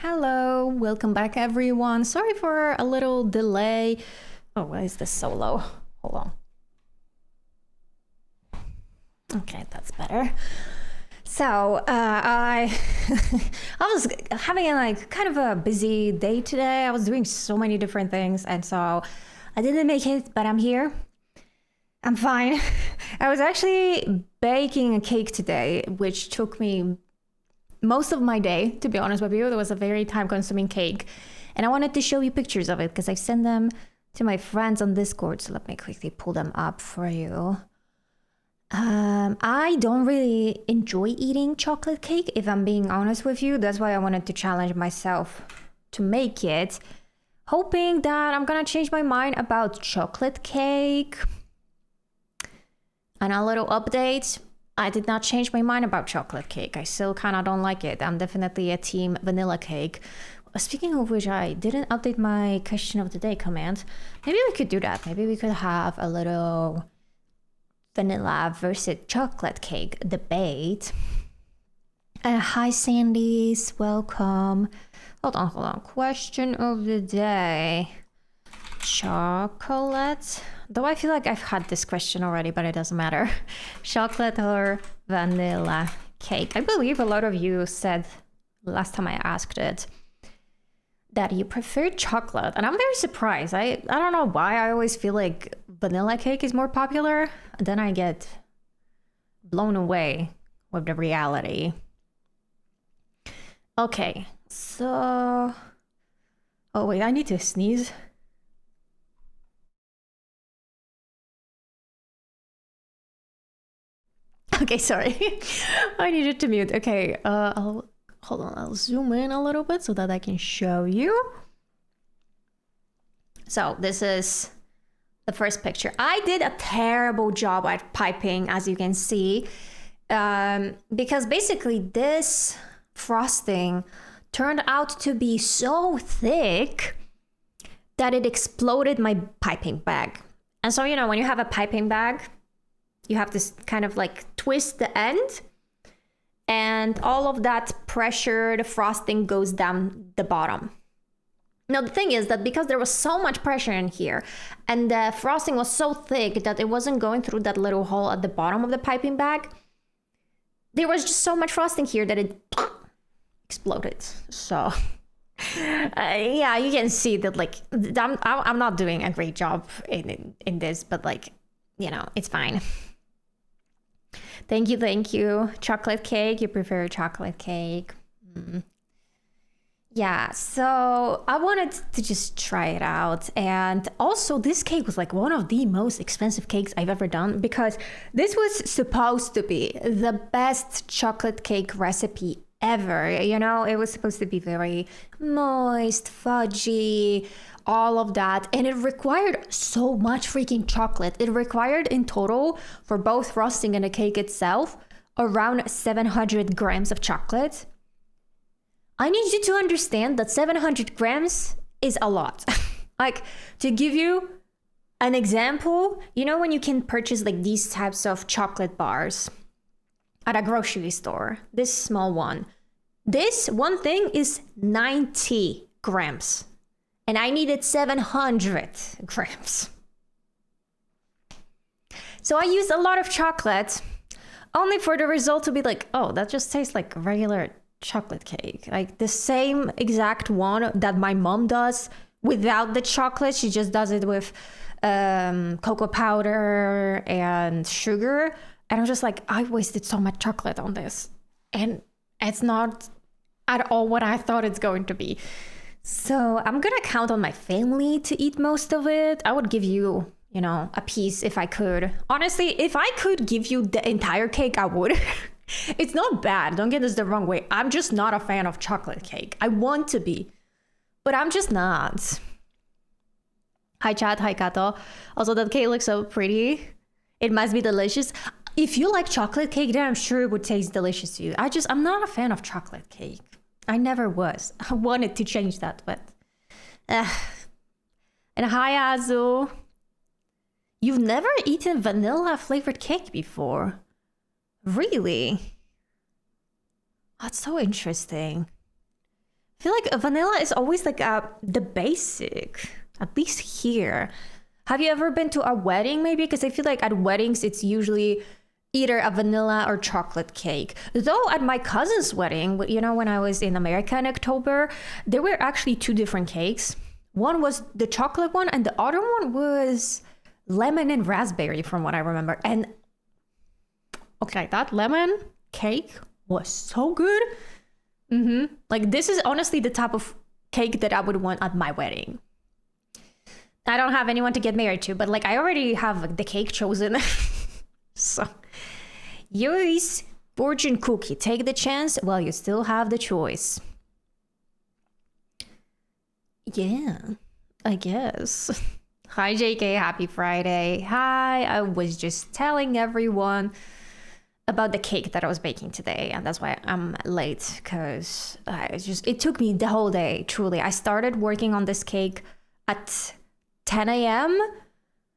Hello, welcome back everyone. Sorry for a little delay. Oh, why is this so low? Hold on. Okay, that's better. So I I was having kind of a busy day today. I was doing so many different things, and so I didn't make it, but I'm here. I'm fine. I was actually baking a cake today, which took me most of my day, to be honest with you. It was a very time-consuming cake, and I wanted to show you pictures of it because I've sent them to my friends on Discord. So let me quickly pull them up for you. I don't really enjoy eating chocolate cake, if I'm being honest with you. That's why I wanted to challenge myself to make it, hoping that I'm gonna change my mind about chocolate cake. And a little update, I did not change my mind about chocolate cake. I still kind of don't like it. I'm definitely a team vanilla cake. Speaking of which, I didn't update my question of the day command. Maybe we could do that. Maybe we could have a little vanilla versus chocolate cake debate. Hi, Sandy's. Welcome. Hold on. Question of the day. Chocolate. Though I feel like I've had this question already, but it doesn't matter. Chocolate or vanilla cake? I believe a lot of you said last time I asked it that you prefer chocolate, and I'm very surprised. I don't know why. I always feel like vanilla cake is more popular. Then I get blown away with the reality. Okay, so... Oh wait, I need to sneeze. Okay, sorry. I needed to mute. Okay, hold on. I'll zoom in a little bit so that I can show you. So this is the first picture. I did a terrible job at piping, as you can see, because basically this frosting turned out to be so thick that it exploded my piping bag. And so, you know, when you have a piping bag, you have to kind of like twist the end, and all of that pressure, the frosting goes down the bottom. Now, the thing is that because there was so much pressure in here and the frosting was so thick that it wasn't going through that little hole at the bottom of the piping bag, there was just so much frosting here that it exploded. So yeah, you can see that like I'm not doing a great job in this, but like, you know, it's fine. Thank you. Chocolate cake. You prefer chocolate cake? Yeah, so I wanted to just try it out. And also, this cake was like one of the most expensive cakes I've ever done, because this was supposed to be the best chocolate cake recipe ever. You know, it was supposed to be very moist, fudgy, all of that, and it required so much freaking chocolate. It required in total, for both frosting and the cake itself, around 700 grams of chocolate. I need you to understand that 700 grams is a lot. Like, to give you an example, you know when you can purchase like these types of chocolate bars at a grocery store, this small one, this one thing is 90 grams. And I needed 700 grams. So I used a lot of chocolate, only for the result to be like, oh, that just tastes like regular chocolate cake. Like the same exact one that my mom does without the chocolate. She just does it with cocoa powder and sugar. And I'm just like, I wasted so much chocolate on this. And it's not at all what I thought it's going to be. So I'm gonna count on my family to eat most of it. I would give you, you know, a piece if I could. Honestly, if I could give you the entire cake, I would. It's not bad. Don't get this the wrong way. I'm just not a fan of chocolate cake. I want to be, but I'm just not. Hi, chat. Hi, Kato. Also, that cake looks so pretty. It must be delicious. If you like chocolate cake, then I'm sure it would taste delicious to you. I'm not a fan of chocolate cake. I never was. I wanted to change that, but... And hi, Azu. You've never eaten vanilla flavored cake before? Really? That's so interesting. I feel like vanilla is always like the basic, at least here. Have you ever been to a wedding maybe? Because I feel like at weddings, it's usually either a vanilla or chocolate cake. Though at my cousin's wedding, you know, when I was in America in October, there were actually two different cakes. One was the chocolate one, and the other one was lemon and raspberry, from what I remember. And okay, that lemon cake was so good. Like, this is honestly the type of cake that I would want at my wedding. I don't have anyone to get married to, but like, I already have the cake chosen. So, use fortune cookie. Take the chance while you still have the choice. Yeah, I guess. Hi, JK. Happy Friday. Hi. I was just telling everyone about the cake that I was baking today, and that's why I'm late, because it took me the whole day, truly. I started working on this cake at 10 a.m.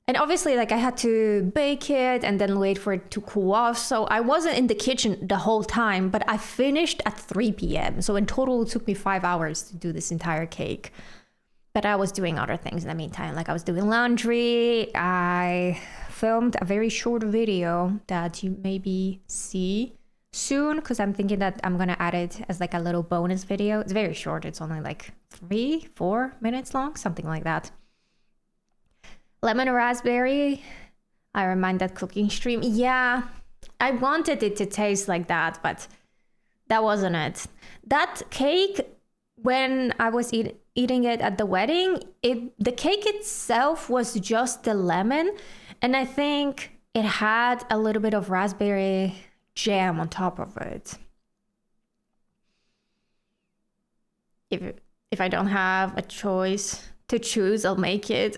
and obviously, like, I had to bake it and then wait for it to cool off, so I wasn't in the kitchen the whole time, but I finished at 3 p.m. So in total, it took me 5 hours to do this entire cake. But I was doing other things in the meantime, like I was doing laundry. I filmed a very short video that you maybe see soon, because I'm thinking that I'm gonna add it as like a little bonus video. It's very short. It's only like 3-4 minutes long, something like that. Lemon raspberry. I remind that cooking stream. Yeah, I wanted it to taste like that, but that wasn't it. That cake, when I was eating it at the wedding, the cake itself was just the lemon, and I think it had a little bit of raspberry jam on top of it. If I don't have a choice to choose, I'll make it.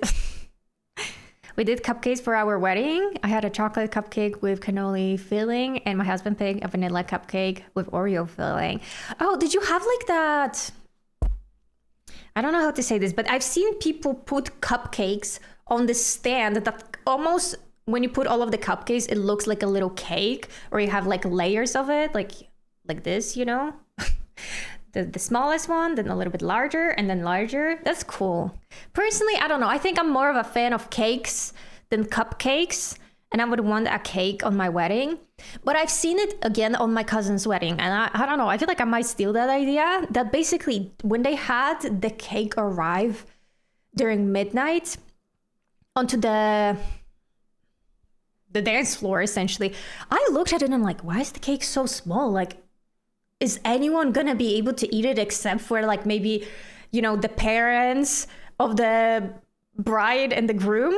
We did cupcakes for our wedding. I had a chocolate cupcake with cannoli filling, and my husband picked a vanilla cupcake with Oreo filling. Oh, did you have like that? I don't know how to say this, but I've seen people put cupcakes on the stand that almost, when you put all of the cupcakes, it looks like a little cake, or you have like layers of it, like this, you know? The smallest one, then a little bit larger, and then larger. That's cool. Personally, I don't know. I think I'm more of a fan of cakes than cupcakes, and I would want a cake on my wedding. But I've seen it again on my cousin's wedding, and I don't know. I feel like I might steal that idea. That basically, when they had the cake arrive during midnight onto the dance floor, essentially, I looked at it and I'm like, why is the cake so small? Like, is anyone gonna be able to eat it except for like maybe, you know, the parents of the bride and the groom?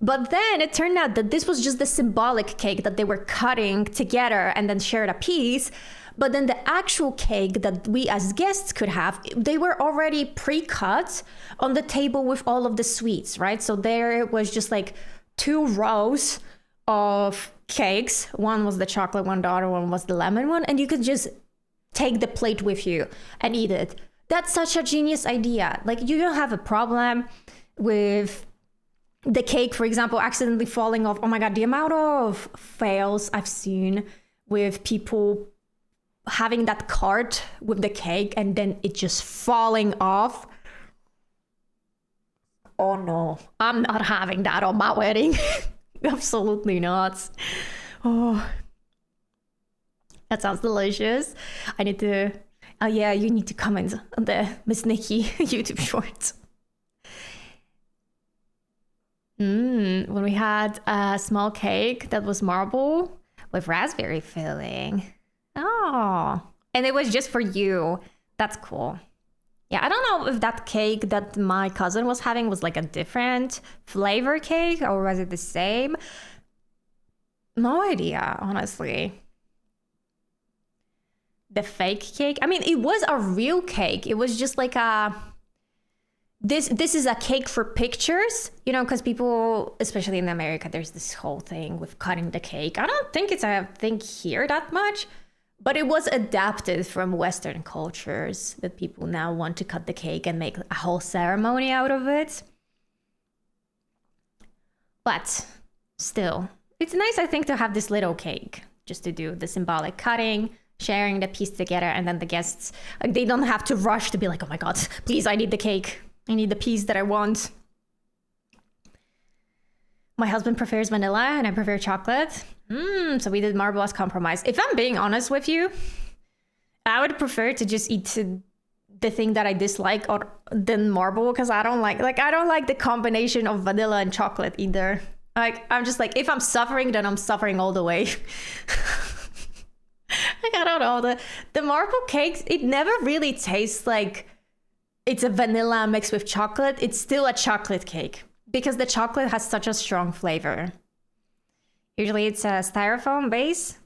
But then it turned out that this was just the symbolic cake that they were cutting together and then shared a piece. But then the actual cake that we as guests could have, they were already pre-cut on the table with all of the sweets, right? So there was just like 2 rows of cakes. One was the chocolate one, the other one was the lemon one, and you could just take the plate with you and eat it. That's such a genius idea. Like, you don't have a problem with the cake, for example, accidentally falling off. Oh my God, the amount of fails I've seen with people having that cart with the cake and then it just falling off. Oh no, I'm not having that on my wedding. Absolutely not. Oh, that sounds delicious. I need to, oh yeah, you need to comment on the Miss Nikki YouTube shorts. When we had a small cake that was marble with raspberry filling. Oh, and it was just for you. That's cool. Yeah, I don't know if that cake that my cousin was having was like a different flavor cake or was it the same? No idea, honestly. The fake cake? I mean, it was a real cake. It was just like a... This is a cake for pictures, you know, because people, especially in America, there's this whole thing with cutting the cake. I don't think it's a thing here that much, but it was adapted from Western cultures that people now want to cut the cake and make a whole ceremony out of it. But still, it's nice, I think, to have this little cake just to do the symbolic cutting, sharing the piece together, and then the guests, like, they don't have to rush to be like, oh my god, please, I need the cake. I need the piece that I want. My husband prefers vanilla and I prefer chocolate. So we did marble as compromise. If I'm being honest with you, I would prefer to just eat the thing that I dislike than marble, because I don't like the combination of vanilla and chocolate either. Like, I'm just like, if I'm suffering, then I'm suffering all the way. Like, I don't know, the marble cakes, it never really tastes like it's a vanilla mixed with chocolate. It's still a chocolate cake because the chocolate has such a strong flavor. Usually it's a styrofoam base.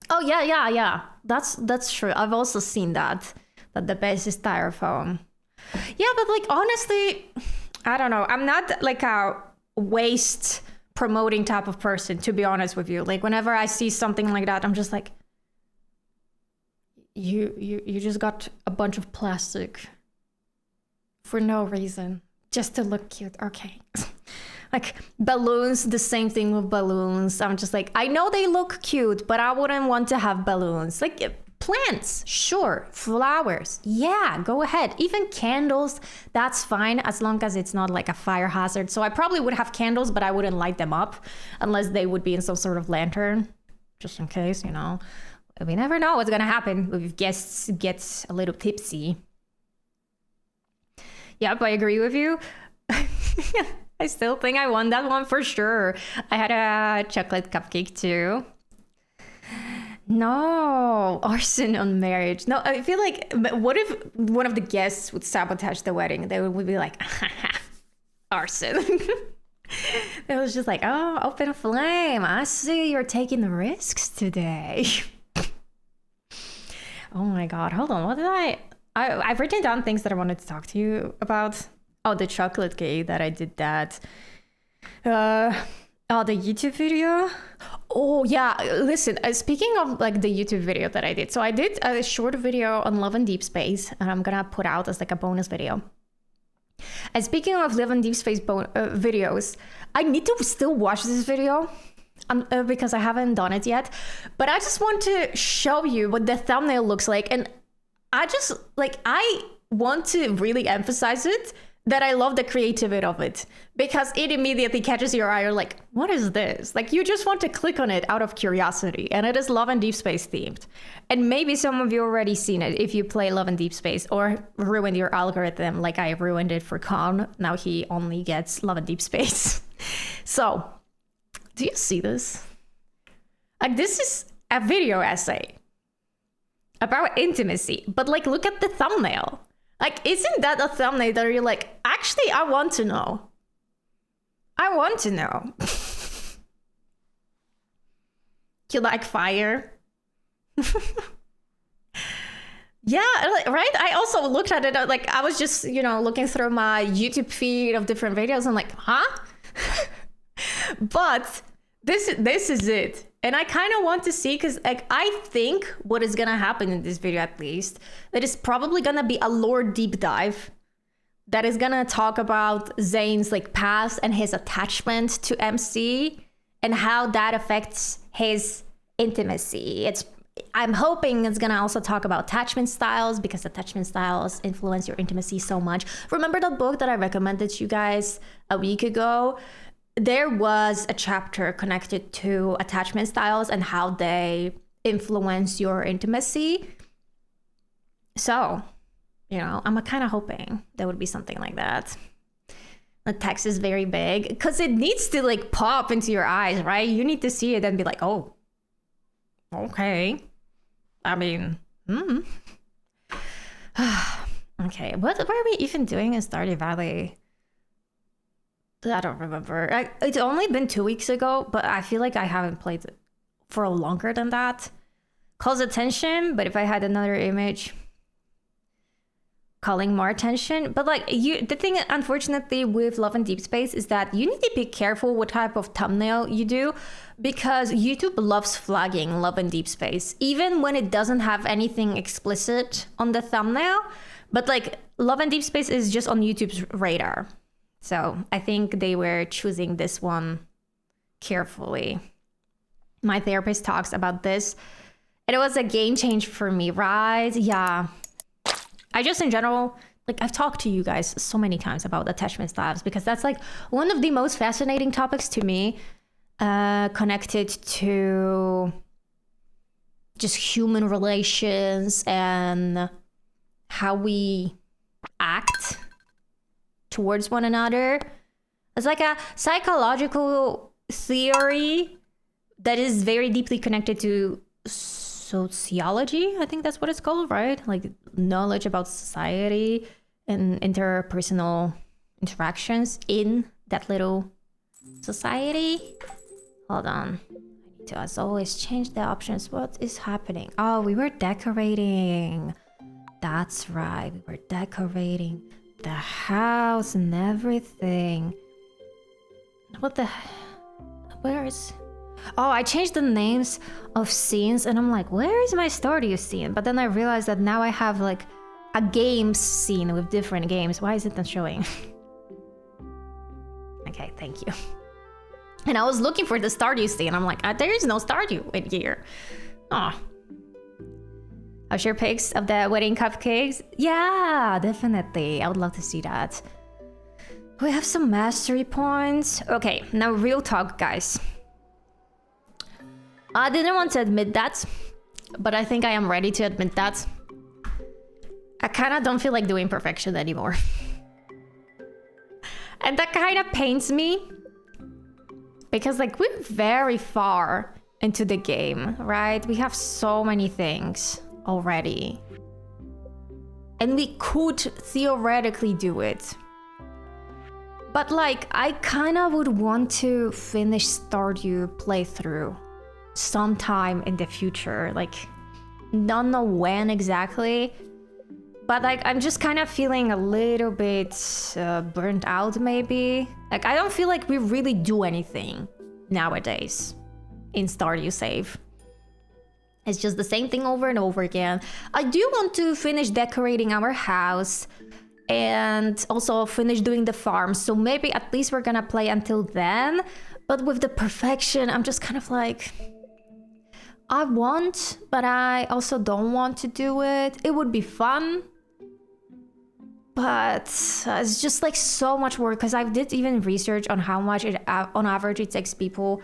Oh yeah. That's true. I've also seen that the base is styrofoam. Yeah, but like, honestly, I don't know. I'm not like a waste promoting type of person, to be honest with you. Like, whenever I see something like that, I'm just like, you just got a bunch of plastic for no reason, just to look cute. Okay. Like, balloons, the same thing with balloons. I'm just like, I know they look cute, but I wouldn't want to have balloons. Like, plants, sure. Flowers, yeah, go ahead. Even candles, that's fine, as long as it's not like a fire hazard. So I probably would have candles, but I wouldn't light them up unless they would be in some sort of lantern, just in case, you know. We never know what's gonna happen if guests get a little tipsy. Yep, I agree with you. I still think I won that one for sure. I had a chocolate cupcake too. No, arson on marriage. No, I feel like, what if one of the guests would sabotage the wedding? They would be like, arson. It was just like, oh, open flame. I see you're taking the risks today. Oh my God, hold on. What did I've written down things that I wanted to talk to you about. Oh, the chocolate cake that I did that. Oh, the YouTube video. Oh yeah, listen, speaking of like the YouTube video that I did. So I did a short video on Love and Deep Space, and I'm gonna put out as like a bonus video. And speaking of Love and Deep Space videos, I need to still watch this video because I haven't done it yet. But I just want to show you what the thumbnail looks like. And I want to really emphasize it, that I love the creativity of it, because it immediately catches your eye. You're like, what is this? Like, you just want to click on it out of curiosity, and it is Love and Deep Space themed. And maybe some of you already seen it if you play Love and Deep Space, or ruined your algorithm like I ruined it for Khan. Now he only gets Love and Deep Space. So, do you see this? Like, this is a video essay about intimacy, but like, look at the thumbnail. Like, isn't that a thumbnail that you're like, actually, I want to know. I want to know. You like fire? Yeah, right? I also looked at it, like, I was just, looking through my YouTube feed of different videos. I'm like, huh? But this is it. And I kind of want to see, because like, I think what is going to happen in this video, at least, that is probably going to be a lore deep dive that is going to talk about Zayn's like past and his attachment to MC and how that affects his intimacy. I'm hoping it's going to also talk about attachment styles, because attachment styles influence your intimacy so much. Remember that book that I recommended to you guys a week ago? There was a chapter connected to attachment styles and how they influence your intimacy. So, I'm kind of hoping there would be something like that. The text is very big because it needs to like pop into your eyes, right? You need to see it and be like, oh, okay. I mean, okay. What were we even doing in Stardew Valley? I don't remember. It's only been 2 weeks ago, but I feel like I haven't played it for longer than that. Calls attention, but if I had another image calling more attention. But like, the thing, unfortunately, with Love and Deep Space is that you need to be careful what type of thumbnail you do, because YouTube loves flagging Love and Deep Space, even when it doesn't have anything explicit on the thumbnail. But like, Love and Deep Space is just on YouTube's radar. So I think they were choosing this one carefully. my therapist talks about this. And it was a game changer for me, right? Yeah. I just in general, like I've talked to you guys so many times about attachment styles because that's like one of the most fascinating topics to me, connected to just human relations and how we act towards one another. It's like a psychological theory that is very deeply connected to sociology. I think that's what it's called, right? Like knowledge about society and interpersonal interactions in that little society. Hold on. I need to, as always, change the options. What is happening? Oh, we were decorating. That's right. We were decorating the house and everything. What the... Where is... Oh, I changed the names of scenes and I'm like, where is my Stardew scene? But then I realized that now I have like a games scene with different games. Why is it not showing? Okay, thank you. And I was looking for the Stardew scene. I'm like, there is no Stardew in here. Oh. I'll share pics of the wedding cupcakes. Yeah, definitely. I would love to see that. We have some mastery points. Okay, now real talk, guys. I didn't want to admit that, but I think I am ready to admit that. I kind of don't feel like doing perfection anymore. And that kind of pains me. Because like we're very far into the game, right? We have so many things already. And we could theoretically do it. But like, I kind of would want to finish Stardew playthrough sometime in the future. Like, don't know when exactly. But like, I'm just kind of feeling a little bit burnt out maybe. Like, I don't feel like we really do anything nowadays in Stardew Save. It's just the same thing over and over again. I do want to finish decorating our house and also finish doing the farm. So maybe at least we're gonna play until then. But with the perfection, I'm just kind of like, I want, but I also don't want to do it. It would be fun. But it's just like so much work because I did even research on how much on average it takes people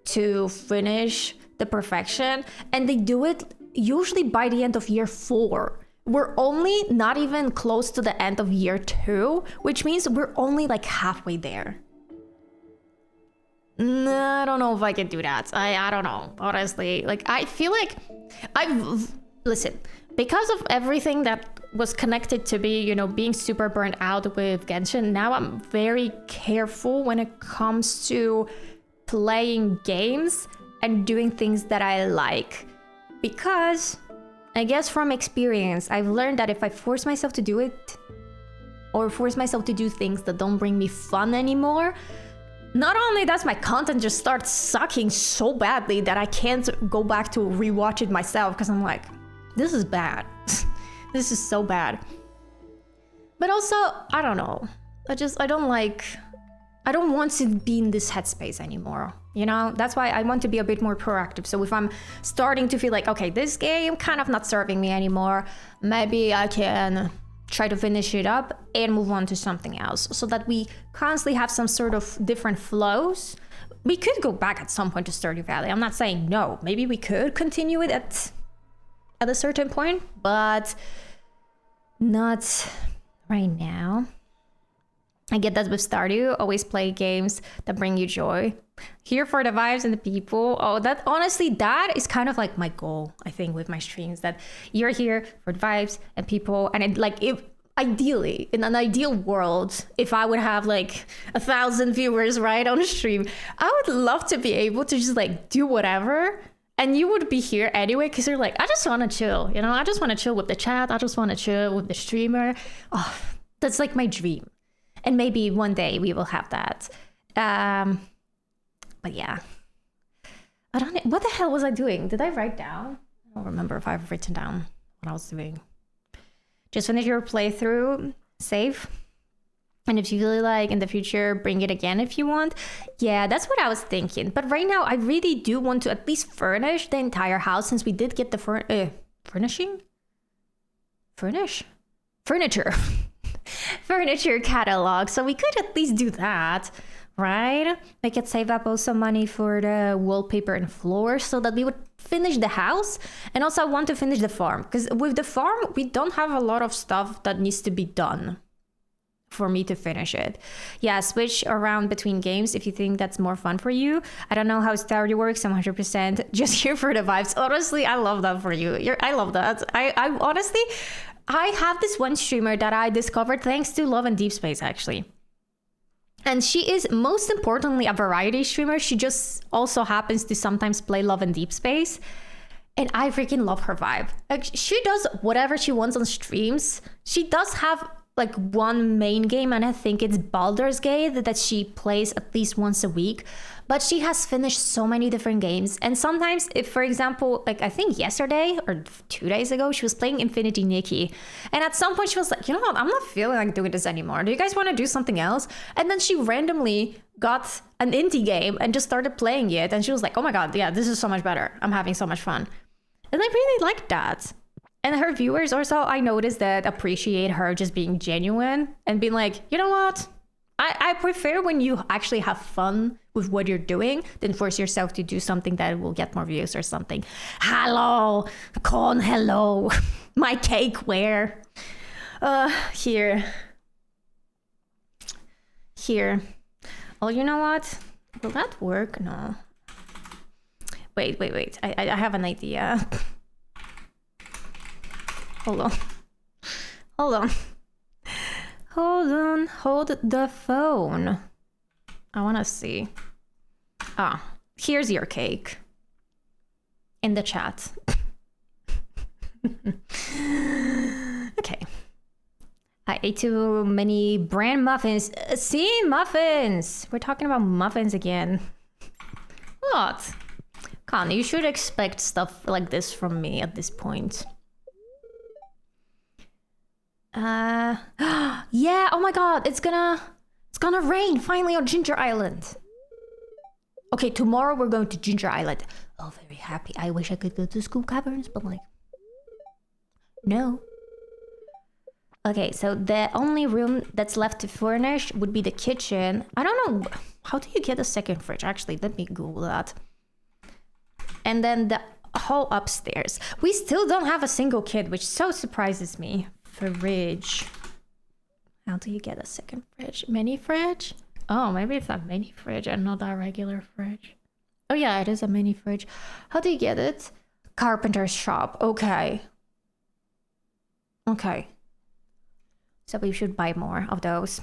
to finish the perfection, and they do it usually by the end of year 4. We're only not even close to the end of year 2, which means we're only like halfway there. I don't know if I can do that. I don't know, honestly. Like, I feel like listen, because of everything that was connected to me, you know, being super burnt out with Genshin, now I'm very careful when it comes to playing games and doing things that I like. Because I guess from experience, I've learned that if I force myself to do it, or force myself to do things that don't bring me fun anymore, not only does my content just start sucking so badly that I can't go back to rewatch it myself because I'm like, this is bad. This is so bad. But also, I don't know. I don't want to be in this headspace anymore. You know, that's why I want to be a bit more proactive. So if I'm starting to feel like, okay, this game kind of not serving me anymore, maybe I can try to finish it up and move on to something else so that we constantly have some sort of different flows. We could go back at some point to Stardew Valley. I'm not saying no. Maybe we could continue it at a certain point, but not right now. I get that with Stardew, always play games that bring you joy. Here for the vibes and the people. Oh, that honestly, that is kind of like my goal, I think, with my streams, that you're here for the vibes and people. And it, like, if ideally, in an ideal world, if I would have like 1,000 viewers right on a stream, I would love to be able to just like do whatever. And you would be here anyway, because you're like, I just want to chill, you know? I just want to chill with the chat. I just want to chill with the streamer. Oh, that's like my dream. And maybe one day we will have that. But yeah. I don't know. What the hell was I doing? Did I write down? I don't remember if I've written down what I was doing. Just finish your playthrough. Save. And if you really like in the future, bring it again if you want. Yeah, that's what I was thinking. But right now, I really do want to at least furnish the entire house, since we did get the furnishing? Furniture. Furniture catalog. So we could at least do that, right? I could save up also money for the wallpaper and floor so that we would finish the house. And also I want to finish the farm, because with the farm, we don't have a lot of stuff that needs to be done for me to finish it. Yeah, switch around between games if you think that's more fun for you. I don't know how Stardew works. I'm 100% just here for the vibes. Honestly, I love that for you. I love that. I honestly, I have this one streamer that I discovered thanks to Love and Deep Space, actually. And she is most importantly a variety streamer. She just also happens to sometimes play Love and Deep Space. And I freaking love her vibe. Like, she does whatever she wants on streams. She does have like one main game, and I think it's Baldur's Gate that she plays at least once a week. But she has finished so many different games. And sometimes, if, for example, like I think yesterday or 2 days ago, she was playing Infinity Nikki. And at some point she was like, you know what, I'm not feeling like doing this anymore. Do you guys want to do something else? And then she randomly got an indie game and just started playing it. And she was like, oh my God, yeah, this is so much better. I'm having so much fun. And I really like that. And her viewers also, I noticed, that appreciate her just being genuine and being like, you know what? I prefer when you actually have fun with what you're doing than force yourself to do something that will get more views or something. Hello, Con, hello. My cakeware. Here. Oh, you know what? Will that work? No. Wait. I have an idea. Hold the phone. I want to see. Here's your cake. In the chat. Okay. I ate too many brand muffins. See, muffins! We're talking about muffins again. What? Con, you should expect stuff like this from me at this point. Yeah, oh my God, it's gonna rain finally on Ginger Island. Okay, tomorrow we're going to Ginger Island. Oh, very happy. I wish I could go to School Caverns, but like, no. Okay, so the only room that's left to furnish would be the kitchen. I don't know, how do you get a second fridge? Actually, let me Google that. And then the whole upstairs. We still don't have a single kid, which so surprises me. Fridge. How do you get a second fridge? Mini fridge? Oh, maybe it's a mini fridge and not a regular fridge. Oh yeah, it is a mini fridge. How do you get it? Carpenter's shop. Okay. So we should buy more of those.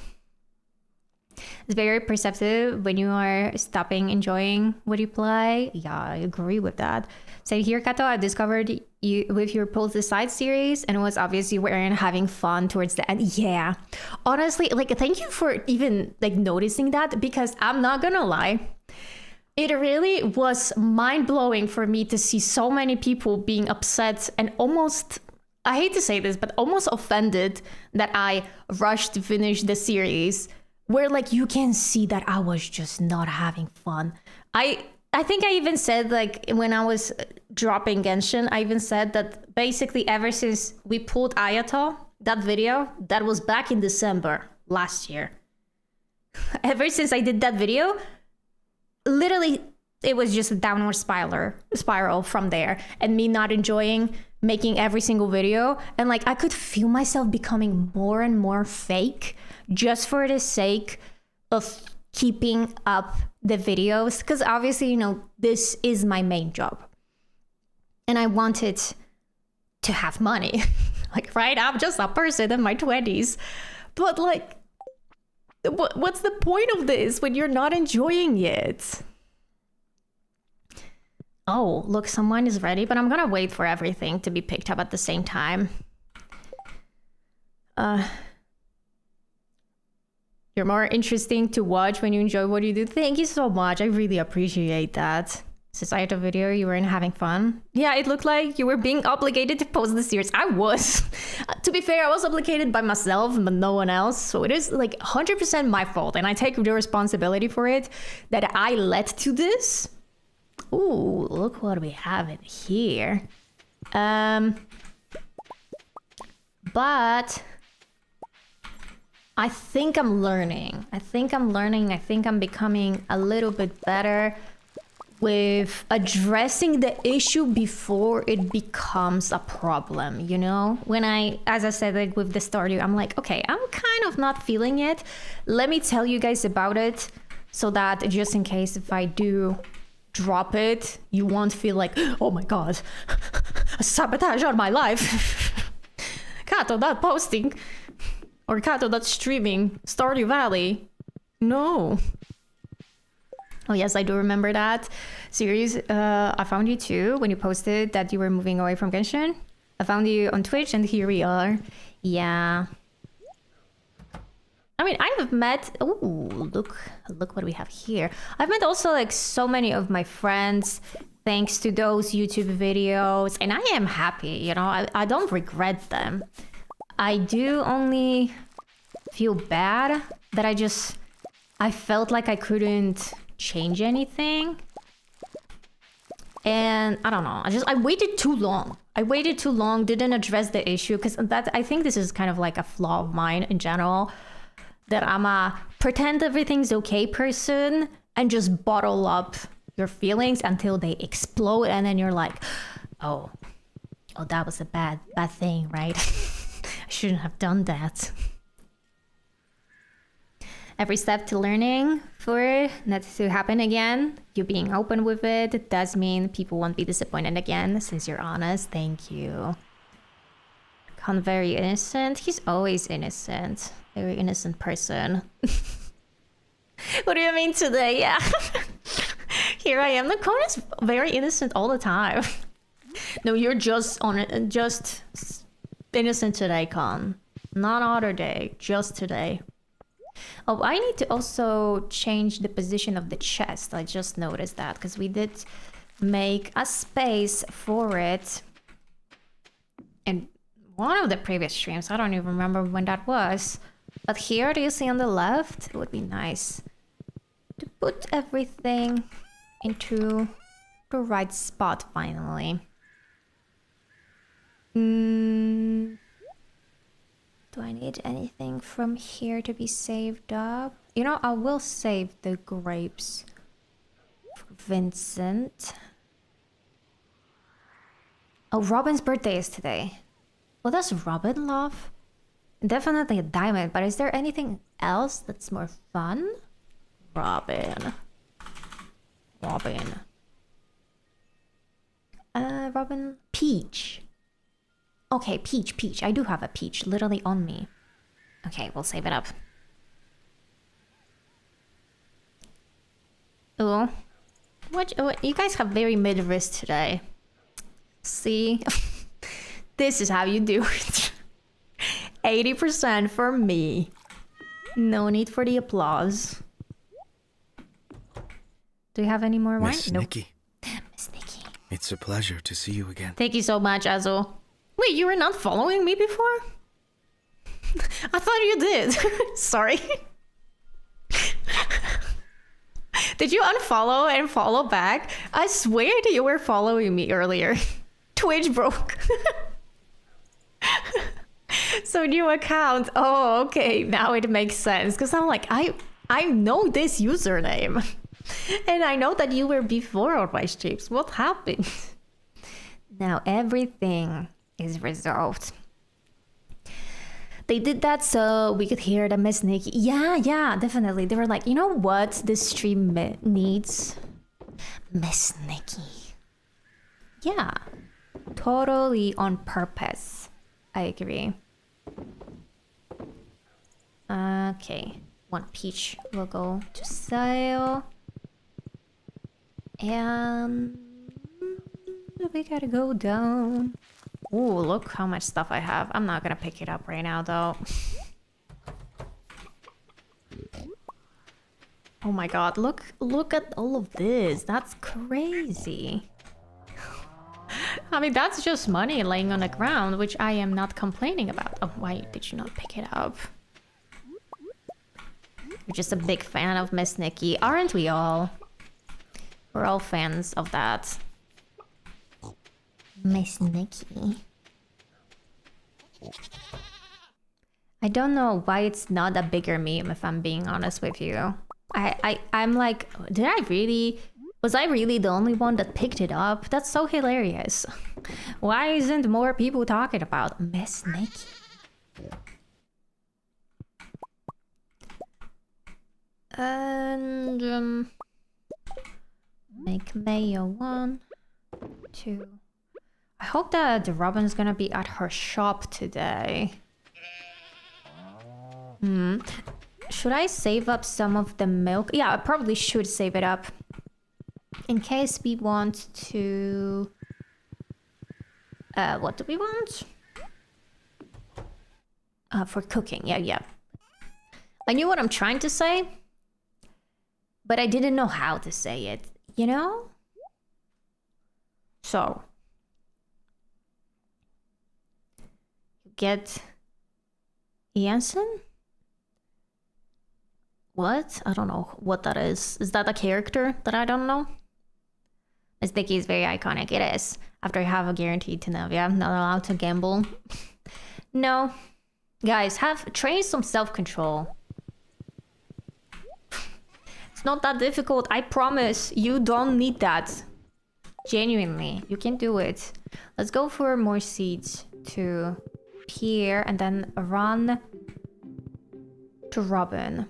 It's very perceptive when you are stopping enjoying what you play. Yeah, I agree with that. So here, Kato, I discovered you with your Pull the Side series, and it was obvious you weren't having fun towards the end. Yeah, honestly, like, thank you for even like noticing that, because I'm not gonna lie, it really was mind-blowing for me to see so many people being upset and almost, I hate to say this, but almost offended that I rushed to finish the series, where like you can see that I was just not having fun. I think I even said, like, when I was dropping Genshin, I even said that basically ever since we pulled Ayato, that video, that was back in December last year. Ever since I did that video, literally it was just a downward spiral from there, and me not enjoying making every single video. And like, I could feel myself becoming more and more fake just for the sake of keeping up the videos, because obviously, you know, this is my main job and I wanted to have money. Like, right, I'm just a person in my 20s, but like, what's the point of this when you're not enjoying it? Oh, look, someone is ready, but I'm gonna wait for everything to be picked up at the same time. You're more interesting to watch when you enjoy what you do. Thank you so much. I really appreciate that. Societal video, you weren't having fun. Yeah, it looked like you were being obligated to post the series. I was. To be fair, I was obligated by myself, but no one else. So it is like 100% my fault. And I take the responsibility for it that I led to this. Ooh, look what we have in here. But I think I'm learning. I think I'm becoming a little bit better with addressing the issue before it becomes a problem, you know? As I said, like with the Stardew, I'm like, okay, I'm kind of not feeling it. Let me tell you guys about it so that just in case if I do drop it, you won't feel like, oh my God, a sabotage on my life. Kato not posting or Kato not streaming Stardew Valley. No. Oh yes, I do remember that series. I found you too when you posted that you were moving away from Genshin. I found you on Twitch and here we are. Yeah. I mean, I've met... Ooh, look what we have here. I've met also like so many of my friends thanks to those YouTube videos. And I am happy, you know, I don't regret them. I do only feel bad that I felt like I couldn't change anything. And I don't know, I waited too long. Didn't address the issue because I think this is kind of like a flaw of mine in general, that I'm a pretend everything's okay person and just bottle up your feelings until they explode, and then you're like, oh that was a bad thing, right? I shouldn't have done that. Every step to learning for not to happen again. You being open with it does mean people won't be disappointed again since you're honest. Thank you. Con very innocent. He's always innocent. Very innocent person. What do you mean today? Yeah. Here I am. The Con is very innocent all the time. No, you're just innocent today, Con. Not other day, just today. Oh, I need to also change the position of the chest. I just noticed that because we did make a space for it in one of the previous streams. I don't even remember when that was. But here, do you see on the left? It would be nice to put everything into the right spot finally. Do I need anything from here to be saved up? You know, I will save the grapes for Vincent. Oh, Robin's birthday is today. What does Robin love? Definitely a diamond, but is there anything else that's more fun? Robin. Robin. Peach. Okay, peach. I do have a peach literally on me. Okay, we'll save it up. Oh, what? You guys have very mid-wrist today. See? This is how you do it. 80% for me. No need for the applause. Do you have any more wine? Miss Nikki. Miss Nikki. It's a pleasure to see you again. Thank you so much, Azul. Wait, you were not following me before? I thought you did. Sorry. Did you unfollow and follow back? I swear that you were following me earlier. Twitch broke. So new account. Oh, okay. Now it makes sense. Because I'm like, I know this username. And I know that you were before on my streams. What happened? Now everything is resolved. They did that so we could hear the Miss Nikki. Yeah, definitely. They were like, you know what this stream needs? Miss Nikki. Yeah, totally on purpose. I agree. Okay, one peach will go to sale. And we gotta go down. Ooh, look how much stuff I have. I'm not gonna pick it up right now, though. Oh my god, look at all of this. That's crazy. I mean, that's just money laying on the ground, which I am not complaining about. Oh, why did you not pick it up? You're just a big fan of Miss Nikki, aren't we all? We're all fans of that. Miss Nikki. I don't know why it's not a bigger meme, if I'm being honest with you. I'm like, was I really the only one that picked it up? That's so hilarious. Why isn't more people talking about Miss Nikki? And make mayo 1, 2. I hope that Robin's gonna be at her shop today. Should I save up some of the milk? Yeah, I probably should save it up. In case we want to... what do we want? For cooking, yeah. I knew what I'm trying to say, but I didn't know how to say it, you know? So... get... Jansen? What? I don't know what that is. Is that a character that I don't know? Miss Nikki is very iconic. It is. After I have a guaranteed to know. Yeah, I'm not allowed to gamble. No. Guys, train some self-control. It's not that difficult. I promise. You don't need that. Genuinely. You can do it. Let's go for more seeds to Pierre and then run to Robin.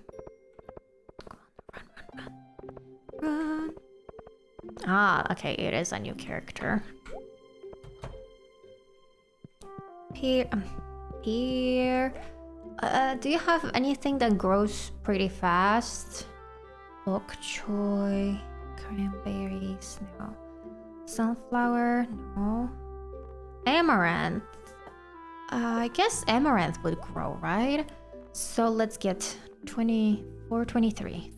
Run. Ah, okay, it is a new character. Pierre. Do you have anything that grows pretty fast? Bok choy, cranberries, no. Sunflower, no. Amaranth. I guess amaranth would grow, right? So let's get 24, 23.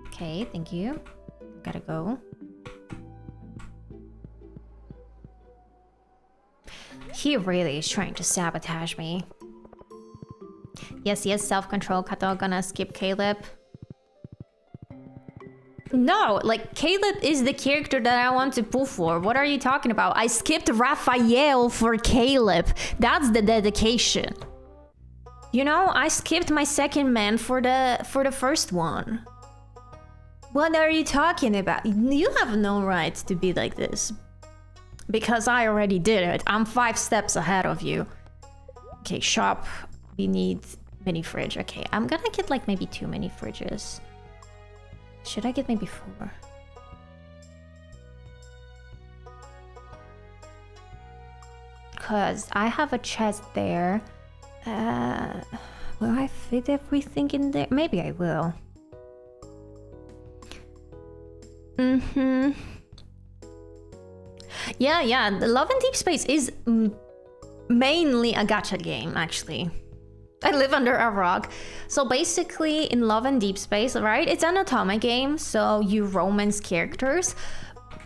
Okay, thank you. Gotta go. He really is trying to sabotage me. Yes, self-control. Kato gonna skip Caleb. No, like, Caleb is the character that I want to pull for. What are you talking about? I skipped Raphael for Caleb. That's the dedication. You know, I skipped my second man for the first one. What are you talking about? You have no right to be like this. Because I already did it. I'm 5 steps ahead of you. Okay, shop. We need mini fridge. Okay, I'm gonna get like maybe 2 mini fridges. Should I get maybe 4? Because I have a chest there. Will I fit everything in there? Maybe I will. Yeah, the Love and Deep Space is mainly a gacha game, actually. I live under a rock. So basically, in Love and Deep Space, right? It's an otome game, so you romance characters.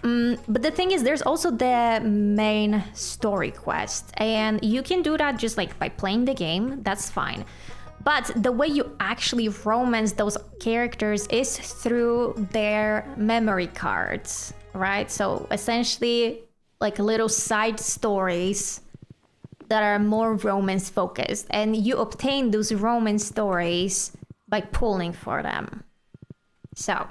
But the thing is, there's also the main story quest. And you can do that just like by playing the game, that's fine. But the way you actually romance those characters is through their memory cards, right? So essentially, like little side stories that are more romance focused, and you obtain those romance stories by pulling for them. So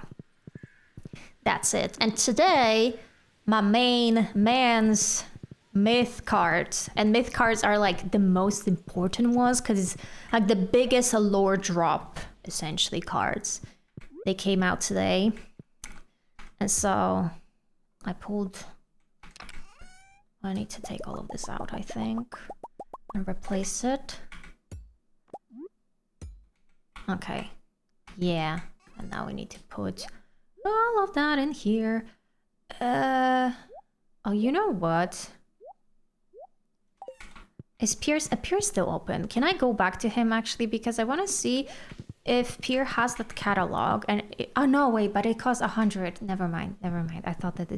that's it. And today, my main man's myth cards, and myth cards are like the most important ones because it's like the biggest lore drop, essentially, cards. They came out today, and so I pulled. I need to take all of this out, I think, and replace it. Okay, yeah, and now we need to put all of that in here. Oh, you know what? Is Pierce still open? Can I go back to him actually? Because I want to see if Pierre has that catalog. And oh no, wait, but it costs 100. Never mind. I thought that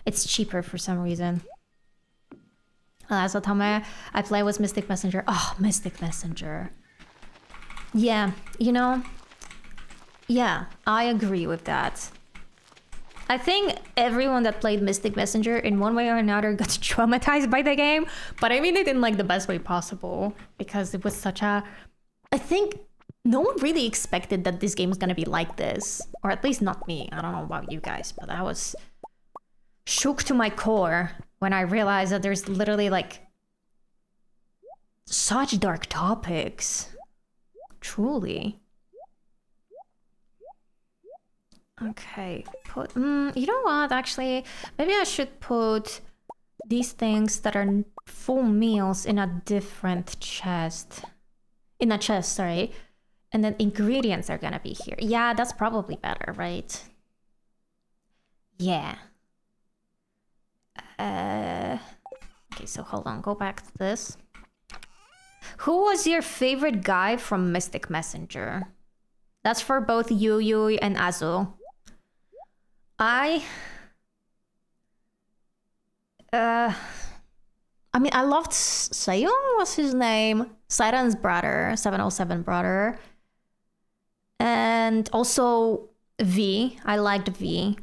it's cheaper for some reason. Last time I play was Mystic Messenger. Oh, Mystic Messenger. Yeah, you know. Yeah, I agree with that. I think everyone that played Mystic Messenger in one way or another got traumatized by the game, but I mean it in like the best way possible because it was such a... I think no one really expected that this game was gonna be like this, or at least not me. I don't know about you guys, but I was shook to my core when I realized that there's literally like such dark topics. Truly. Okay, you know what, actually, maybe I should put these things that are full meals in a different chest. In a chest, sorry. And then ingredients are gonna be here. Yeah, that's probably better, right? Yeah. Okay, so hold on, go back to this. Who was your favorite guy from Mystic Messenger? That's for both Yu and Azu. I mean, I loved Sayong was his name. Sairan's brother, 707 brother. And also V. I liked V.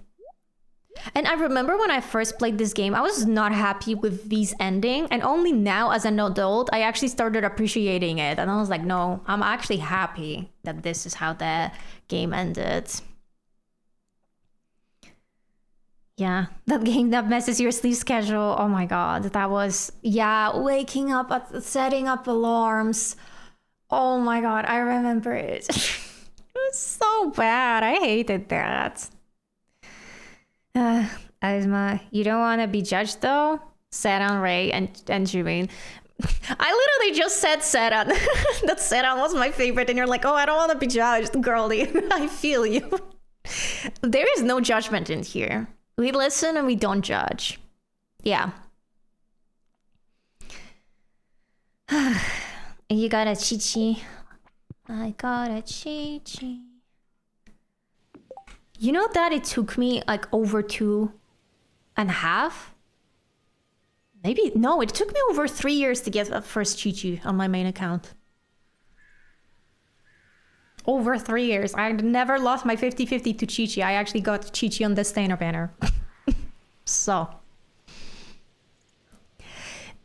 And I remember when I first played this game, I was not happy with V's ending. And only now, as an adult, I actually started appreciating it. And I was like, no, I'm actually happy that this is how the game ended. Yeah, that game that messes your sleep schedule. Oh my god, that was... Yeah, waking up, setting up alarms. Oh my god, I remember it. It was so bad. I hated that. Asma, you don't want to be judged though? Seran, Ray, and Jimin. I literally just said Seran. That Seran was my favorite, and you're like, oh, I don't want to be judged, girly. I feel you. There is no judgment in here. We listen and we don't judge. Yeah. You got a chi-chi. I got a chi-chi. You know that it took me like over 2.5? Maybe, no, it took me over 3 years to get that first Chi-Chi on my main account. Over 3 years. I never lost my 50-50 to Chi-Chi. I actually got Chi-Chi on the Stainer banner. So.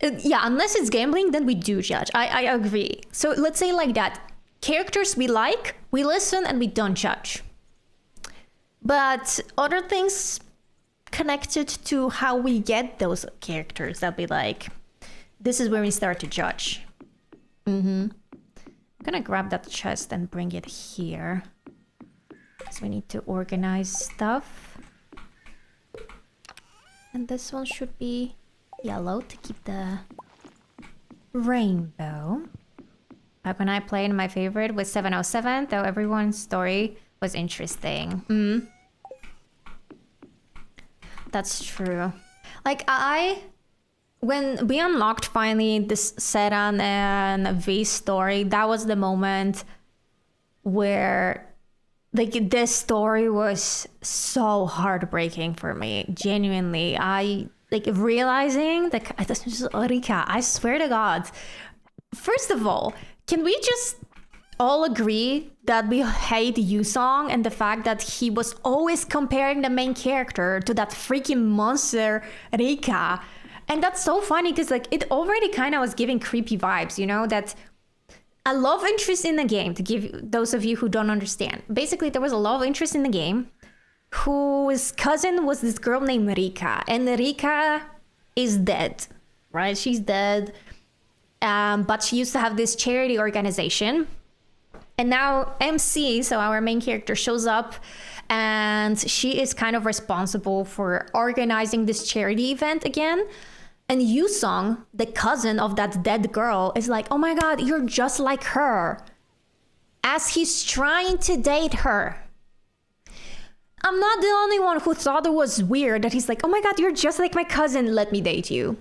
Yeah, unless it's gambling, then we do judge. I agree. So let's say like that. Characters we like, we listen and we don't judge. But other things connected to how we get those characters, that'll be like, this is where we start to judge. I'm gonna grab that chest and bring it here. Because we need to organize stuff. And this one should be yellow to keep the rainbow. Back when I played, my favorite was 707, though everyone's story was interesting. That's true. Like, when we unlocked finally this Seran and V story, that was the moment where like this story was so heartbreaking for me. Genuinely, I like realizing that this is Rika. I swear to God. First of all, can we just all agree that we hate Yusong and the fact that he was always comparing the main character to that freaking monster Rika? And that's so funny because like it already kind of was giving creepy vibes, you know, that a love interest in the game, to give those of you who don't understand. Basically, there was a love interest in the game whose cousin was this girl named Rika. And Rika is dead, right? She's dead. But she used to have this charity organization. And now MC, so our main character, shows up and she is kind of responsible for organizing this charity event again. And Yusong, the cousin of that dead girl, is like, oh my god, you're just like her. As he's trying to date her. I'm not the only one who thought it was weird that he's like, oh my god, you're just like my cousin, let me date you.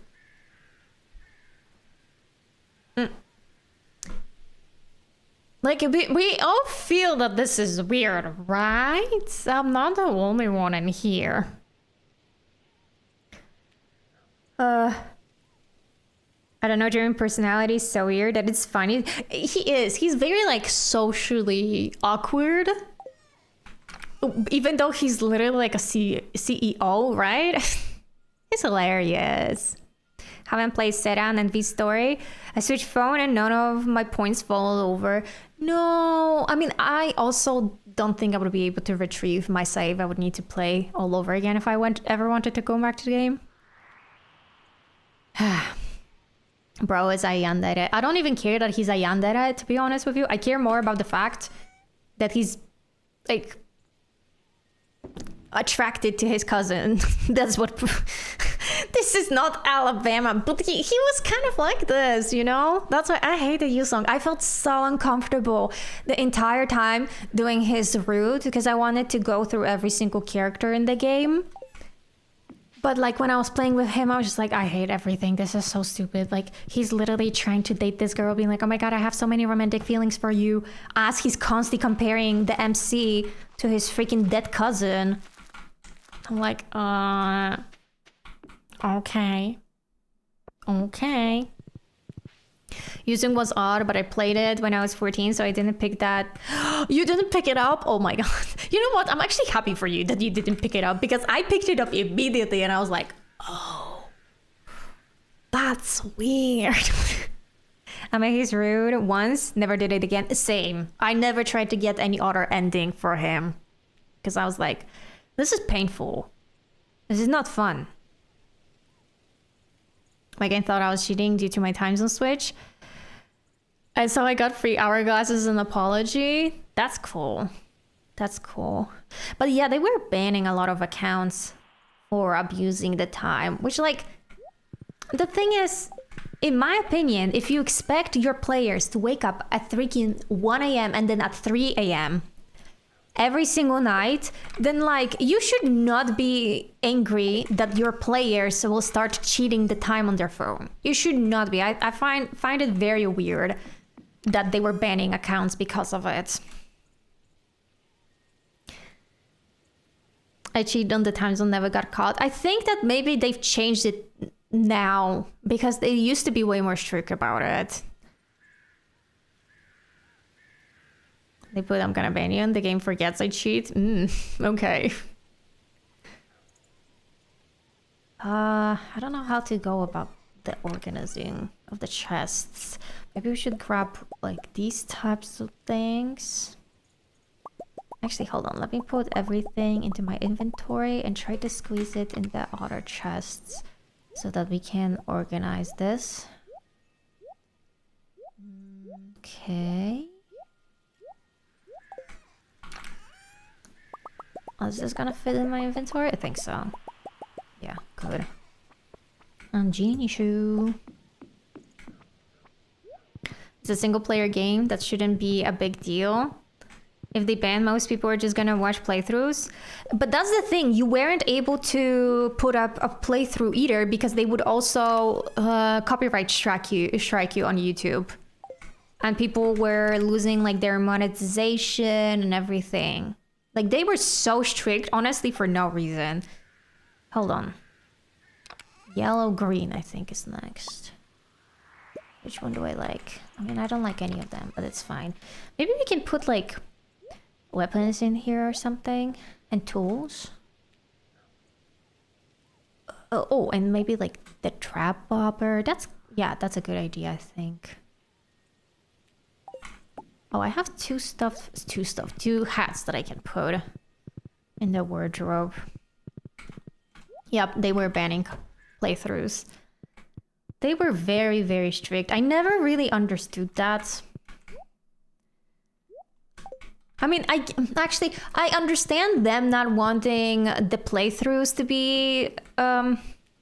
Like, we all feel that this is weird, right? I'm not the only one in here. I don't know, German personality is so weird that it's funny. He is. He's very, like, socially awkward. Even though he's literally like a CEO, right? He's hilarious. Haven't played Sedan and V-Story. I switched phone and none of my points fall over. No, I mean, I also don't think I would be able to retrieve my save. I would need to play all over again if I ever wanted to go back to the game. Bro is a yandere. I don't even care that he's a yandere, to be honest with you. I care more about the fact that he's, like, attracted to his cousin. That's what... This is not Alabama, but he was kind of like this, you know? That's why I hate the U song. I felt so uncomfortable the entire time doing his route because I wanted to go through every single character in the game. But like when I was playing with him, I was just like, I hate everything. This is so stupid. Like he's literally trying to date this girl, being like, oh my God, I have so many romantic feelings for you. As he's constantly comparing the MC to his freaking dead cousin. I'm like, okay. Using was odd, but I played it when I was 14, so I didn't pick that. You didn't pick it up? Oh my God. You know what? I'm actually happy for you that you didn't pick it up because I picked it up immediately and I was like, oh, that's weird. I mean, he's rude once, never did it again. Same. I never tried to get any other ending for him because I was like, this is painful. This is not fun. My game thought I was cheating due to my time zone switch. And so I got free hourglasses as an apology. That's cool. That's cool. But yeah, they were banning a lot of accounts for abusing the time, which like, the thing is, in my opinion, if you expect your players to wake up at 1 a.m. and then at 3 a.m. every single night, then like you should not be angry that your players will start cheating the time on their phone. You should not be. I find it very weird that they were banning accounts because of it. I cheated on the time zone, never got caught. I think that maybe they've changed it now because they used to be way more strict about it. They put, I'm gonna ban you, and the game forgets I cheat. Okay. I don't know how to go about the organizing of the chests. Maybe we should grab like these types of things. Actually, hold on. Let me put everything into my inventory and try to squeeze it in the other chests so that we can organize this. Okay. Is this gonna fit in my inventory? I think so. Yeah, good. And Genie Shoe. It's a single player game. That shouldn't be a big deal. If they ban, most people are just gonna watch playthroughs. But that's the thing, you weren't able to put up a playthrough either because they would also copyright strike you on YouTube. And people were losing like their monetization and everything. Like, they were so strict, honestly, for no reason. Hold on. Yellow, green, I think, is next. Which one do I like? I mean, I don't like any of them, but it's fine. Maybe we can put, like, weapons in here or something. And tools. Oh, and maybe, like, the trap bobber. Yeah, that's a good idea, I think. Oh, I have two hats that I can put in the wardrobe. Yep, they were banning playthroughs. They were very, very strict. I never really understood that. I mean, I understand them not wanting the playthroughs to be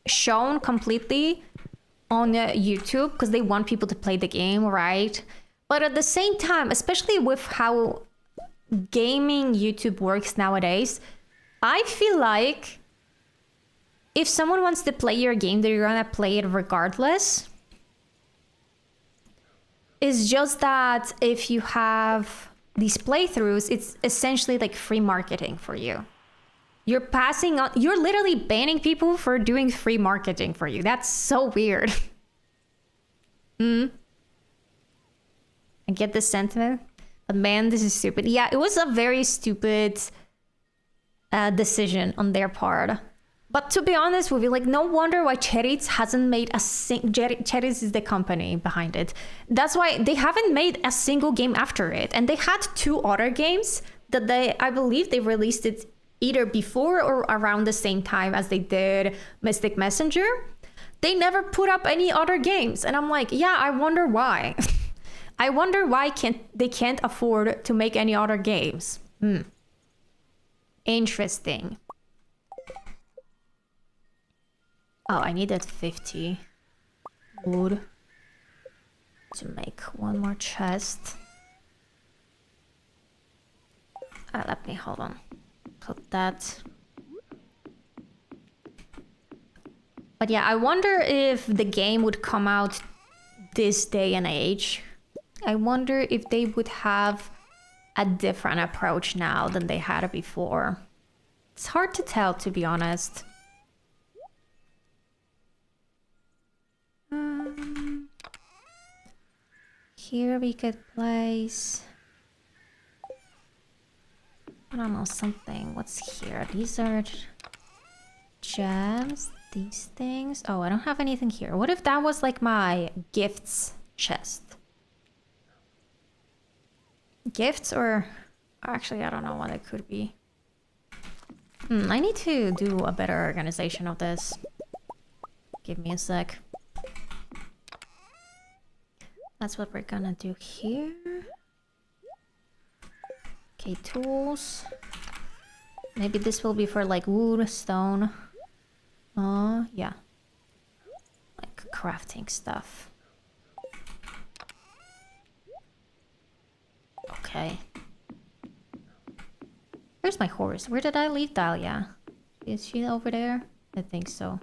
shown completely on YouTube because they want people to play the game, right? But at the same time, especially with how gaming YouTube works nowadays, I feel like if someone wants to play your game, they're gonna play it regardless. It's just that if you have these playthroughs, it's essentially like free marketing for you. You're passing on, you're literally banning people for doing free marketing for you. That's so weird. I get the sentiment, but man, this is stupid. Yeah, it was a very stupid decision on their part. But to be honest with you, like, no wonder why Cherries hasn't made a Cherries is the company behind it. That's why they haven't made a single game after it. And they had 2 other games that I believe they released it either before or around the same time as they did Mystic Messenger. They never put up any other games. And I'm like, yeah, I wonder why. I wonder why they can't afford to make any other games. Interesting. Oh, I needed 50 wood to make one more chest. Let me, hold on. Put that. But yeah, I wonder if the game would come out this day and age. I wonder if they would have a different approach now than they had before. It's hard to tell, to be honest. Here we could place, I don't know, something. What's here? These are gems, these things. Oh, I don't have anything here. What if that was like my gifts chest? Gifts, or actually I don't know what it could be. I need to do a better organization of this. Give me a sec. That's what we're gonna do here. Okay, tools. Maybe this will be for like wood, stone. Yeah. Like crafting stuff. Okay. Where's my horse? Where did I leave Dahlia? Is she over there? I think so.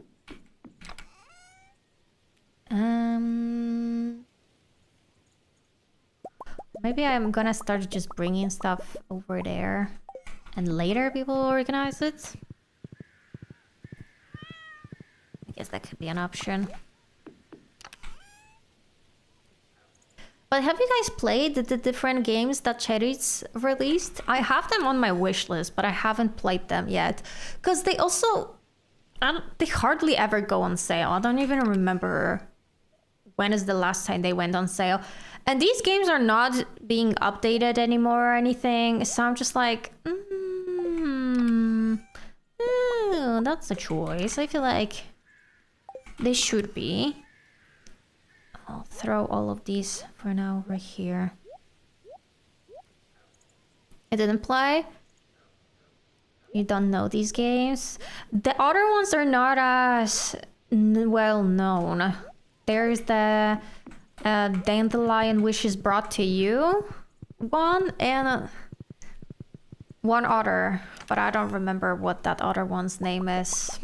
Maybe I'm gonna start just bringing stuff over there and later we will organize it. I guess that could be an option. But have you guys played the different games that Cherries released? I have them on my wish list, but I haven't played them yet. Because they also... they hardly ever go on sale. I don't even remember when is the last time they went on sale. And these games are not being updated anymore or anything. So I'm just like, that's a choice. I feel like they should be. I'll throw all of these for now over here. It didn't play? You don't know these games? The other ones are not as well known. There's the Dandelion Wishes Brought to You one, and one other, but I don't remember what that other one's name is.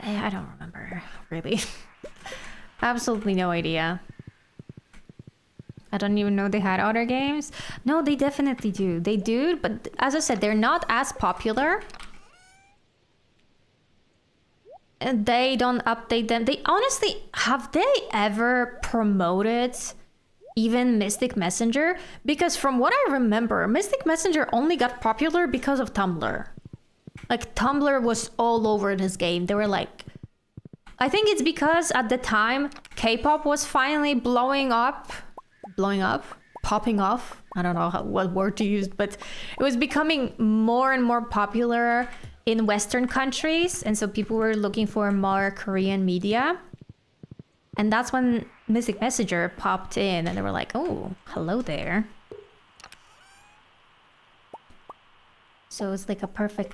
I don't remember, really. Absolutely no idea. I don't even know they had other games. No, they definitely do. They do, but as I said, they're not as popular. And they don't update them. They honestly, have they ever promoted even Mystic Messenger? Because from what I remember, Mystic Messenger only got popular because of Tumblr. Like, Tumblr was all over this game. They were like... I think it's because at the time, K-pop was finally blowing up? Popping off? I don't know what word to use, but it was becoming more and more popular in Western countries, and so people were looking for more Korean media. And that's when Mystic Messenger popped in, and they were like, oh, hello there. So it's like a perfect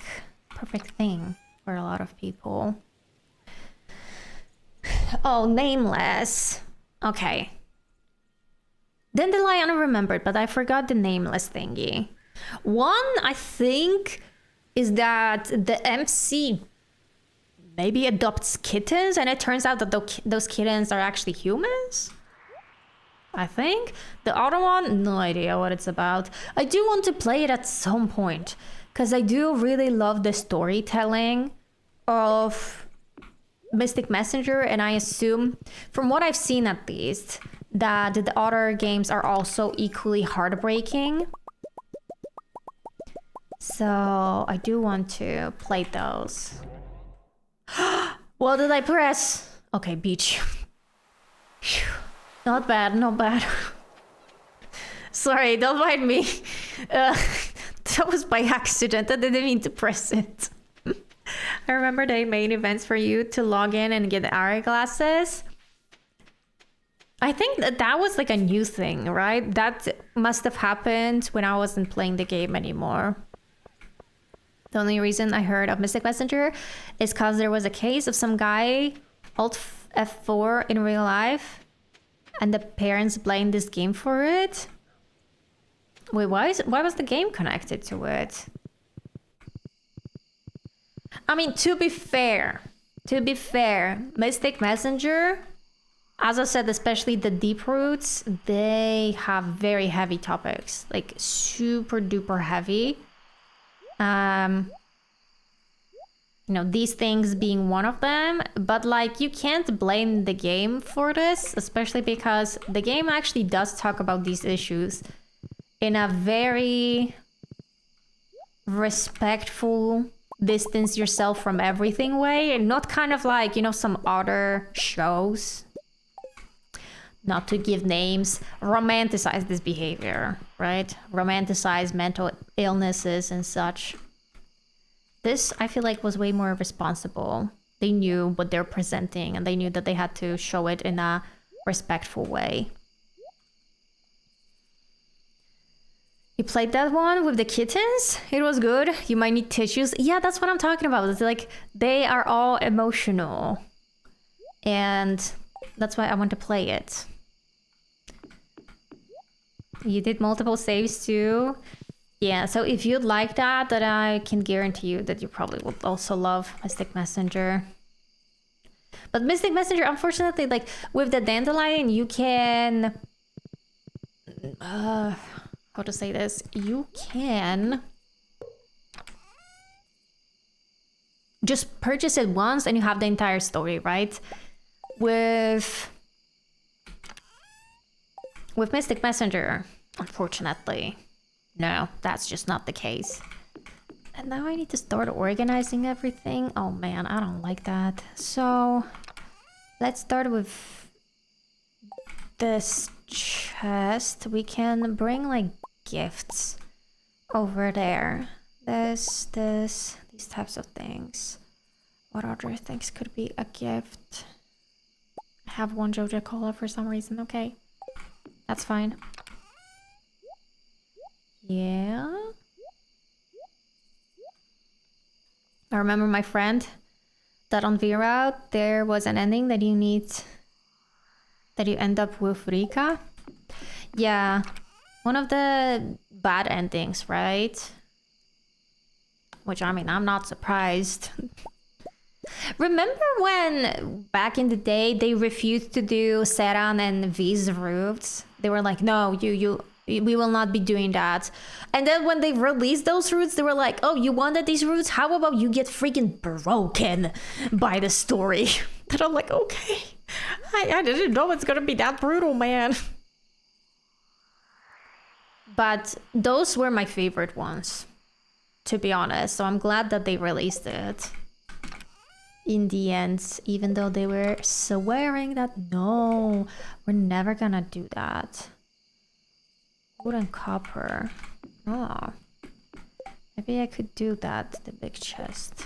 thing for a lot of people. Oh, Nameless. Okay. Dandelion I remembered, but I forgot the Nameless thingy. One, I think, is that the MC maybe adopts kittens, and it turns out that those kittens are actually humans. I think. The other one, no idea what it's about. I do want to play it at some point, because I do really love the storytelling of Mystic Messenger, and I assume, from what I've seen at least, that the other games are also equally heartbreaking. So I do want to play those. What did I press? Okay, beach. Not bad, not bad. Sorry, don't mind me. That was by accident. I didn't mean to press it. I remember they made events for you to log in and get the hourglasses. I think that was like a new thing, right? That must have happened when I wasn't playing the game anymore. The only reason I heard of Mystic Messenger is because there was a case of some guy, Alt F4 in real life, and the parents blamed this game for it. Wait, why was the game connected to it? I mean, to be fair, Mystic Messenger, as I said, especially the deep roots, they have very heavy topics, like super duper heavy. You know, these things being one of them, but like you can't blame the game for this, especially because the game actually does talk about these issues in a very respectful, distance yourself from everything way, and not kind of like, you know, some other shows, not to give names, romanticize this behavior, right? Romanticize mental illnesses and such. This, I feel like, was way more responsible. They knew what they're presenting, and they knew that they had to show it in a respectful way. You played that one with the kittens? It was good. You might need tissues. Yeah, that's what I'm talking about. It's like they are all emotional. And that's why I want to play it. You did multiple saves too. Yeah, so if you'd like that, then I can guarantee you that you probably would also love Mystic Messenger. But Mystic Messenger, unfortunately, like with the dandelion, you can... how to say this? You can just purchase it once and you have the entire story, right? With Mystic Messenger, unfortunately, no, that's just not the case. And now I need to start organizing everything. Oh man, I don't like that. So let's start with this chest. We can bring like gifts over there. These types of things. What other things could be a gift? I have one Joja Cola for some reason. Okay, that's fine. Yeah. I remember my friend that on V-Route there was an ending that you end up with Rika. Yeah, one of the bad endings, right? Which, I mean, I'm not surprised. Remember when back in the day they refused to do Seran and V's routes? They were like, no, we will not be doing that. And then when they released those routes, they were like, oh, you wanted these routes? How about you get freaking broken by the story? And I'm like, okay. I didn't know it's gonna be that brutal, man. But those were my favorite ones, to be honest. So I'm glad that they released it in the end, even though they were swearing that, no, we're never gonna do that. Wood and copper. Oh. Maybe I could do that, the big chest.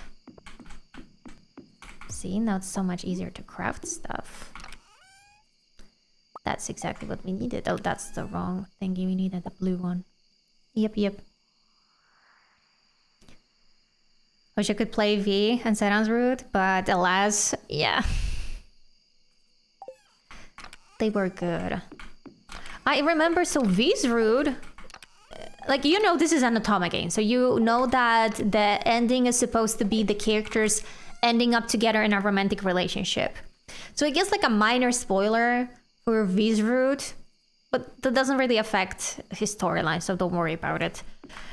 See, now it's so much easier to craft stuff. That's exactly what we needed. Oh, that's the wrong thingy. We needed the blue one. Yep. Wish I could play V and Seran's route, but alas, yeah. They were good. I remember, so V's route, like, you know, this is an Automa game, so you know that the ending is supposed to be the character's ending up together in a romantic relationship. So I guess like a minor spoiler for V's route, but that doesn't really affect his storyline, so don't worry about it.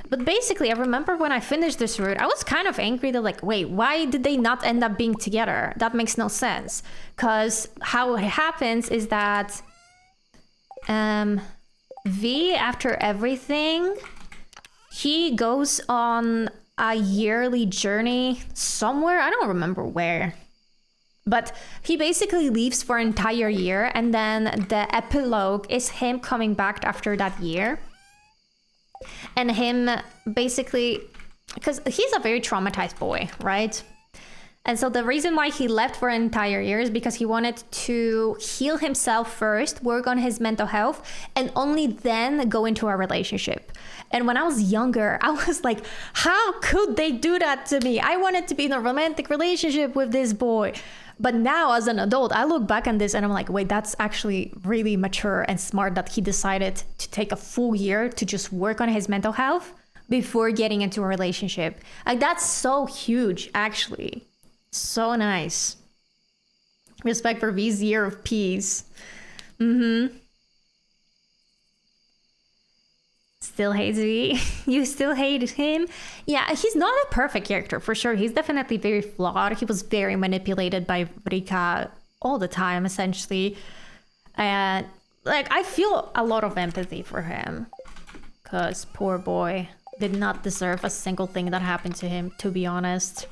But basically, I remember when I finished this route, I was kind of angry that like, wait, why did they not end up being together? That makes no sense. Because how it happens is that V, after everything, he goes on a yearly journey somewhere. I don't remember where. But he basically leaves for an entire year, and then the epilogue is him coming back after that year. And him basically, because he's a very traumatized boy, right? And so the reason why he left for an entire year is because he wanted to heal himself first, work on his mental health, and only then go into a relationship. And when I was younger, I was like, how could they do that to me? I wanted to be in a romantic relationship with this boy. But now as an adult, I look back on this and I'm like, wait, that's actually really mature and smart that he decided to take a full year to just work on his mental health before getting into a relationship. Like, that's so huge, actually. So nice. Respect for V's year of peace. Still hates V. You still hate him? Yeah, he's not a perfect character, for sure. He's definitely very flawed. He was very manipulated by Rika all the time, essentially. And, like, I feel a lot of empathy for him. Because poor boy did not deserve a single thing that happened to him, to be honest.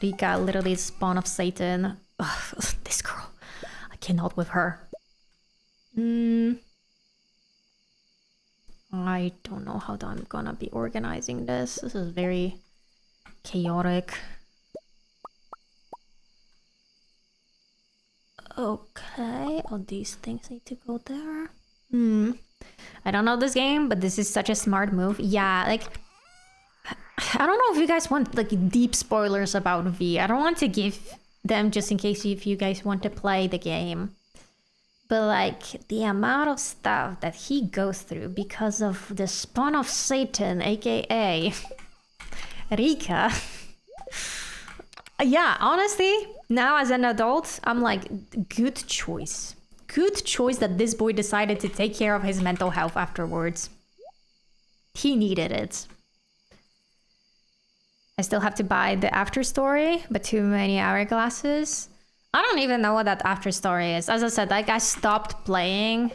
Rika, literally the spawn of Satan. Ugh, this girl. I cannot with her. I don't know how I'm gonna be organizing this. This is very chaotic. Okay, all these things need to go there. I don't know this game, but this is such a smart move. Yeah, like, I don't know if you guys want like deep spoilers about V. I don't want to give them just in case if you guys want to play the game. But like the amount of stuff that he goes through because of the spawn of Satan, aka Rika. Yeah, honestly, now as an adult, I'm like, good choice. Good choice that this boy decided to take care of his mental health afterwards. He needed it. I still have to buy the after story, but too many hourglasses. I don't even know what that after story is. As I said, like, I stopped playing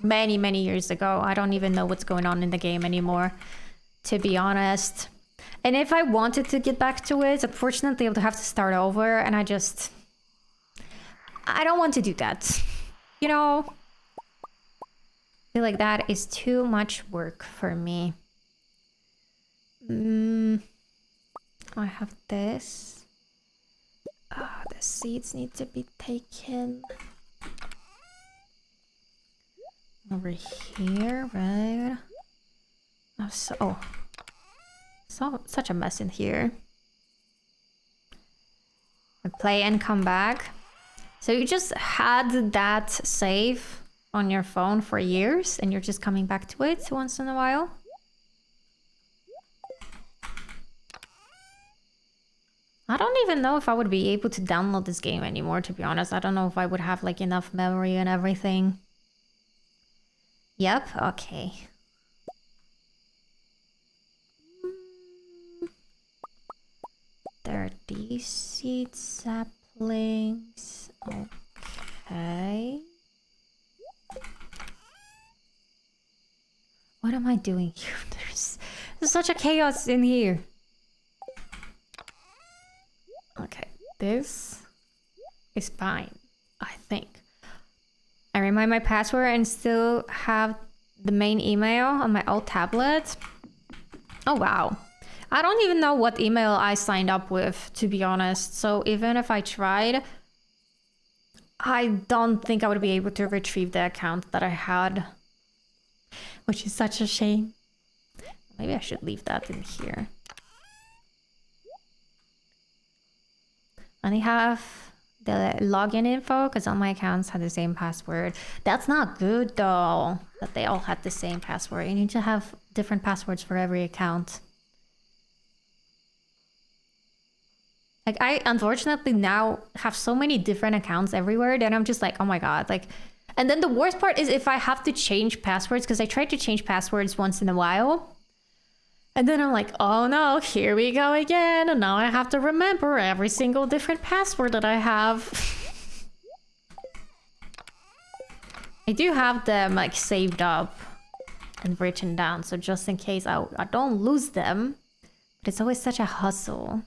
many, many years ago. I don't even know what's going on in the game anymore, to be honest. And if I wanted to get back to it, unfortunately, I would have to start over. And I don't want to do that. You know? I feel like that is too much work for me. I have this. The seeds need to be taken over here, right? Such a mess in here. I play and come back. So you just had that save on your phone for years and you're just coming back to it once in a while? I don't even know if I would be able to download this game anymore, to be honest. I don't know if I would have like enough memory and everything. Yep, okay. 30 seed saplings. Okay. What am I doing here? There's such a chaos in here. Okay, this is fine, I think. I remind my password and still have the main email on my old tablet. Oh, wow. I don't even know what email I signed up with, to be honest. So even if I tried, I don't think I would be able to retrieve the account that I had, which is such a shame. Maybe I should leave that in here. I only have the login info because all my accounts had the same password. That's not good though, that they all had the same password. You need to have different passwords for every account. Like, I unfortunately now have so many different accounts everywhere that I'm just like, oh my god, like... And then the worst part is if I have to change passwords, because I tried to change passwords once in a while. And then I'm like, oh no, here we go again. And now I have to remember every single different password that I have. I do have them like saved up and written down. So just in case I don't lose them. But it's always such a hustle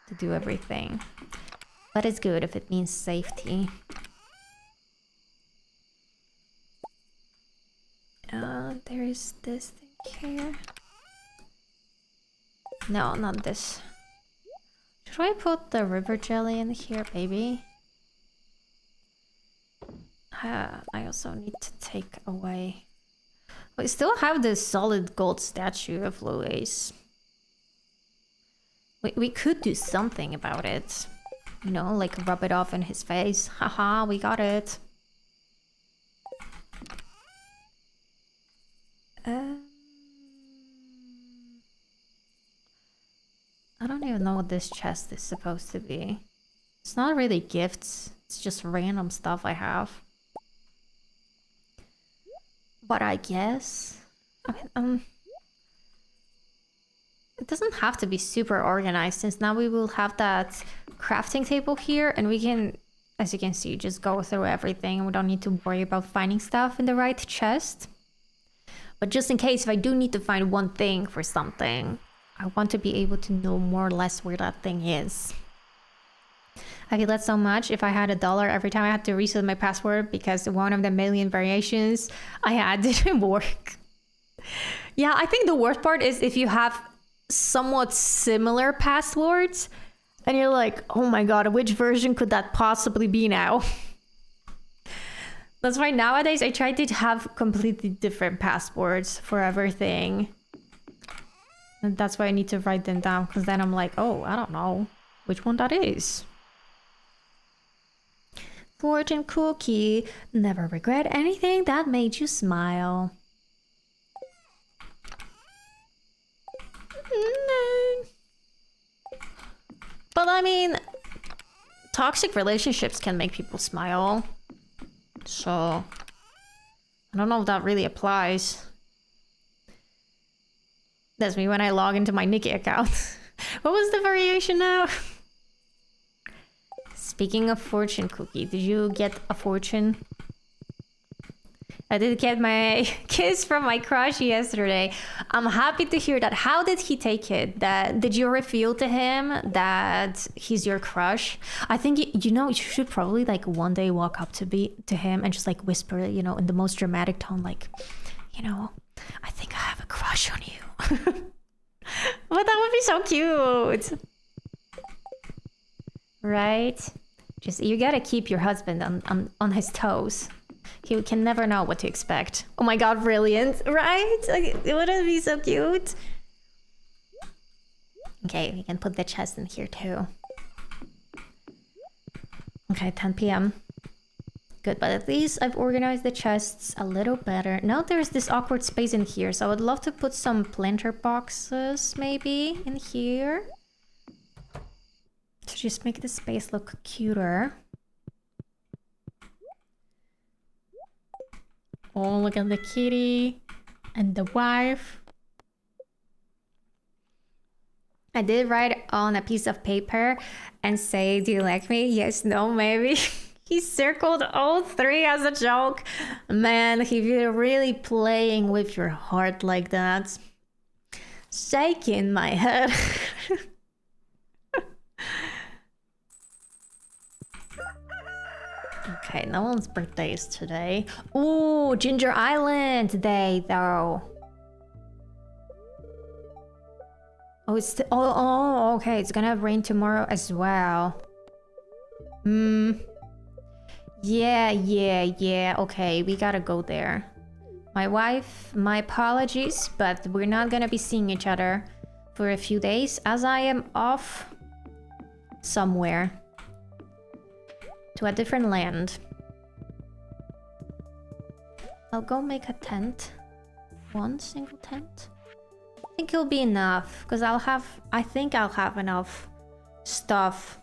to do everything. But it's good if it means safety. There is this thing here. No, not this. Should I put the river jelly in here, baby? I also need to take away... We still have this solid gold statue of Louis. We could do something about it. You know, like rub it off in his face. Haha, we got it. I don't even know what this chest is supposed to be. It's not really gifts. It's just random stuff I have. But I guess... I mean, it doesn't have to be super organized, since now we will have that crafting table here, and we can, as you can see, just go through everything. We don't need to worry about finding stuff in the right chest. But just in case, if I do need to find one thing for something, I want to be able to know more or less where that thing is. I hate that so much. If I had $1 every time I had to reset my password because one of the million variations I had didn't work. Yeah, I think the worst part is if you have somewhat similar passwords and you're like, oh my god, which version could that possibly be now? That's why nowadays I try to have completely different passwords for everything. And that's why I need to write them down, because then I'm like, oh, I don't know which one that is. Fortune cookie. Never regret anything that made you smile. But I mean, toxic relationships can make people smile. So, I don't know if that really applies. That's me when I log into my Nikki account. What was the variation now? Speaking of fortune cookie, did you get a fortune? I did get my kiss from my crush yesterday. I'm happy to hear that. How did he take it? Did you reveal to him that he's your crush? I think, you know, you should probably like one day walk up to him and just like whisper, you know, in the most dramatic tone, like, you know, I think I have a crush on you. But that would be so cute. Right? Just, you gotta keep your husband on his toes. He can never know what to expect. Oh my god, brilliant, right? Like, wouldn't it be so cute? Okay, we can put the chest in here too. Okay, 10 p.m. Good, but at least I've organized the chests a little better. Now there's this awkward space in here, so I would love to put some planter boxes maybe in here. To just make the space look cuter. Oh, look at the kitty and the wife. I did write on a piece of paper and say, do you like me? Yes, no, maybe. He circled all three as a joke. Man, if you're really playing with your heart like that. Shaking my head. Okay, no one's birthday is today. Ooh, Ginger Island Day, though. Oh, it's... Oh, okay. It's gonna rain tomorrow as well. Yeah. Okay, we gotta go there. My wife, my apologies, but we're not gonna be seeing each other for a few days as I am off somewhere. To a different land. I'll go make a tent. One single tent. I think it'll be enough, because I think I'll have enough stuff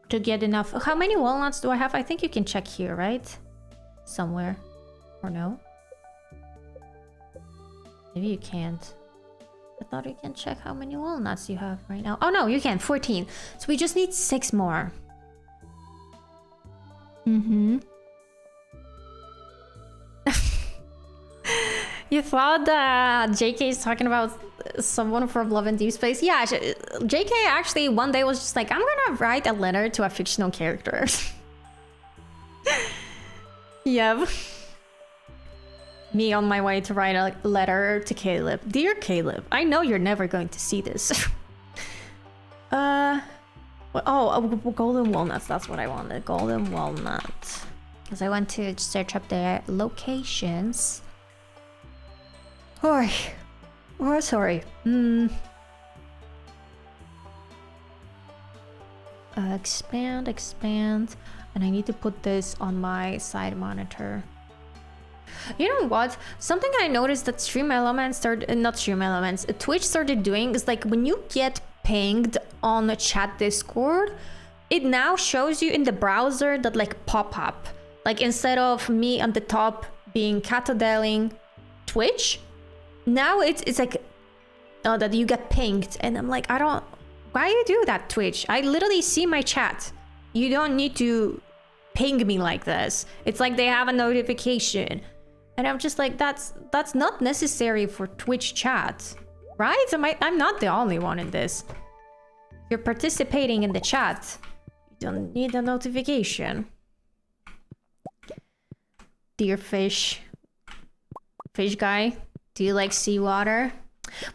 to get enough. How many walnuts do I have? I think you can check here, right? Somewhere. Or no? Maybe you can't. I thought you can check how many walnuts you have right now. Oh no, you can. 14. So we just need 6 more. Mm-hmm. You thought that JK is talking about someone from Love and Deep Space? Yeah, JK actually one day was just like, I'm gonna write a letter to a fictional character. Yep. Me on my way to write a letter to Caleb. Dear Caleb, I know you're never going to see this. Golden walnuts, that's what I wanted. Golden walnut. Because I want to search up their locations. Oh, sorry. Expand. And I need to put this on my side monitor. You know what? Something I noticed that Twitch started doing is like when you get pinged on a chat Discord, it now shows you in the browser that like pop up. Like instead of me on the top being katodeling Twitch, now it's like that you get pinged, and I'm like, why you do that, Twitch? I literally see my chat. You don't need to ping me like this. It's like they have a notification. And I'm just like, that's not necessary for Twitch chat, right? I'm not the only one in this. You're participating in the chat. You don't need a notification. Dear fish guy, do you like seawater?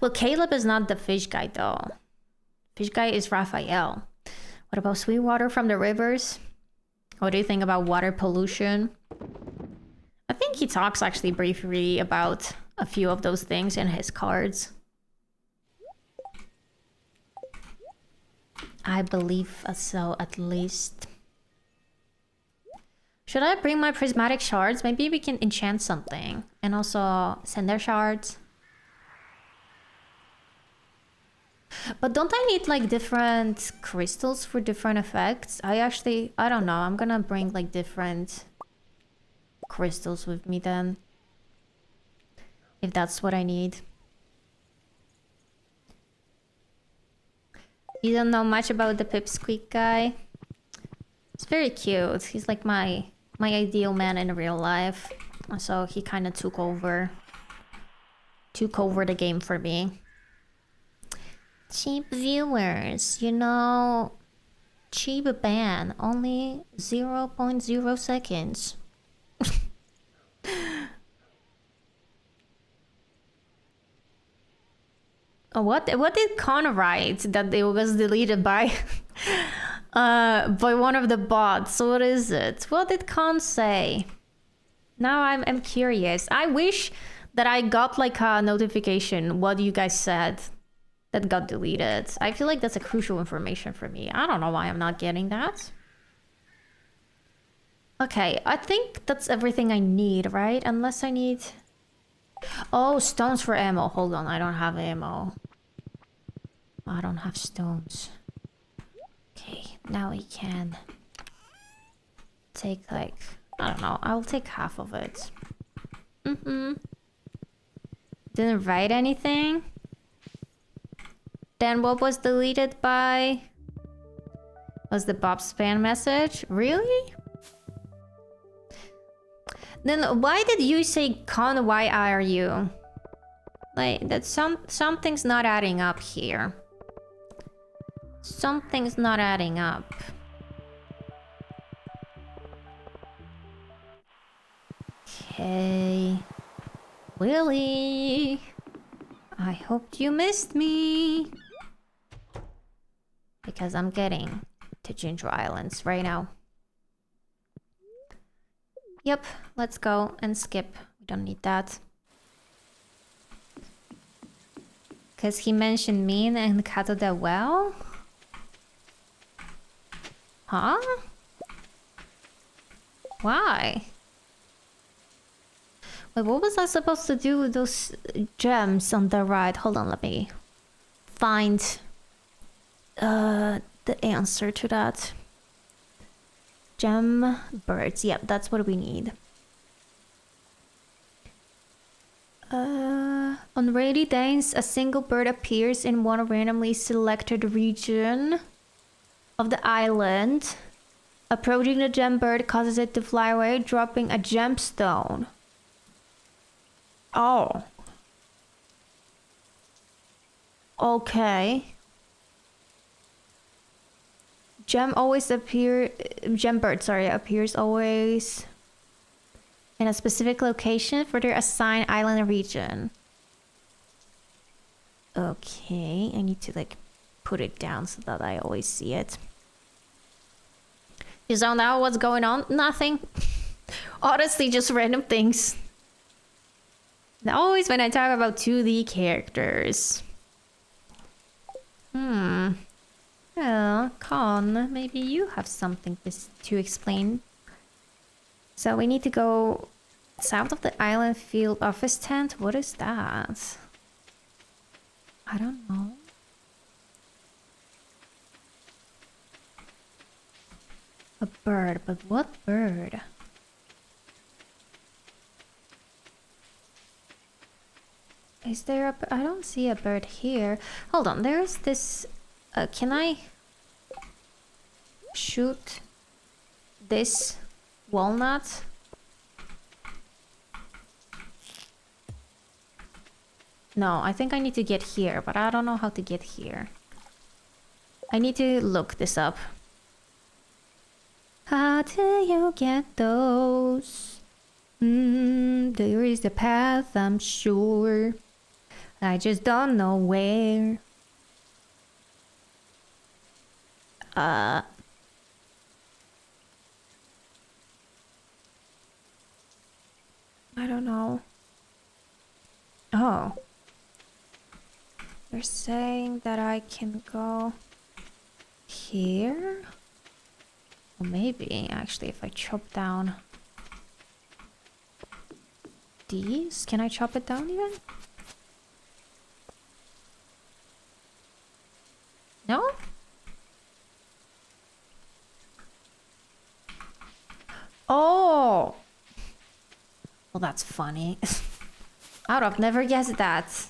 Well, Caleb is not the fish guy though. Fish guy is Raphael. What about sweet water from the rivers? What do you think about water pollution? I think he talks actually briefly about a few of those things in his cards. I believe so, at least. Should I bring my prismatic shards? Maybe we can enchant something. And also cinder shards. But don't I need like different crystals for different effects? I don't know. I'm gonna bring like different crystals with me then, if that's what I need. You don't know much about the pipsqueak guy? It's very cute. He's like my ideal man in real life, so he kind of took over the game for me. Cheap viewers, you know, cheap ban, only 0.0 seconds. Oh, what did Con write that it was deleted by by one of the bots? So what is it? What did Con say? Now I'm curious. I wish that I got like a notification what you guys said that got deleted. I feel like that's a crucial information for me. I don't know why I'm not getting that. Okay, I think that's everything I need, right? Unless I need... Oh, stones for ammo. Hold on, I don't have ammo. I don't have stones. Okay, now we can take like... I don't know, I'll take half of it. Didn't write anything? Then what was deleted by... Was the Bob spam message? Really? Then why did you say Con, why are you? Like, that something's not adding up here. Something's not adding up. Okay. Willy, I hoped you missed me. Because I'm getting to Ginger Islands right now. Yep, let's go and skip. We don't need that. Because he mentioned me and Kato that well? Huh? Why? Wait, what was I supposed to do with those gems on the right? Hold on, let me find the answer to that. Gem birds. Yep, that's what we need. On rainy days, a single bird appears in one randomly selected region of the island. Approaching the gem bird causes it to fly away, dropping a gemstone. Oh. Okay. Gem bird, appears always in a specific location for their assigned island region. Okay, I need to like put it down so that I always see it. You don't know what's going on? Nothing. Honestly, just random things. And always when I talk about 2D characters. Well, Con, maybe you have something to explain. So we need to go south of the island field office tent. What is that? I don't know. A bird, but what bird? Is there a... I don't see a bird here. Hold on, there's this... can I shoot this walnut? No, I think I need to get here, but I don't know how to get here. I need to look this up. How do you get those? There is a path, I'm sure. I just don't know where. I don't know. Oh. You're saying that I can go here? Well, maybe, actually, if I chop down these. Can I chop it down even? No? Oh! Well, that's funny. I would have never guessed that.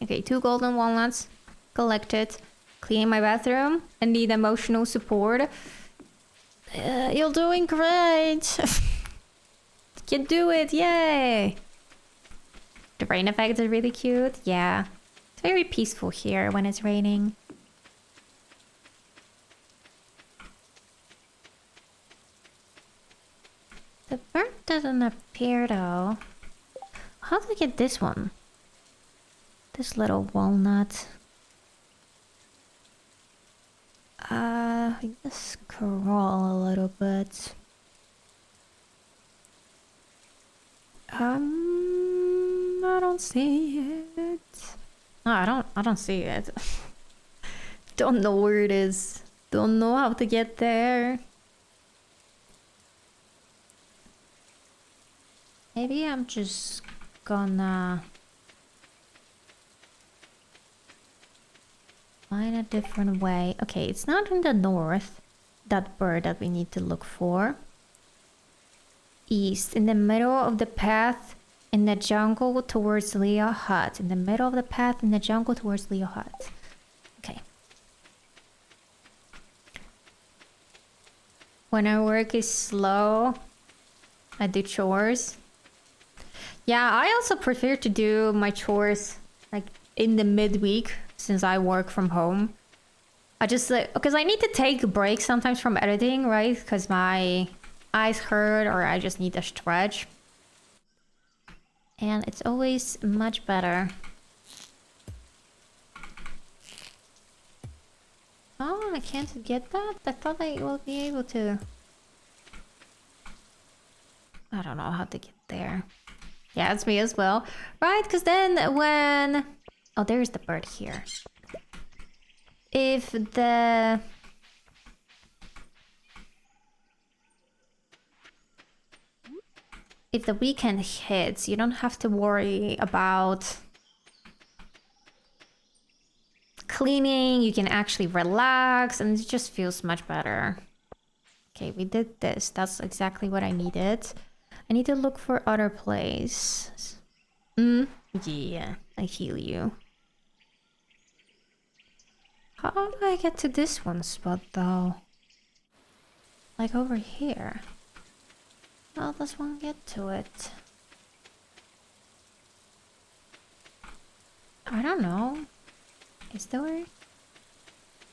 Okay, 2 golden walnuts collected. Cleaning my bathroom and need emotional support. You're doing great. You can do it, yay! The rain effect is really cute, yeah. It's very peaceful here when it's raining. The bird doesn't appear though. How do I get this one? This little walnut. Just scroll a little bit. I don't see it. No, I don't see it. Don't know where it is. Don't know how to get there. Maybe I'm just gonna find a different way. Okay, it's not in the north. That bird that we need to look for. East, in the middle of the path in the jungle towards Leo Hut. In the middle of the path in the jungle towards Leo Hut. Okay. When our work is slow, I do chores. Yeah, I also prefer to do my chores like in the midweek since I work from home. I just like, because I need to take breaks sometimes from editing, right? Because my eyes hurt or I just need a stretch. And it's always much better. Oh, I can't get that? I thought I will be able to. I don't know how to get there. Yeah, it's me as well. Right, because then when... Oh, there's the bird here. If the... If the weekend hits, you don't have to worry about cleaning, you can actually relax, and it just feels much better. Okay, we did this. That's exactly what I needed. I need to look for other places. Yeah, I feel you. How do I get to this one spot though? Like over here. How does one get to it? I don't know. Is there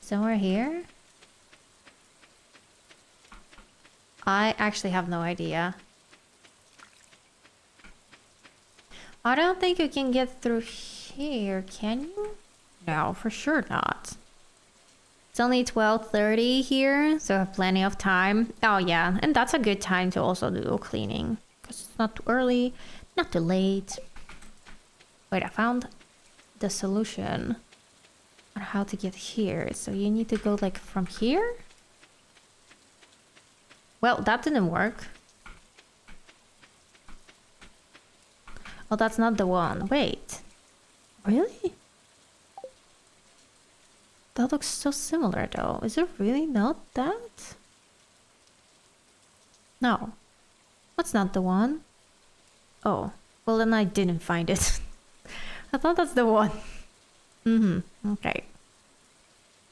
somewhere here? I actually have no idea. I don't think you can get through here, can you? No, for sure not. It's only 12:30 here, so I have plenty of time. Oh yeah, and that's a good time to also do cleaning. Because it's not too early, not too late. Wait, I found the solution on how to get here. So you need to go like from here? Well, that didn't work. Oh, that's not the one. Wait. Really? That looks so similar though. Is it really not that? No. That's not the one. Oh. Well, then I didn't find it. I thought that's the one. Okay.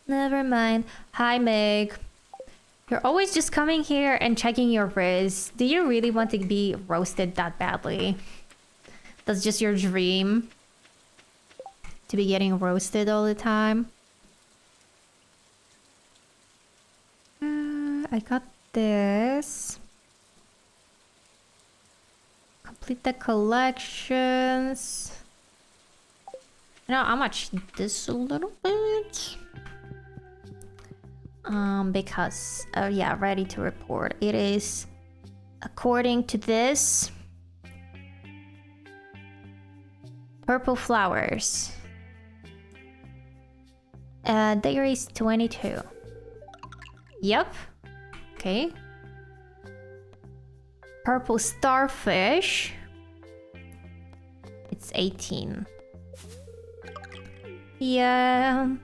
Never mind. Hi, Meg. You're always just coming here and checking your wrist. Do you really want to be roasted that badly? That's just your dream? To be getting roasted all the time? I got this. Complete the collections. You know, I'm gonna cheat this a little bit. Because, yeah, ready to report. It is, according to this, purple flowers. There is 22. Yep. Okay. Purple starfish. It's 18. Yeah.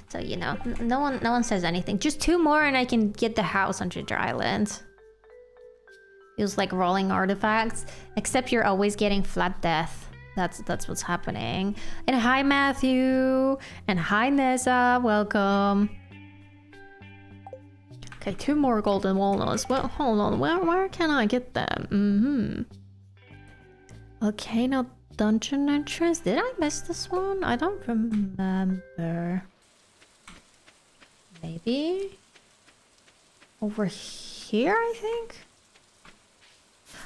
So, you know, no one says anything. Just 2 more and I can get the house on Ginger Island. Feels like rolling artifacts. Except you're always getting flat death. That's what's happening. And hi, Matthew. And hi, Nessa. Welcome. Okay, 2 more golden walnuts. Well, hold on. Where can I get them? Okay, now dungeon entrance. Did I miss this one? I don't remember. Maybe over here, I think.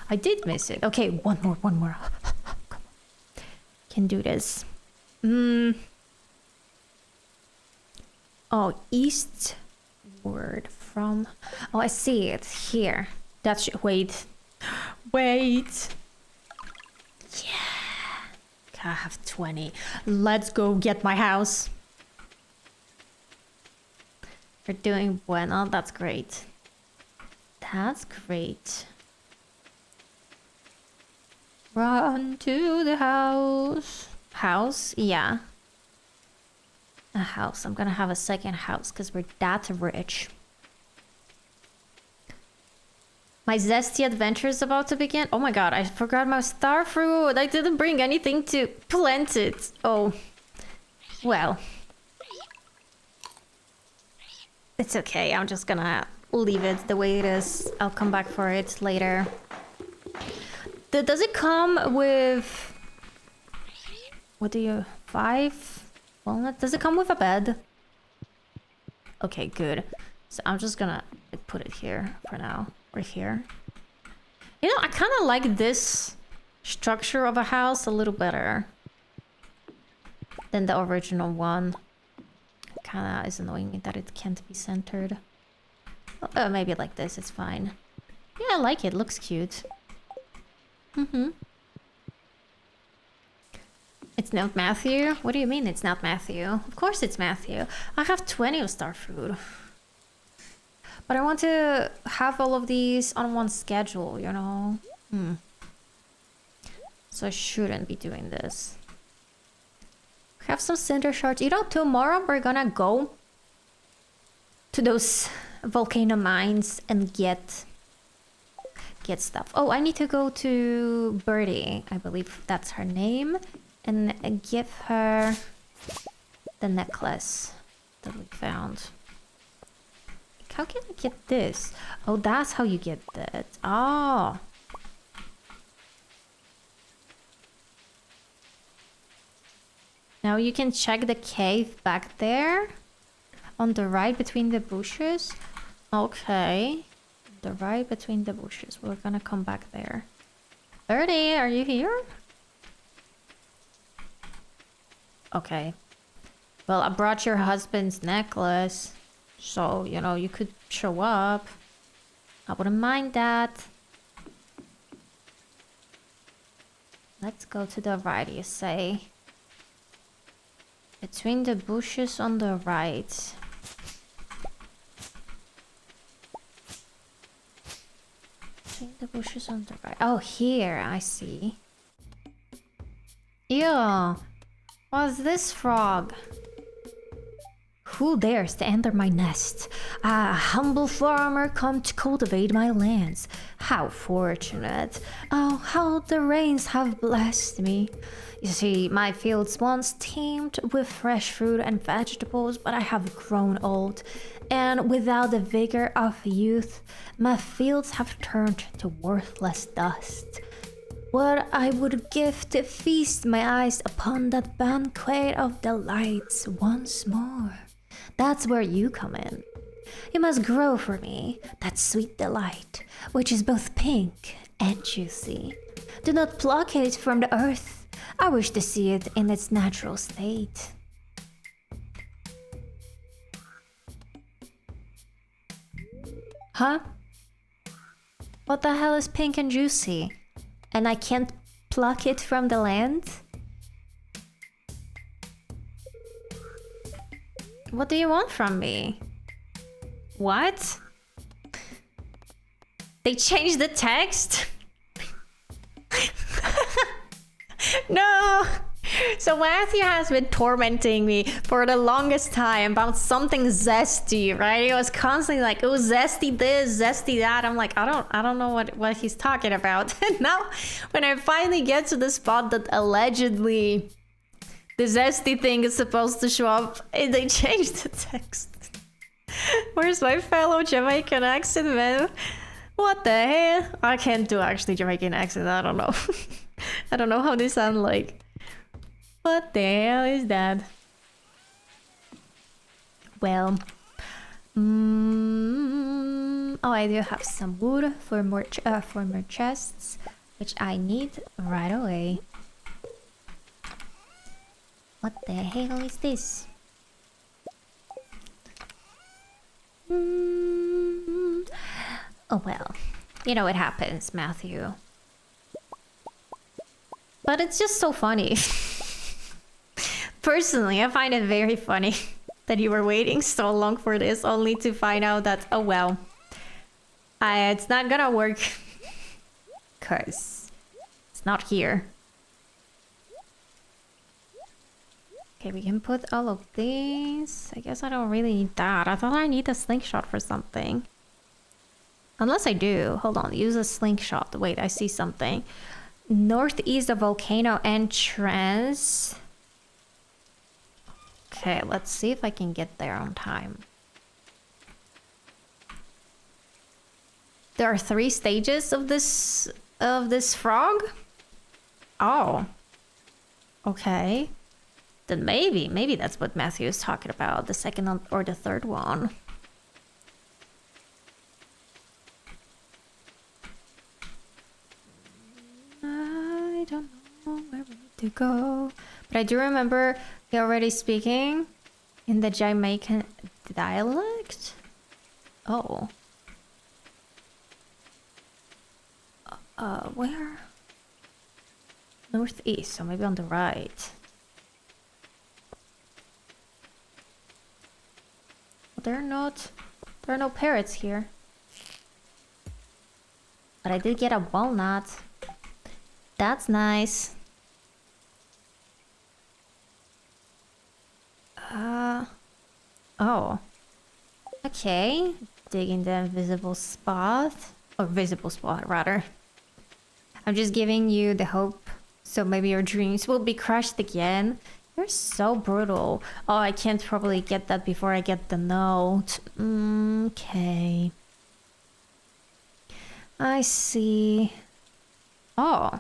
I did miss it. Okay, one more. Come on. Can do this. Oh, eastward from... Oh, I see it here. That's... Wait. Yeah. I have 20. Let's go get my house. You're doing bueno. That's great. That's great. Run to the house. House? Yeah. A house. I'm gonna have a second house because we're that rich. My zesty adventure is about to begin. Oh my god, I forgot my star fruit. I didn't bring anything to plant it. Oh. Well. It's okay. I'm just gonna leave it the way it is. I'll come back for it later. Does it come with... What do you... 5 walnuts? Does it come with a bed? Okay, good. So I'm just gonna put it here for now. Or here. You know, I kind of like this structure of a house a little better than the original one. Kind of is annoying me that it can't be centered. Maybe like this, it's fine. Yeah, I like it. Looks cute. It's not Matthew? What do you mean it's not Matthew? Of course it's Matthew. I have 20 of star food. But I want to have all of these on one schedule, you know? So I shouldn't be doing this. have some cinder shards. You know, tomorrow we're gonna go to those volcano mines and get stuff. Oh, I need to go to Birdie, I believe that's her name, and give her the necklace that we found. How can I get this? Oh, that's how you get that. Oh. Now you can check the cave back there. On the right between the bushes. Okay. The right between the bushes. We're gonna come back there. Birdie, are you here? Okay. Well, I brought your husband's necklace. So, you know, you could show up. I wouldn't mind that. Let's go to the right, you say. Between the bushes on the right. Between the bushes on the right. Oh, here, I see. Ew. What's this frog? Who dares to enter my nest? A humble farmer come to cultivate my lands. How fortunate. Oh, how the rains have blessed me. You see, my fields once teemed with fresh fruit and vegetables, but I have grown old. And without the vigor of youth, my fields have turned to worthless dust. What I would give to feast my eyes upon that banquet of delights once more. That's where you come in. You must grow for me that sweet delight, which is both pink and juicy. Do not pluck it from the earth. I wish to see it in its natural state. Huh? What the hell is pink and juicy? And I can't pluck it from the land? What do you want from me? What? They changed the text? No! So Matthew has been tormenting me for the longest time about something zesty, right? He was constantly like, oh, zesty this, zesty that. I'm like, I don't know what he's talking about. And now when I finally get to the spot that allegedly the zesty thing is supposed to show up, they changed the text. Where's my fellow Jamaican accent, man? What the hell? I can't do actually Jamaican accent, I don't know. I don't know how they sound like. What the hell is that? Well, oh, I do have some wood for more chests, which I need right away. What the hell is this? Oh well, you know it happens, Matthew. But it's just so funny. Personally, I find it very funny that you were waiting so long for this only to find out that, oh well, it's not gonna work because it's not here. Okay, we can put all of these. I guess I don't really need that. I thought I need a slingshot for something. Unless I do. Hold on, use a slingshot. Wait, I see something. Northeast of volcano entrance. Okay, let's see if I can get there on time. There are 3 stages of this frog? Oh. Okay. Then maybe that's what Matthew is talking about, the second or the third one. I don't know where we need to go. But I do remember he already speaking in the Jamaican dialect. Oh. Where? Northeast, so maybe on the right. There are no parrots here. But I did get a walnut. That's nice. Oh. Okay. Digging the invisible spot. Or visible spot, rather. I'm just giving you the hope. So maybe your dreams will be crushed again. You're so brutal. Oh, I can't probably get that before I get the note. Okay. I see. Oh.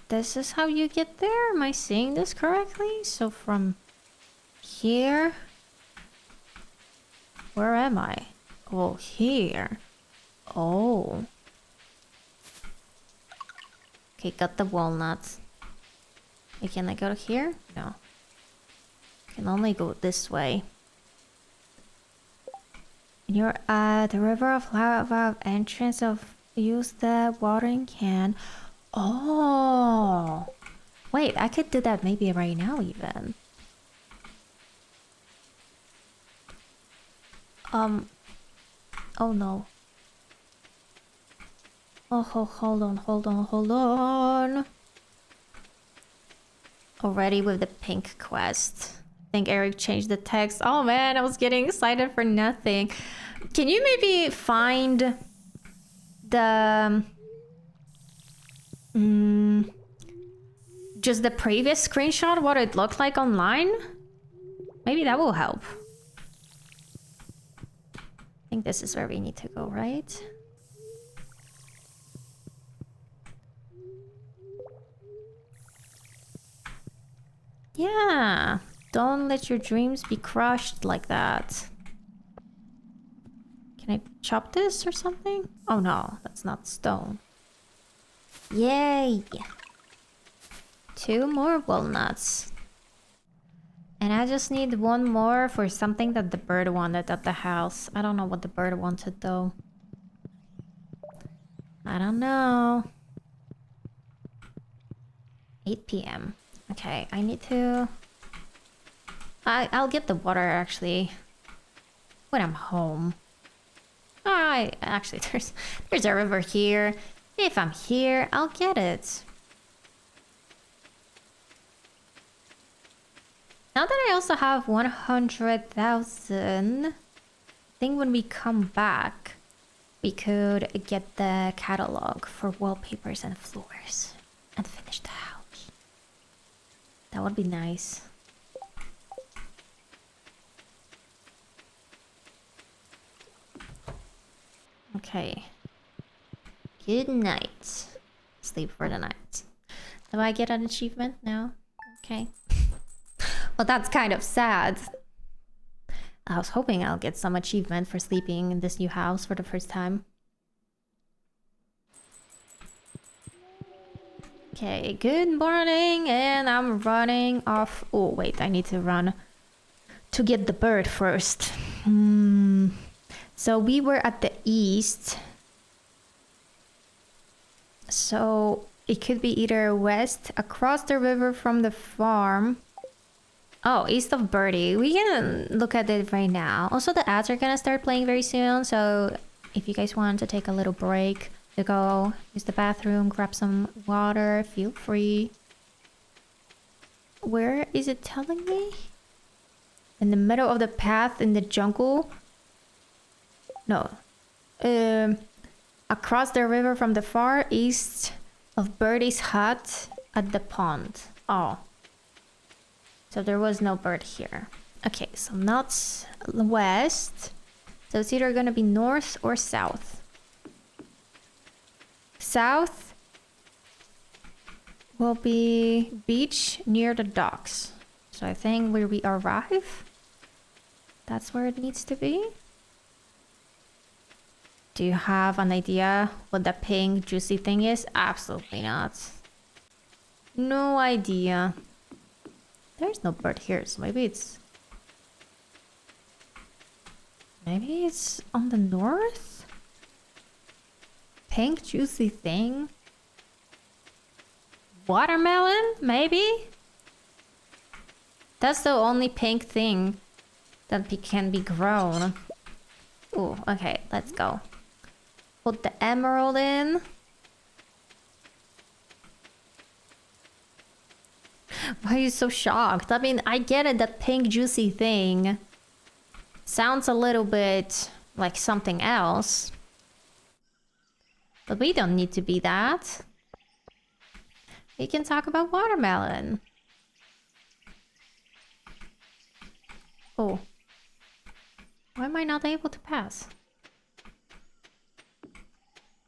This is how you get there? Am I seeing this correctly? So from here... Where am I? Oh, here. Oh. Okay, got the walnuts. Hey, can I go to here? No. I can only go this way. You're at the river of lava entrance of... Use the watering can. Oh. Wait, I could do that maybe right now even. Oh no. Oh, hold on. Already with the pink quest. I think Eric changed the text. Oh man, I was getting excited for nothing. Can you maybe find the... just the previous screenshot, what it looked like online? Maybe that will help. I think this is where we need to go, right? Yeah, don't let your dreams be crushed like that. Can I chop this or something? Oh no, that's not stone. Yay! 2 more walnuts. And I just need 1 more for something that the bird wanted at the house. I don't know what the bird wanted though. I don't know. 8 p.m. Okay, I need to... I'll get the water actually when I'm home. Actually, there's a river here. If I'm here, I'll get it. Now that I also have 100,000, I think when we come back, we could get the catalog for wallpapers and floors and finish the house. That would be nice. Okay. Good night. Sleep for the night. Do I get an achievement now? Okay. Well, that's kind of sad. I was hoping I'll get some achievement for sleeping in this new house for the first time. Okay, good morning, and I'm running off. Oh, wait, I need to run to get the bird first. So we were at the east. So it could be either west, across the river from the farm. Oh, east of Birdie. We can look at it right now. Also, the ads are gonna start playing very soon. So if you guys want to take a little break to go use the bathroom, grab some water, feel free. Where is it telling me? In the middle of the path in the jungle? No. Across the river from the far east of Birdie's hut at the pond. Oh. So there was no bird here. Okay, so not west. So it's either gonna be north or south. South will be beach near the docks. So I think where we arrive, that's where it needs to be. Do you have an idea what the pink juicy thing is? Absolutely not. No idea. There's no bird here, so maybe it's on the north? Pink juicy thing? Watermelon, maybe? That's the only pink thing that can be grown. Ooh, okay, let's go. Put the emerald in. Why are you so shocked? I mean, I get it, that pink juicy thing sounds a little bit like something else. But we don't need to be that. We can talk about watermelon. Oh. Why am I not able to pass?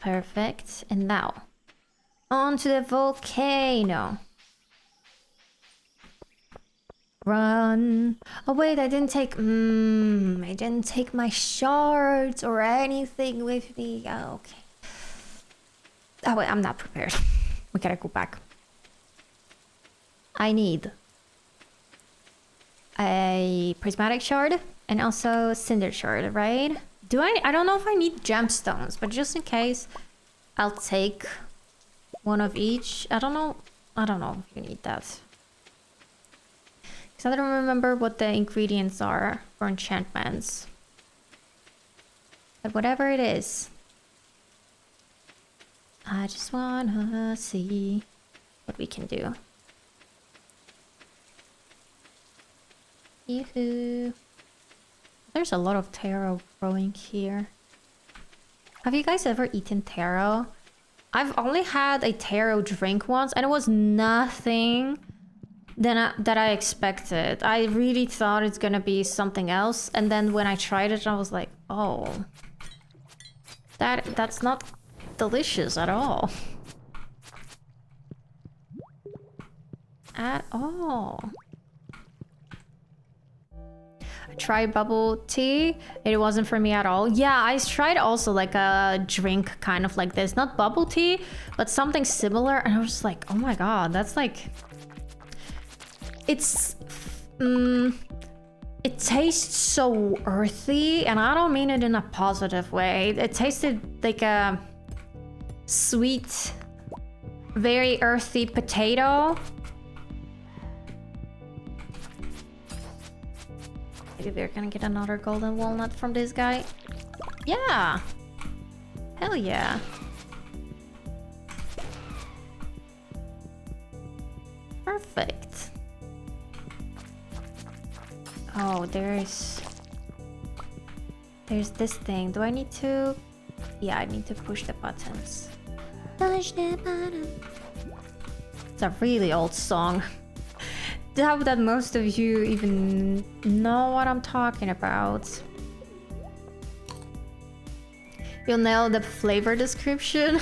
Perfect. And now, on to the volcano. Run. Oh wait, I didn't take my shards or anything with me. Oh, okay. Oh wait, I'm not prepared. We gotta go back. I need a prismatic shard and also cinder shard, right? I don't know if I need gemstones, but just in case, I'll take one of each. I don't know if you need that. Because I don't remember what the ingredients are for enchantments. But whatever it is, I just wanna see what we can do. Yoo-hoo. There's a lot of taro growing here. Have you guys ever eaten taro? I've only had a taro drink once and it was nothing that I expected. I really thought it's gonna be something else, and then when I tried it I was like, oh, that's not delicious at all. At all. I tried bubble tea. It wasn't for me at all. Yeah, I tried also like a drink kind of like this. Not bubble tea, but something similar. And I was just like, oh my god, that's like... It's... it tastes so earthy, and I don't mean it in a positive way. It tasted like a sweet, very earthy potato. Maybe we're gonna get another golden walnut from this guy. Yeah! Hell yeah. Perfect. Oh, there's this thing. Do I need to... Yeah, I need to push the buttons. Push the button. It's a really old song. Doubt that most of you even know what I'm talking about. You'll know the flavor description.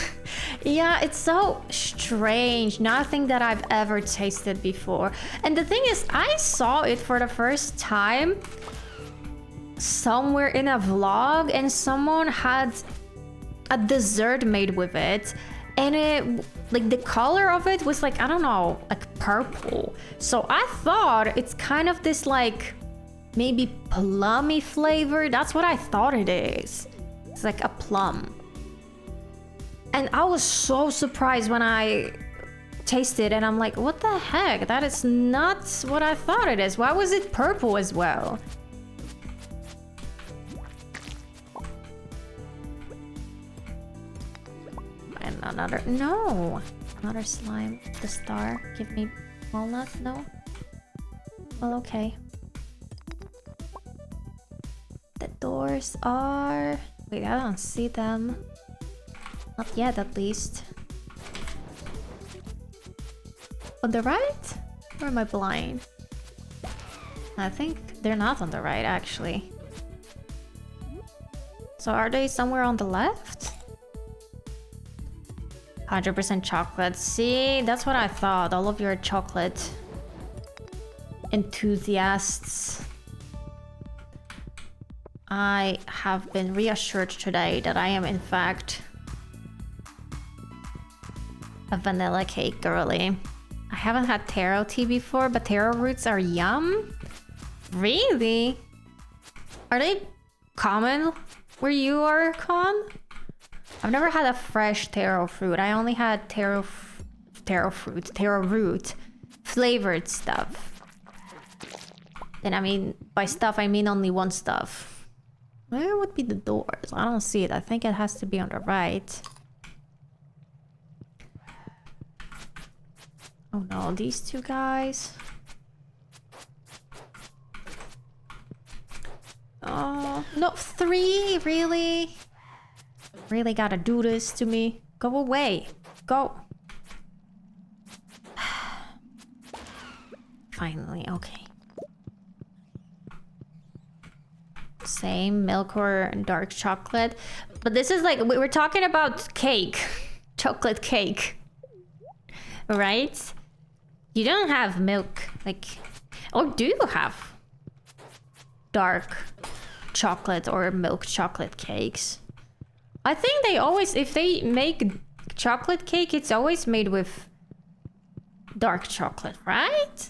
Yeah, it's so strange. Nothing that I've ever tasted before. And the thing is, I saw it for the first time somewhere in a vlog, and someone had a dessert made with it. And it, like, the color of it was like, I don't know, like purple. So I thought it's kind of this like maybe plummy flavor. That's what I thought it is. It's like a plum. And I was so surprised when I tasted it, and I'm like, what the heck? That is not what I thought it is. Why was it purple as well? And another slime. The star. Give me walnut. No. Well, okay. The doors are... Wait, I don't see them. Not yet, at least. On the right? Or am I blind? I think they're not on the right, actually. So are they somewhere on the left? 100% chocolate. See, that's what I thought. All of your chocolate enthusiasts. I have been reassured today that I am in fact a vanilla cake girly. I haven't had taro tea before, but taro roots are yum. Really? Are they common where you are, Con? I've never had a fresh taro fruit. I only had taro root flavored stuff. And I mean, by stuff I mean only one stuff. Where would be the doors? I don't see it. I think it has to be on the right. Oh no, these two guys. Oh, no, 3? Really? Really gotta do this to me? Go away. Go. Finally, okay. Same milk or dark chocolate. But this is like, we were talking about cake. Chocolate cake. Right? You don't have milk, like... Or do you have dark chocolate or milk chocolate cakes? I think they always, if they make chocolate cake, it's always made with dark chocolate, right?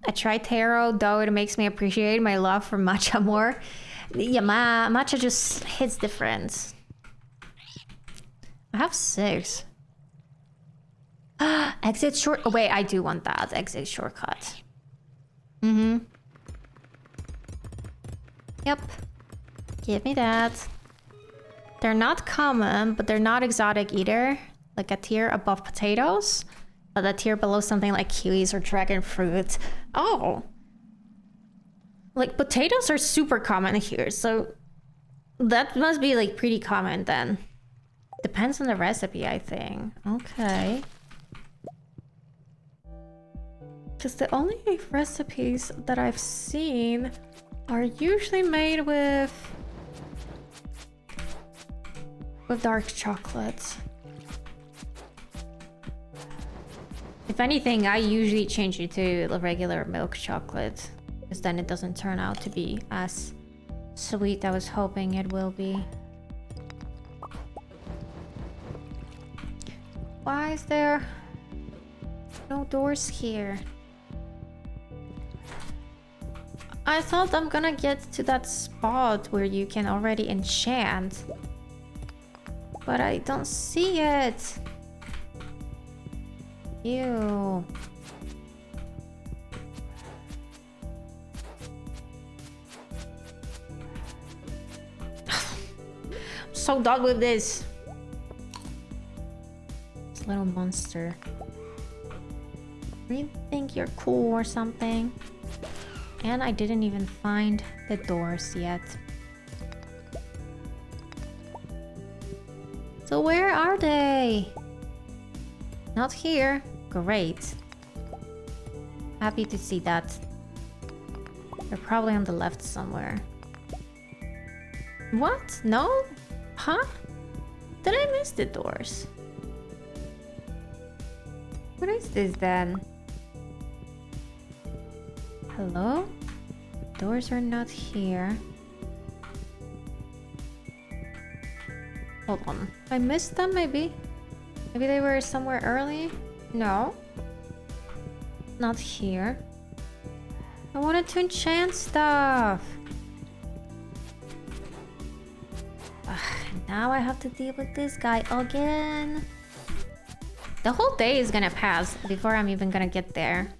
I tried taro, though it makes me appreciate my love for matcha more. Yeah, matcha just hits different. I have 6. Exit short. Oh, wait, I do want that. Exit shortcut. Mm-hmm. Yep. Give me that. They're not common, but they're not exotic either. Like a tier above potatoes. But a tier below something like kiwis or dragon fruit. Oh. Like potatoes are super common here, so that must be like pretty common then. Depends on the recipe, I think. Okay. Because the only recipes that I've seen are usually made with dark chocolate. If anything, I usually change it to the regular milk chocolate, because then it doesn't turn out to be as sweet I was hoping it will be. Why is there no doors here? I thought I'm gonna get to that spot where you can already enchant. But I don't see it. Ew. I'm so done with this. This little monster. You think you're cool or something? And I didn't even find the doors yet. So where are they? Not here. Great. Happy to see that. They're probably on the left somewhere. What? No? Huh? Did I miss the doors? What is this then? Hello? Doors are not here. Hold on. I missed them maybe? Maybe they were somewhere early? No. Not here. I wanted to enchant stuff. Now I have to deal with this guy again. The whole day is gonna pass before I'm even gonna get there.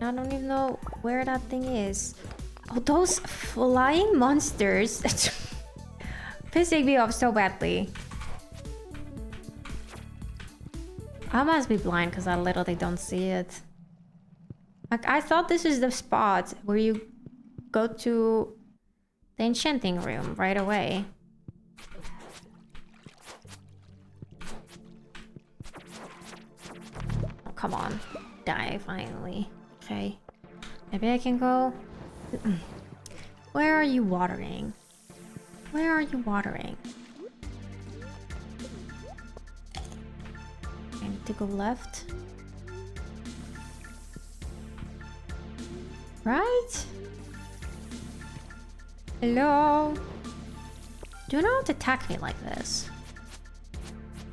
I don't even know where that thing is. Oh, those flying monsters. Pissing me off so badly. I must be blind because I literally don't see it. Like, I thought this is the spot where you go to the enchanting room right away. Oh, come on. Die finally. Okay. Maybe I can go... Where are you watering? Where are you watering? I need to go left. Right? Hello? Do not attack me like this.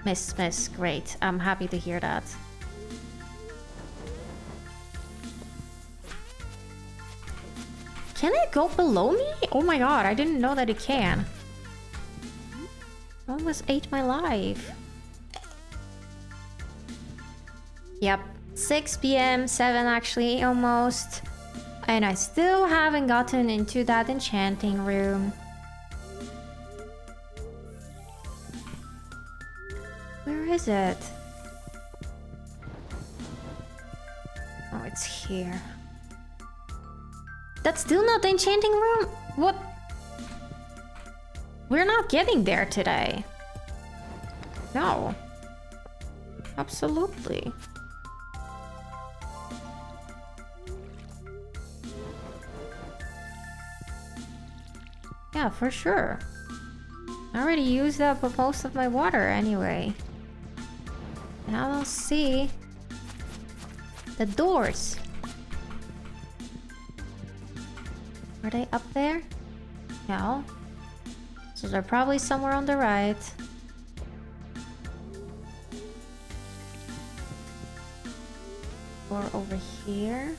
Miss, great. I'm happy to hear that. Can it go below me? Oh my god, I didn't know that it can. Almost ate my life. Yep, 6 p.m, 7 actually, almost. And I still haven't gotten into that enchanting room. is it? Oh, it's here. That's still not the enchanting room? What? We're not getting there today. No. Absolutely. Yeah, for sure. I already used up most of my water anyway. And I don't see the doors. Are they up there? No. So they're probably somewhere on the right. Or over here.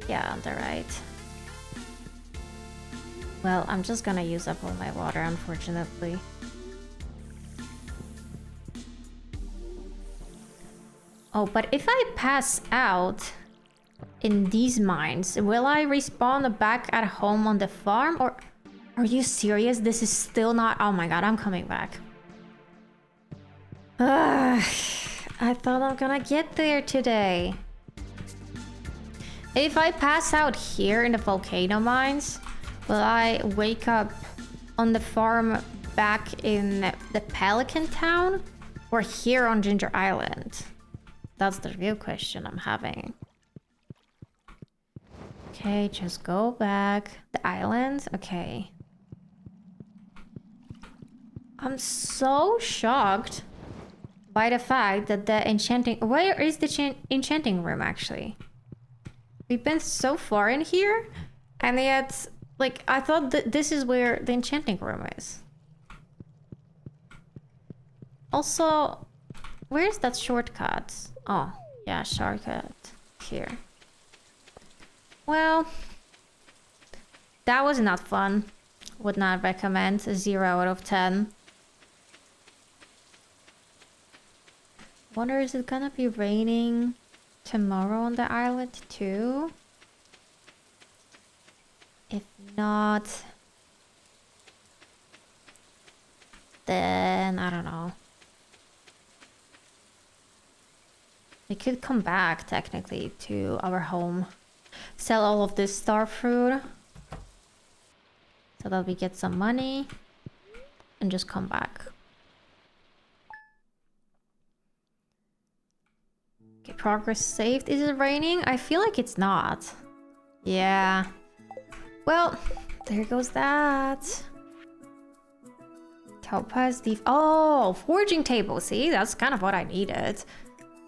Yeah, on the right. Well, I'm just gonna use up all my water, unfortunately. Oh, but if I pass out in these mines, will I respawn back at home on the farm? Or are you serious? This is still not... Oh my god, I'm coming back. I thought I'm gonna get there today. If I pass out here in the volcano mines, will I wake up on the farm back in the Pelican Town? Or here on Ginger Island? That's the real question I'm having. Okay, just go back. The island? Okay. I'm so shocked by the fact that the enchanting... Where is the enchanting room, actually? We've been so far in here, and yet... Like, I thought that this is where the enchanting room is. Also, where's that shortcut? Oh, yeah, shortcut here. Well, that was not fun. Would not recommend. A 0 out of 10. Wonder, is it gonna be raining tomorrow on the island too? If not, then I don't know. We could come back technically to our home, sell all of this star fruit so that we get some money and just come back. Okay, progress saved. Is it raining? I feel like it's not. Yeah. Well, there goes that. Topaz Thief. Oh, forging table. See, that's kind of what I needed.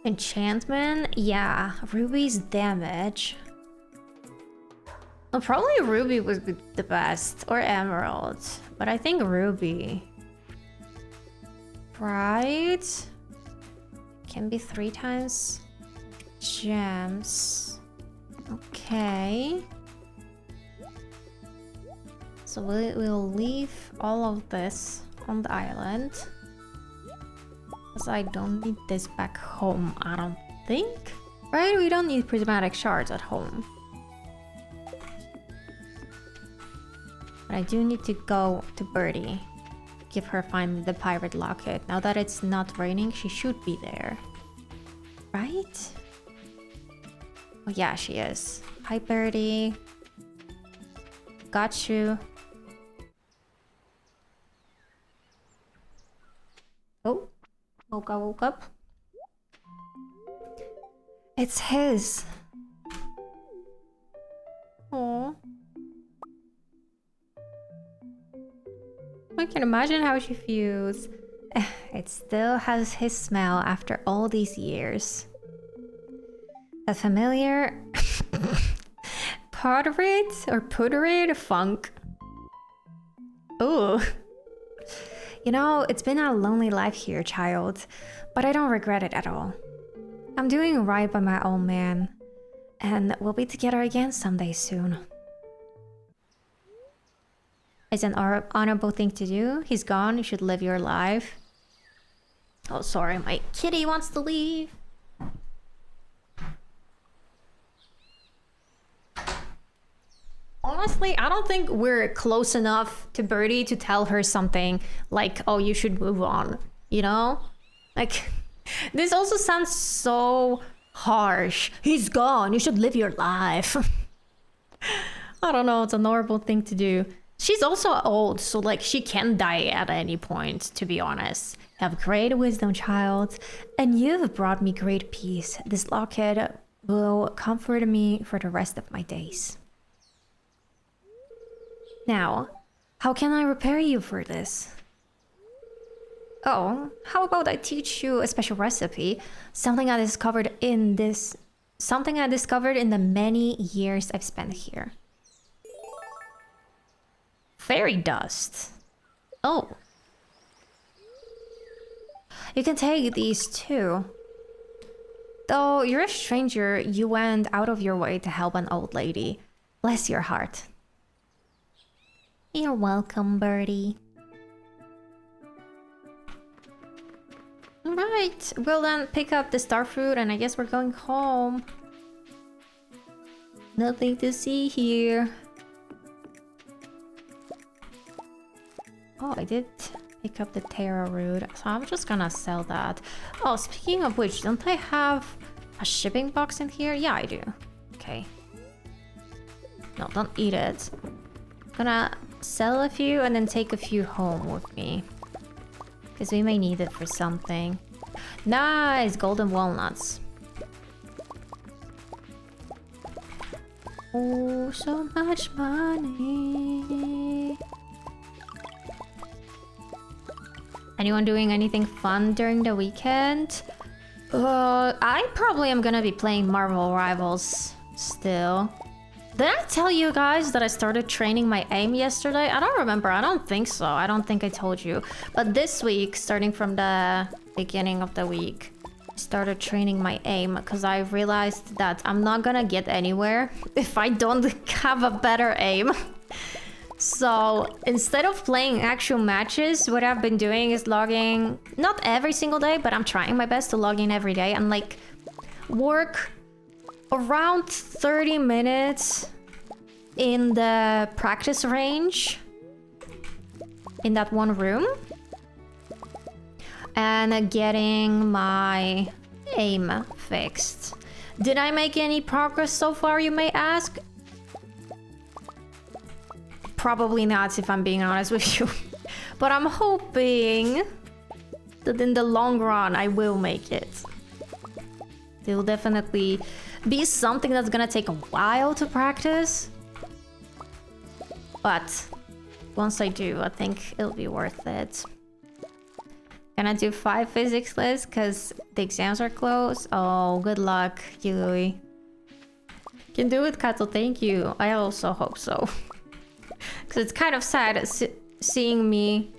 Enchantment. Yeah, ruby's damage. Well, probably ruby would be the best, or emerald, but I think ruby. Right? Can be 3 times gems. Okay. So we'll leave all of this on the island. Because I don't need this back home, I don't think. Right? We don't need prismatic shards at home. But I do need to go to Birdie. Give her finally the pirate locket. Now that it's not raining, she should be there. Right? Oh yeah, she is. Hi Birdie. Got you. Oh, woke up. It's his. Oh, I can imagine how she feels. It still has his smell after all these years. A familiar putrid funk. Ooh. You know, it's been a lonely life here, child, but I don't regret it at all. I'm doing right by my old man, and we'll be together again someday soon. It's an honorable thing to do. He's gone, you should live your life. Oh, sorry, my kitty wants to leave. Honestly, I don't think we're close enough to Birdie to tell her something like, oh, you should move on, you know? Like, this also sounds so harsh. He's gone, you should live your life. I don't know, it's a horrible thing to do. She's also old, so like she can die at any point, to be honest. Have great wisdom, child, and you've brought me great peace. This locket will comfort me for the rest of my days. Now, how can I repay you for this? Oh, how about I teach you a special recipe? Something I discovered in the many years I've spent here. Fairy dust. Oh. You can take these too. Though you're a stranger, you went out of your way to help an old lady. Bless your heart. You're welcome, Birdie. Alright, we'll then pick up the star fruit and I guess we're going home. Nothing to see here. Oh, I did pick up the Terra root, so I'm just gonna sell that. Oh, speaking of which, don't I have a shipping box in here? Yeah, I do. Okay. No, don't eat it. I'm gonna sell a few and then take a few home with me. Because we may need it for something. Nice! Golden walnuts. Oh, so much money. Anyone doing anything fun during the weekend? I probably am gonna be playing Marvel Rivals still. Did I tell you guys that I started training my aim yesterday? I don't remember. I don't think so. I don't think I told you. But this week, starting from the beginning of the week, I started training my aim because I realized that I'm not gonna get anywhere if I don't have a better aim. So instead of playing actual matches, what I've been doing is logging, not every single day, but I'm trying my best to log in every day and like work around 30 minutes in the practice range in that one room and getting my aim fixed. Did I make any progress so far, you may ask? Probably not, if I'm being honest with you. But I'm hoping that in the long run I will make it. It will definitely be something that's gonna take a while to practice. But once I do, I think it'll be worth it. Gonna do 5 physics lists because the exams are close. Oh, good luck, Yui. Can do it, Kato, thank you. I also hope so. Because it's kind of sad seeing me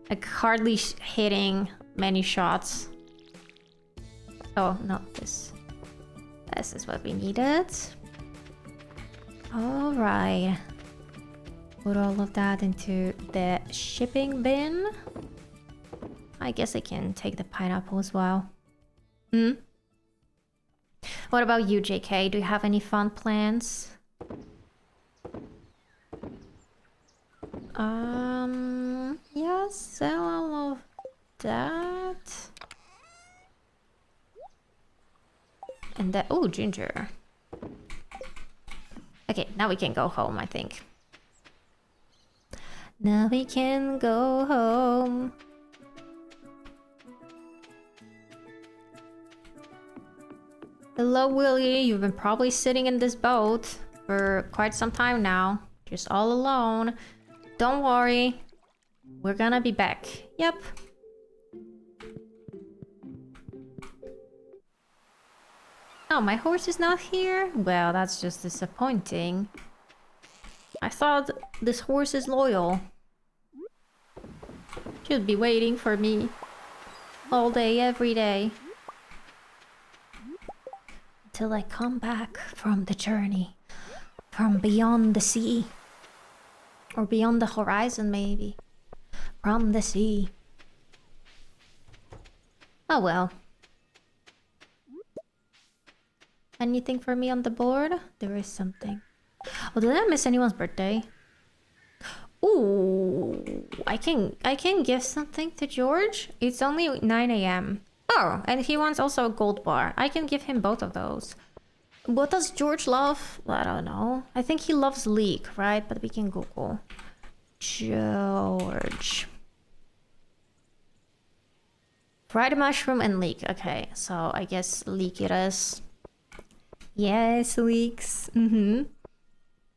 like hardly hitting many shots. Oh, not this. This is what we needed. Alright. Put all of that into the shipping bin. I guess I can take the pineapple as well. Hmm? What about you, JK? Do you have any fun plans? Yeah, sell all of that. And that, oh, ginger. Okay, now we can go home, I think. Now we can go home. Hello, Willie. You've been probably sitting in this boat for quite some time now. Just all alone. Don't worry. We're gonna be back. Yep. Oh, my horse is not here? Well, that's just disappointing. I thought this horse is loyal. Should be waiting for me. All day, every day. Until I come back from the journey. From beyond the sea. Or beyond the horizon, maybe. From the sea. Oh well. Anything for me on the board? There is something. Oh, did I miss anyone's birthday? Ooh, I can give something to George. It's only 9 a.m. Oh, and he wants also a gold bar. I can give him both of those. What does George love? I don't know. I think he loves leek, right? But we can Google. George. Fried mushroom and leek. Okay, so I guess leek it is. Yes, leeks.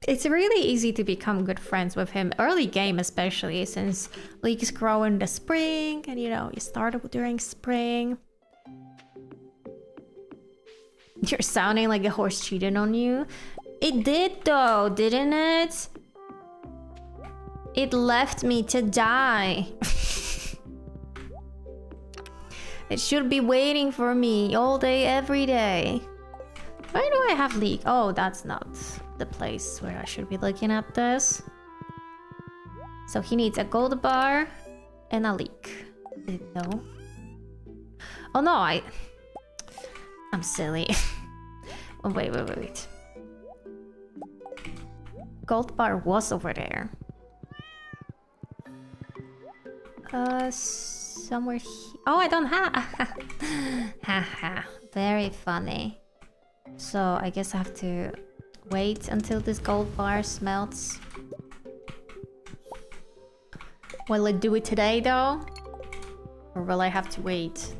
It's really easy to become good friends with him. Early game especially, since leeks grow in the spring. And you know, you start during spring. You're sounding like a horse cheated on you. It did though, didn't it? It left me to die. It should be waiting for me all day, every day. Why do I have leek? Oh, that's not the place where I should be looking at this. So he needs a gold bar and a leek. No. Oh no, I'm silly. Oh, wait. Gold bar was over there. Somewhere here. Oh, I don't have. Haha, very funny. So I guess I have to wait until this gold bar melts. Will I do it today though? Or will I have to wait?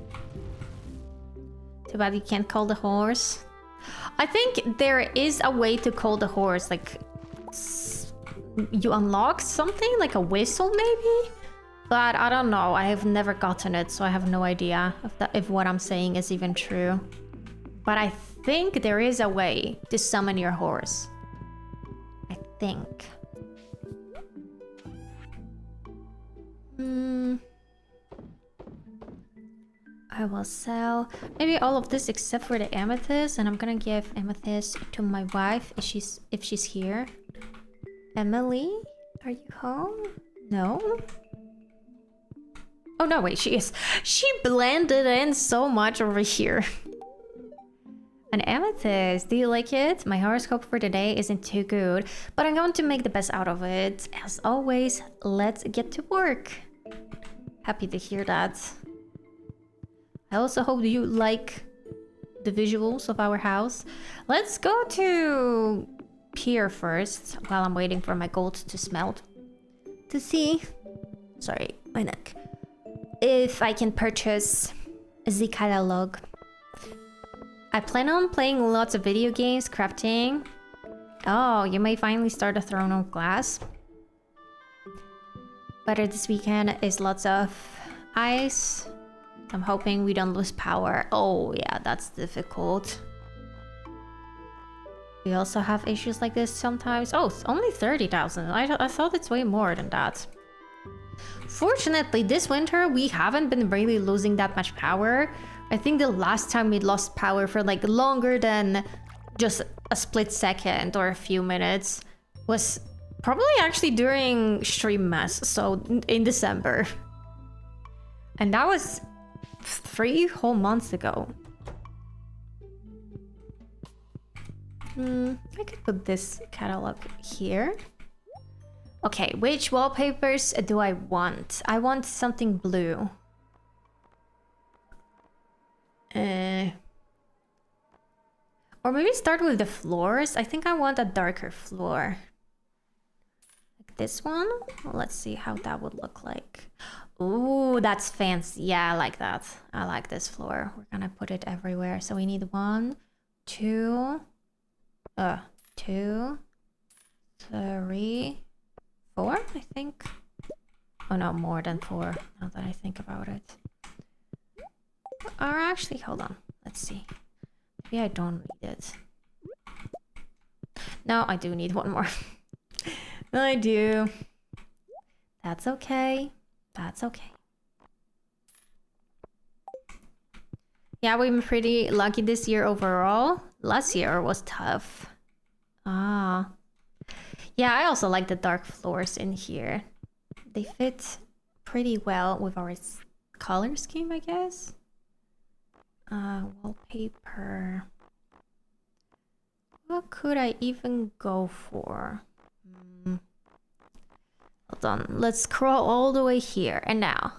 Too bad you can't call the horse. I think there is a way to call the horse, like you unlock something, like a whistle maybe? But I don't know, I have never gotten it, so I have no idea if what I'm saying is even true. But I think there is a way to summon your horse. I think. I will sell maybe all of this except for the amethyst, and I'm gonna give amethyst to my wife if she's here. Emily, are you home? No? Oh no, wait, she is. She blended in so much over here. An amethyst, do you like it? My horoscope for today isn't too good, but I'm going to make the best out of it. As always, let's get to work. Happy to hear that. I also hope you like the visuals of our house. Let's go to pier first while I'm waiting for my gold to smelt. To see, sorry, my neck. If I can purchase the catalog. I plan on playing lots of video games, crafting. Oh, you may finally start a throne of glass. Better this weekend is lots of ice. I'm hoping we don't lose power. Oh yeah, that's difficult. We also have issues like this sometimes. Oh, it's only 30,000. I thought it's way more than that. Fortunately, this winter, we haven't been really losing that much power. I think the last time we lost power for like longer than just a split second or a few minutes was probably actually during stream mess, so in December. And that was 3 whole months ago. I could put this catalog here. Okay, which wallpapers do I want? I want something blue. Or maybe start with the floors. I think I want a darker floor. Like this one. Well, let's see how that would look like. Ooh, that's fancy. Yeah, I like that. I like this floor. We're gonna put it everywhere. So we need 1, 2, 2, 3, 4, I think. Oh no, more than 4, now that I think about it. Or actually, hold on. Let's see. Maybe I don't need it. No, I do need 1 more. I do. That's okay. That's okay. Yeah, we've been pretty lucky this year overall. Last year was tough. Ah. Yeah, I also like the dark floors in here. They fit pretty well with our color scheme, I guess. Wallpaper. What could I even go for? on. Let's scroll all the way here. And now,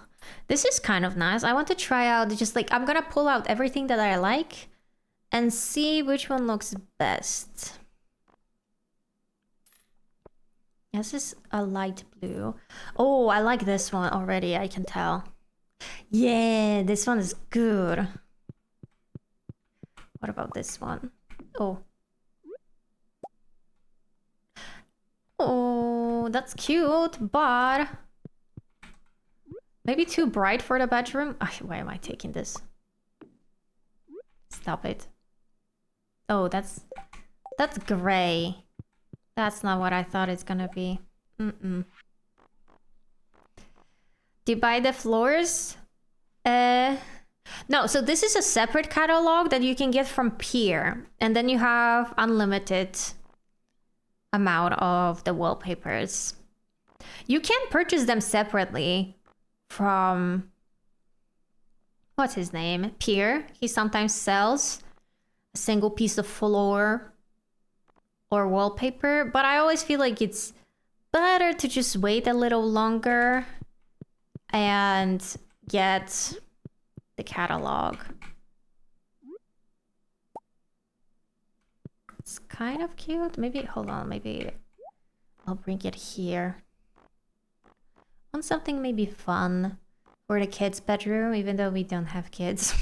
this is kind of nice. I want to try out just like, I'm gonna pull out everything that I like and see which one looks best. This is a light blue. Oh, I like this one already, I can tell. Yeah, this one is good. What about this one? Oh. Oh, that's cute, but maybe too bright for the bedroom. Why am I taking this? Stop it. Oh, that's gray. That's not what I thought it's gonna be. Do you buy the floors? No, so this is a separate catalog that you can get from Pier. And then you have unlimited amount of the wallpapers. You can purchase them separately from... what's his name? Pier. He sometimes sells a single piece of floor or wallpaper, but I always feel like it's better to just wait a little longer and get the catalog. It's kind of cute. Maybe, hold on, maybe I'll bring it here. Want something maybe fun for the kids' bedroom, even though we don't have kids.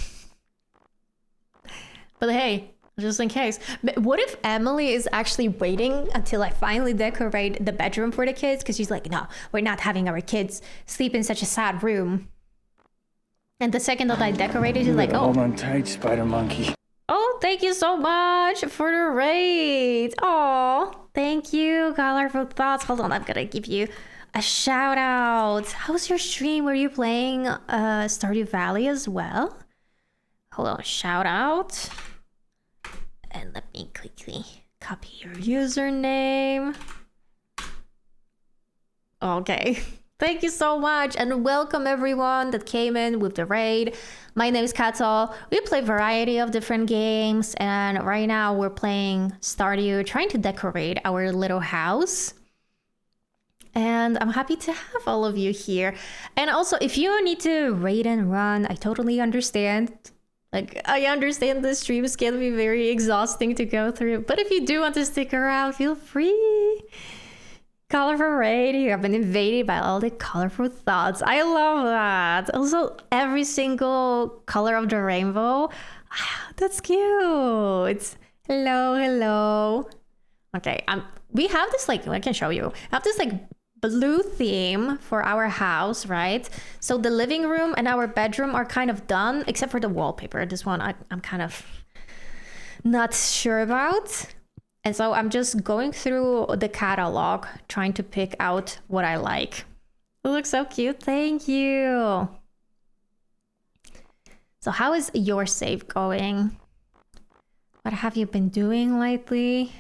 But hey, just in case. But what if Emily is actually waiting until I finally decorate the bedroom for the kids? Because she's like, no, we're not having our kids sleep in such a sad room. And the second that I decorated, she's like, oh. Hold on tight, spider monkey. Oh, thank you so much for the raid. Oh, thank you, Colorful Thoughts. Hold on, I'm gonna give you a shout out. How's your stream? Were you playing Stardew Valley as well? Hold on, shout out. And let me quickly copy your username. Okay. Thank you so much and welcome everyone that came in with the raid. My name is Kato. We play a variety of different games and right now we're playing Stardew, trying to decorate our little house. And I'm happy to have all of you here. And also, if you need to raid and run, I totally understand. Like, I understand the streams can be very exhausting to go through. But if you do want to stick around, feel free. Colorful raid, you have been invaded by all the colorful thoughts. I love that. Also, every single color of the rainbow. That's cute. Hello, hello. Okay, we have this, like, I can show you. I have this, like, blue theme for our house, right? So the living room and our bedroom are kind of done, except for the wallpaper. This one I'm kind of not sure about. And so I'm just going through the catalog, trying to pick out what I like. It looks so cute. Thank you. So how is your save going? What have you been doing lately?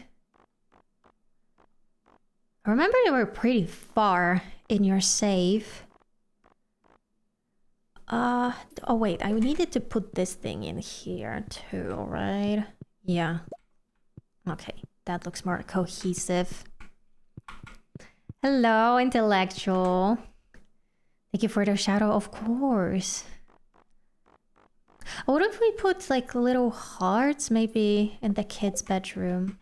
I remember you were pretty far in your save. Oh wait, I needed to put this thing in here too, right? Yeah. Okay. That looks more cohesive. Hello, intellectual. Thank you for the shadow, of course. What if we put like little hearts maybe in the kids' bedroom?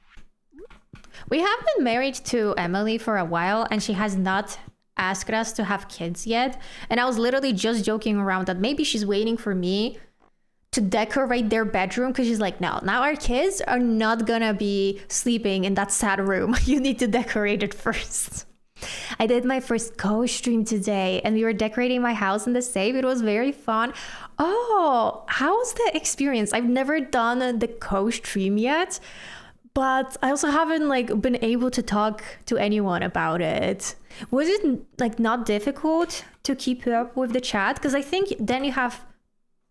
We have been married to Emily for a while and she has not asked us to have kids yet. And I was literally just joking around that maybe she's waiting for me to decorate their bedroom because she's like, no, now our kids are not gonna be sleeping in that sad room. You need to decorate it first. I did my first co-stream today and we were decorating my house in the save. It was very fun. Oh, how was the experience? I've never done the co-stream yet, but I also haven't like been able to talk to anyone about it. Was it like not difficult to keep up with the chat? Because I think then you have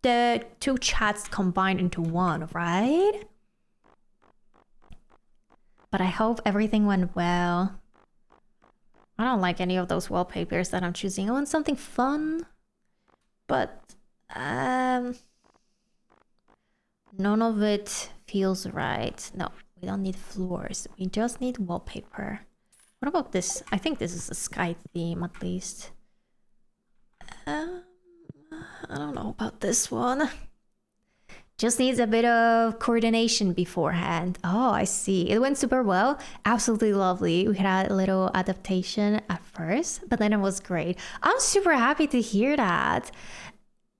the two chats combined into one, right? But I hope everything went well. I don't like any of those wallpapers that I'm choosing. I want something fun. But none of it feels right. No, we don't need floors. We just need wallpaper. What about this? I think this is a sky theme at least. I don't know about this one. Just needs a bit of coordination beforehand. Oh, I see. It went super well. Absolutely lovely. We had a little adaptation at first, but then it was great. I'm super happy to hear that.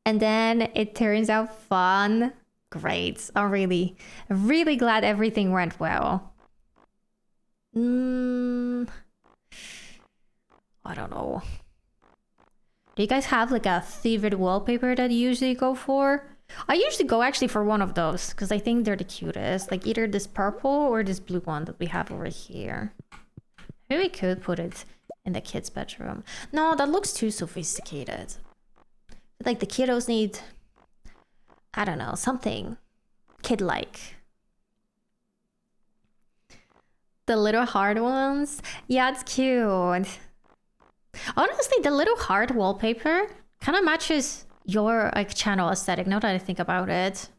And then it turns out fun. Great. I'm really glad everything went well. I don't know. Do you guys have like a favorite wallpaper that you usually go for? I usually go actually for one of those because I think they're the cutest. Like either this purple or this blue one that we have over here. Maybe we could put it in the kids' bedroom. No, that looks too sophisticated. Like the kiddos need, I don't know, something kid-like. The little heart ones? Yeah, it's cute. Honestly, the little heart wallpaper kind of matches your like channel aesthetic now that I think about it.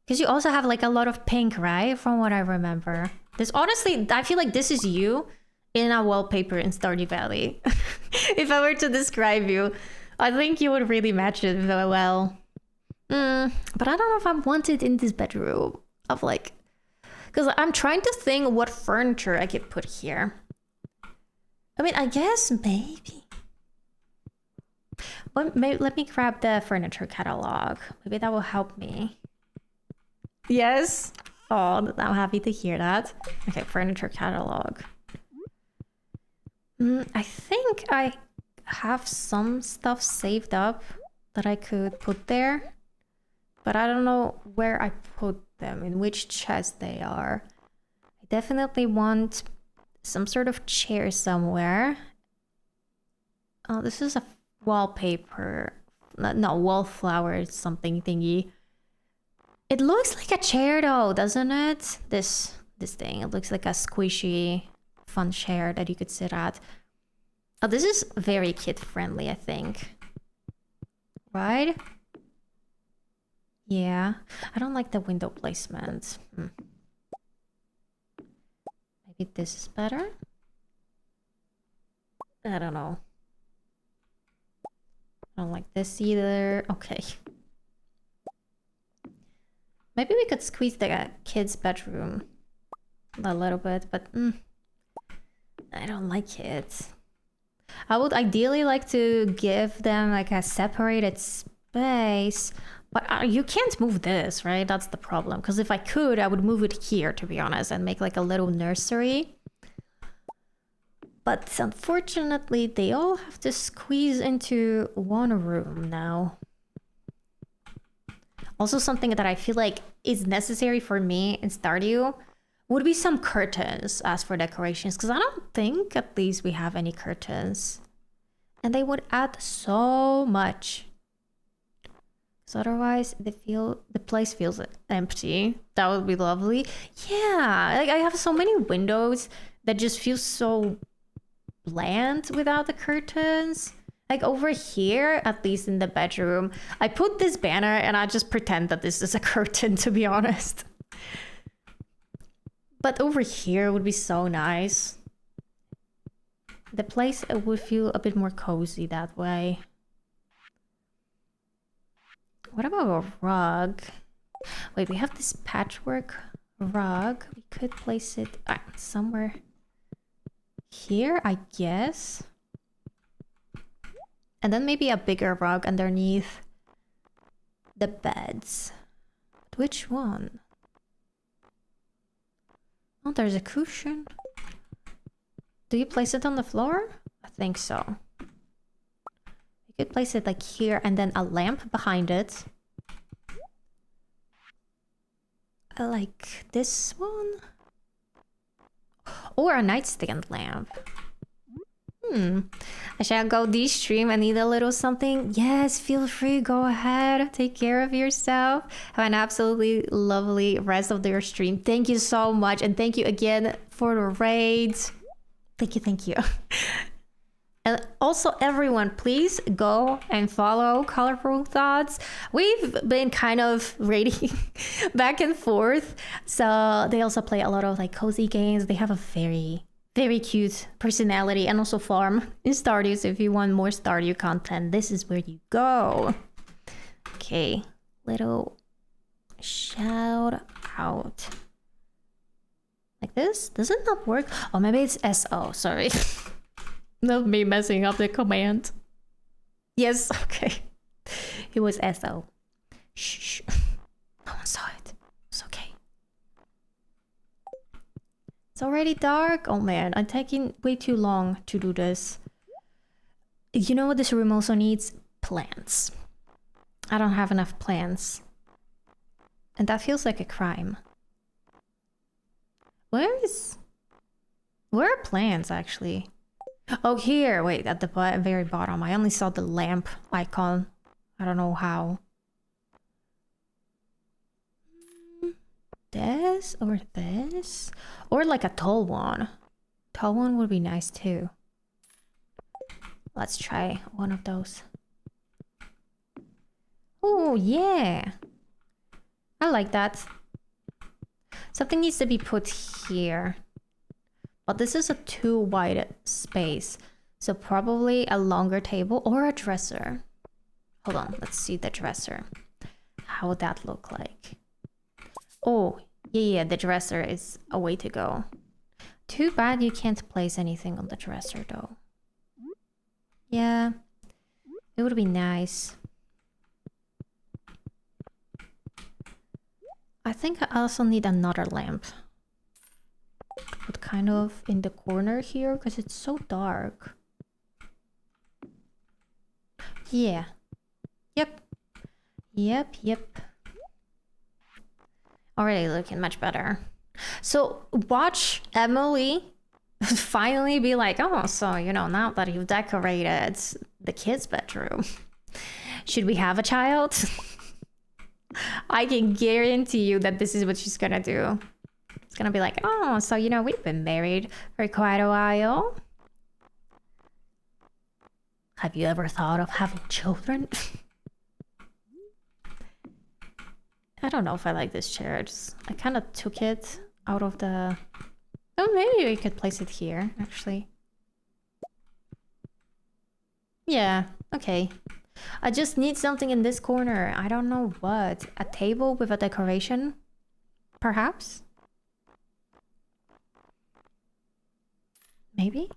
Because you also have like a lot of pink, right? From what I remember. This honestly, I feel like this is you in a wallpaper in Stardew Valley. If I were to describe you, I think you would really match it very well. But I don't know if I want it in this bedroom. Of like, because I'm trying to think what furniture I could put here. I mean, I guess maybe. But maybe, let me grab the furniture catalog. Maybe that will help me. Yes. Oh, I'm happy to hear that. Okay, furniture catalog. I think I have some stuff saved up that I could put there. But I don't know where I put them, in which chest they are. I definitely want some sort of chair somewhere. Oh, this is a wallpaper. No, wallflower something thingy. It looks like a chair though, doesn't it? This thing. It looks like a squishy, fun chair that you could sit at. Oh, this is very kid-friendly, I think. Right? Yeah. I don't like the window placement. Maybe this is better? I don't know. I don't like this either. Okay. Maybe we could squeeze the kids' bedroom a little bit, but I don't like it. I would ideally like to give them like a separated space, but you can't move this, right? That's the problem. Because if I could, I would move it here, to be honest, and make like a little nursery. But unfortunately, they all have to squeeze into one room now. Also, something that I feel like is necessary for me in Stardew would be some curtains as for decorations, because I don't think at least we have any curtains. And they would add so much. So otherwise, the place feels empty. That would be lovely. Yeah, like I have so many windows that just feel so bland without the curtains. Like over here, at least in the bedroom, I put this banner and I just pretend that this is a curtain, to be honest. But over here would be so nice. The place would feel a bit more cozy that way. What about a rug? Wait, we have this patchwork rug. We could place it somewhere here, I guess. And then maybe a bigger rug underneath the beds. But which one? Oh, there's a cushion. Do you place it on the floor? I think so. You could place it like here and then a lamp behind it. I like this one. Or a nightstand lamp. I shall go de-stream and need a little something. Yes, feel free. Go ahead. Take care of yourself. Have an absolutely lovely rest of your stream. Thank you so much. And thank you again for the raids. Thank you. And also, everyone, please go and follow Colorful Thoughts. We've been kind of raiding back and forth. So they also play a lot of like cozy games. They have a very Very cute personality and also farm in Stardew. So if you want more Stardew content, this is where you go. Okay, little shout out. Like this? Does it not work? Oh, maybe it's SO. Sorry. Not me messing up the command. Yes, okay. It was SO. Shh. No one saw it. It's okay. It's already dark. Oh man, I'm taking way too long to do this. You know what this room also needs? Plants. I don't have enough plants. And that feels like a crime. Where are plants actually? Oh, here. Wait, at the very bottom. I only saw the lamp icon. I don't know how. This or this? Or like a tall one. Tall one would be nice too. Let's try one of those. Oh, yeah. I like that. Something needs to be put here. But this is a too wide space. So probably a longer table or a dresser. Hold on, let's see the dresser. How would that look like? Oh, yeah, the dresser is a way to go. Too bad you can't place anything on the dresser though. Yeah, it would be nice. I think I also need another lamp. Put kind of in the corner here because it's so dark. Yeah. Yep. Already looking much better. So watch Emily finally be like, oh, so, you know, now that you've decorated the kids' bedroom, should we have a child? I can guarantee you that this is what she's gonna do. It's gonna be like, oh, so, you know, we've been married for quite a while. Have you ever thought of having children? I don't know if I like this chair. I kind of took it out of the... Oh, maybe we could place it here, actually. Yeah, okay. I just need something in this corner. I don't know what. A table with a decoration? Perhaps? Maybe?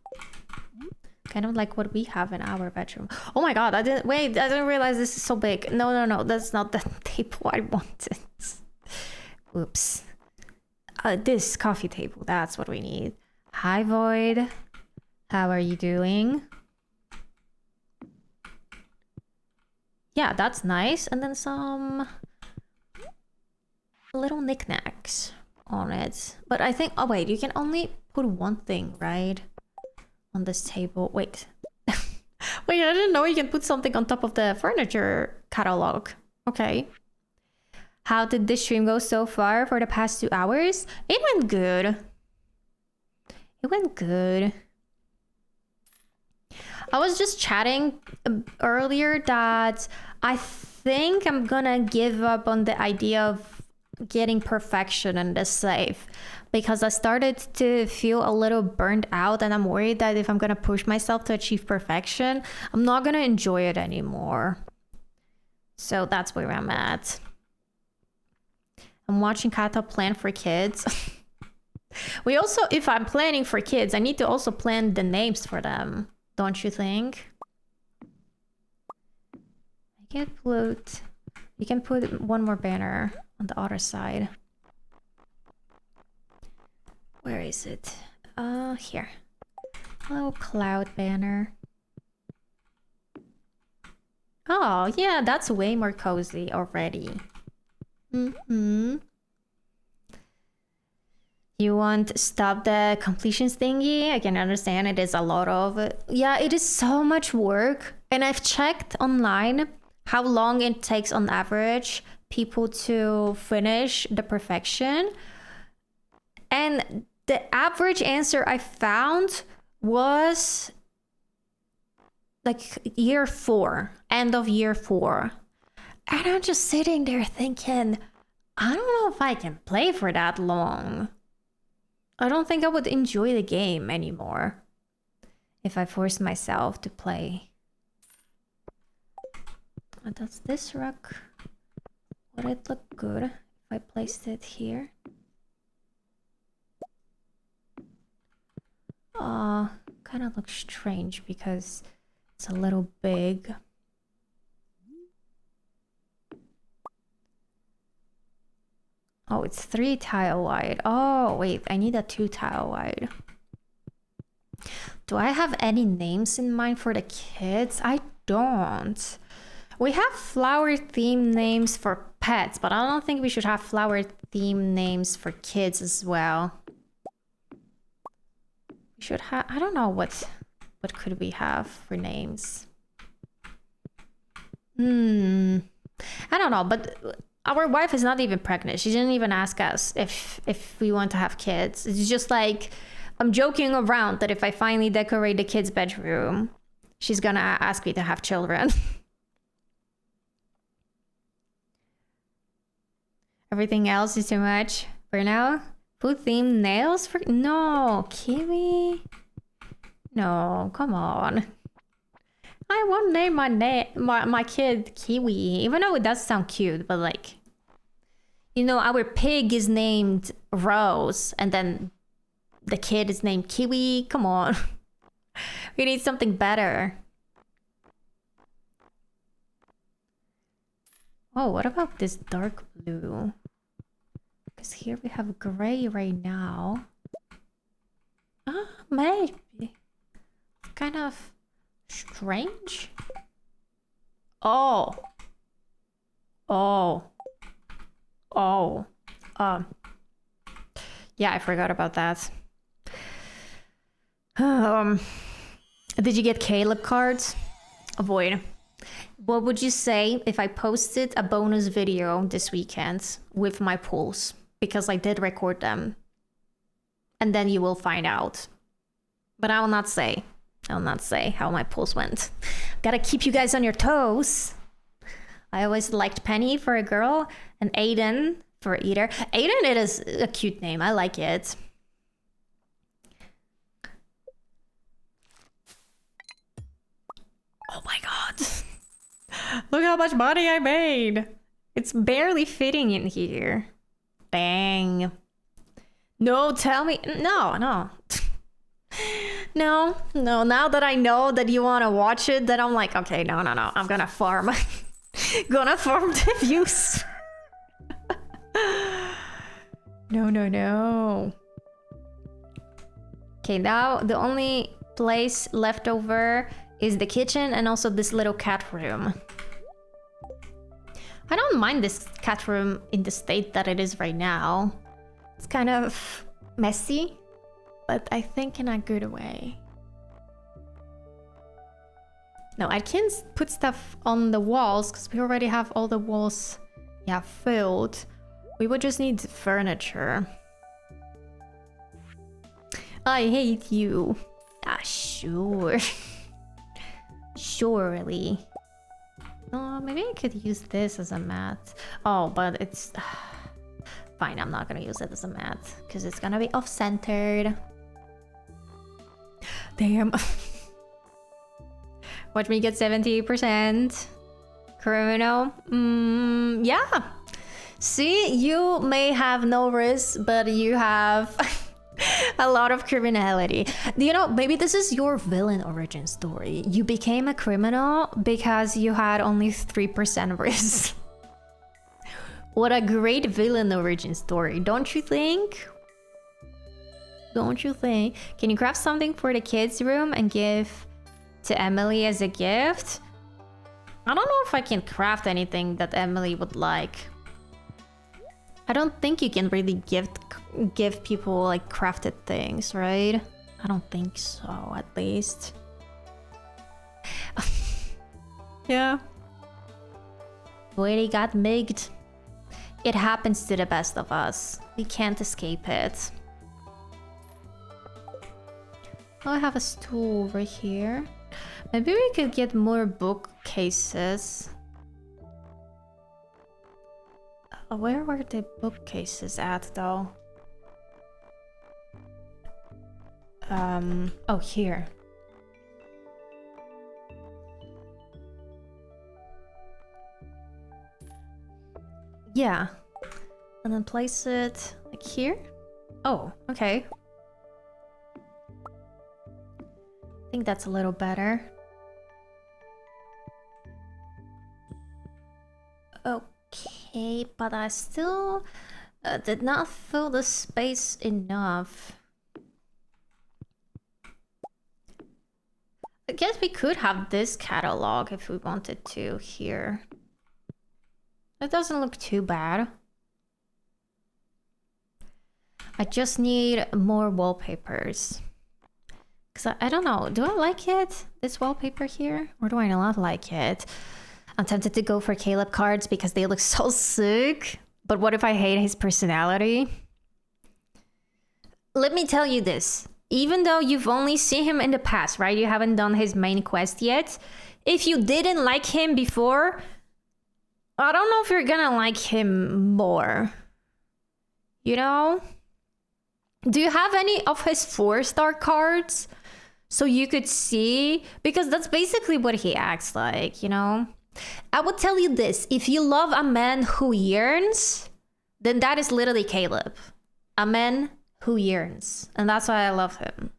Kind of like what we have in our bedroom. Oh my god, I didn't realize this is so big. No, that's not the table I wanted. Oops. This coffee table, that's what we need. Hi Void, how are you doing? Yeah, that's nice. And then some little knickknacks on it. But I think, oh wait, you can only put one thing, right? On this table. Wait. Wait, I didn't know you can put something on top of the furniture catalog. Okay. How did this stream go so far for the past 2 hours? It went good. It went good. I was just chatting earlier that I think I'm gonna give up on the idea of getting perfection in this save because I started to feel a little burnt out and I'm worried that if I'm gonna push myself to achieve perfection, I'm not gonna enjoy it anymore. So that's where I'm at. I'm watching Kato plan for kids. We also, if I'm planning for kids, I need to also plan the names for them. Don't you think? You can put one more banner on the other side. Where is it? Here. Oh, cloud banner. Oh, yeah, that's way more cozy already. You want stop the completions thingy? I can understand it is a lot of... Yeah, it is so much work. And I've checked online how long it takes on average people to finish the perfection. And the average answer I found was like year 4, end of year 4. And I'm just sitting there thinking, I don't know if I can play for that long. I don't think I would enjoy the game anymore if I forced myself to play. Does this rock, would it look good if I placed it here? Kind of looks strange because it's a little big. Oh, it's 3 tile wide. Oh, wait, I need a 2 tile wide. Do I have any names in mind for the kids? I don't. We have flower themed names for pets, but I don't think we should have flower themed names for kids as well. We should have, I don't know what could we have for names? I don't know, but our wife is not even pregnant. She didn't even ask us if we want to have kids. It's just like, I'm joking around that if I finally decorate the kids' bedroom, she's gonna ask me to have children. Everything else is too much for now. Food themed nails for no kiwi. No, come on. I won't name my kid Kiwi, even though it does sound cute, but like, you know, our pig is named Rose, and then the kid is named Kiwi. Come on. We need something better. Oh, what about this dark blue? Because here we have gray right now. Maybe. Kind of strange. Oh. Yeah, I forgot about that. Did you get Caleb cards? Avoid. What would you say if I posted a bonus video this weekend with my pulls? Because I did record them. And then you will find out. But I will not say. I will not say how my pulls went. Gotta keep you guys on your toes. I always liked Penny for a girl and Aiden for Eater. Aiden, it is a cute name. I like it. Oh my god. Look how much money I made. It's barely fitting in here. Dang. No, tell me. No. No. Now that I know that you want to watch it, then I'm like, okay, no. I'm gonna farm. Gonna farm the views. No. Okay, now the only place left over is the kitchen and also this little cat room. I don't mind this cat room in the state that it is right now. It's kind of messy, but I think in a good way. No, I can't put stuff on the walls because we already have all the walls, filled. We would just need furniture. I hate you. Sure. Surely. Oh, maybe I could use this as a mat. Oh, but it's... Fine, I'm not gonna use it as a mat because it's gonna be off-centered. Damn. Watch me get 78%. Criminal. Yeah. See, you may have no risk, but you have a lot of criminality. You know, maybe this is your villain origin story. You became a criminal because you had only 3% risk. What a great villain origin story, don't you think? Don't you think? Can you craft something for the kids' room and give to Emily as a gift? I don't know if I can craft anything that Emily would like. I don't think you can really give people like crafted things, right? I don't think so, at least. Yeah. Really got migged. It happens to the best of us. We can't escape it. Oh, I have a stool over here. Maybe we could get more bookcases. Where were the bookcases at, though? Oh, here. Yeah. And then place it like here. Oh, okay. I think that's a little better. Okay, but I still did not fill the space enough. I guess we could have this catalog if we wanted to here. It doesn't look too bad. I just need more wallpapers. Because I don't know, do I like it? This wallpaper here? Or do I not like it? I'm tempted to go for Caleb cards because they look so sick. But what if I hate his personality? Let me tell you this. Even though you've only seen him in the past, right? You haven't done his main quest yet. If you didn't like him before, I don't know if you're gonna like him more. You know? Do you have any of his 4-star cards? So you could see? Because that's basically what he acts like, you know? I would tell you this. If you love a man who yearns, then that is literally Caleb. A man who yearns. And that's why I love him.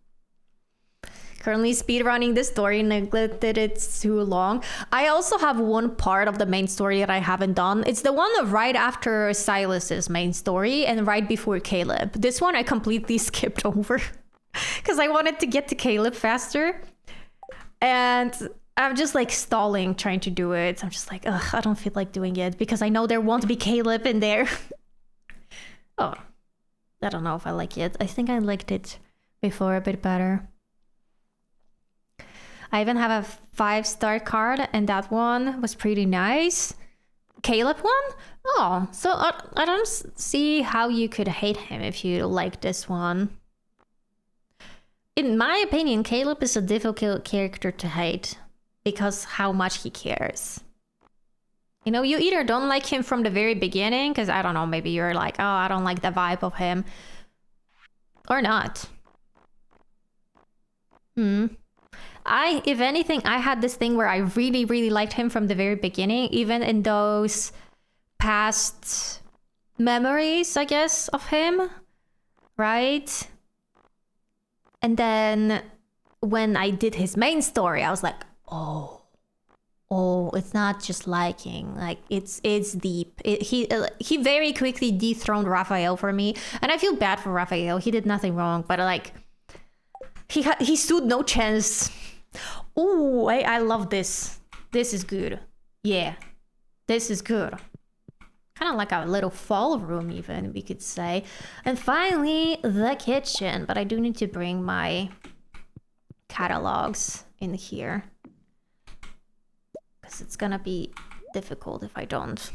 Currently speedrunning this story, neglected it too long. I also have one part of the main story that I haven't done. It's the one right after Silas's main story and right before Caleb. This one I completely skipped over because I wanted to get to Caleb faster. And I'm just like stalling trying to do it. I'm just like, ugh, I don't feel like doing it because I know there won't be Caleb in there. Oh, I don't know if I like it. I think I liked it before a bit better. I even have a 5-star card, and that one was pretty nice. Caleb one? Oh, so I don't see how you could hate him if you like this one. In my opinion, Caleb is a difficult character to hate because how much he cares. You know, you either don't like him from the very beginning, because I don't know, maybe you're like, oh, I don't like the vibe of him, or not. If anything, I had this thing where I really, really liked him from the very beginning, even in those past memories, I guess, of him, right? And then when I did his main story, I was like, oh, it's not just liking, like it's deep. He very quickly dethroned Raphael for me, and I feel bad for Raphael. He did nothing wrong, but like he stood no chance. Oh, I love this. This is good. Yeah, this is good. Kind of like a little fall room, even, we could say. And finally, the kitchen. But I do need to bring my catalogs in here, because it's gonna be difficult if I don't.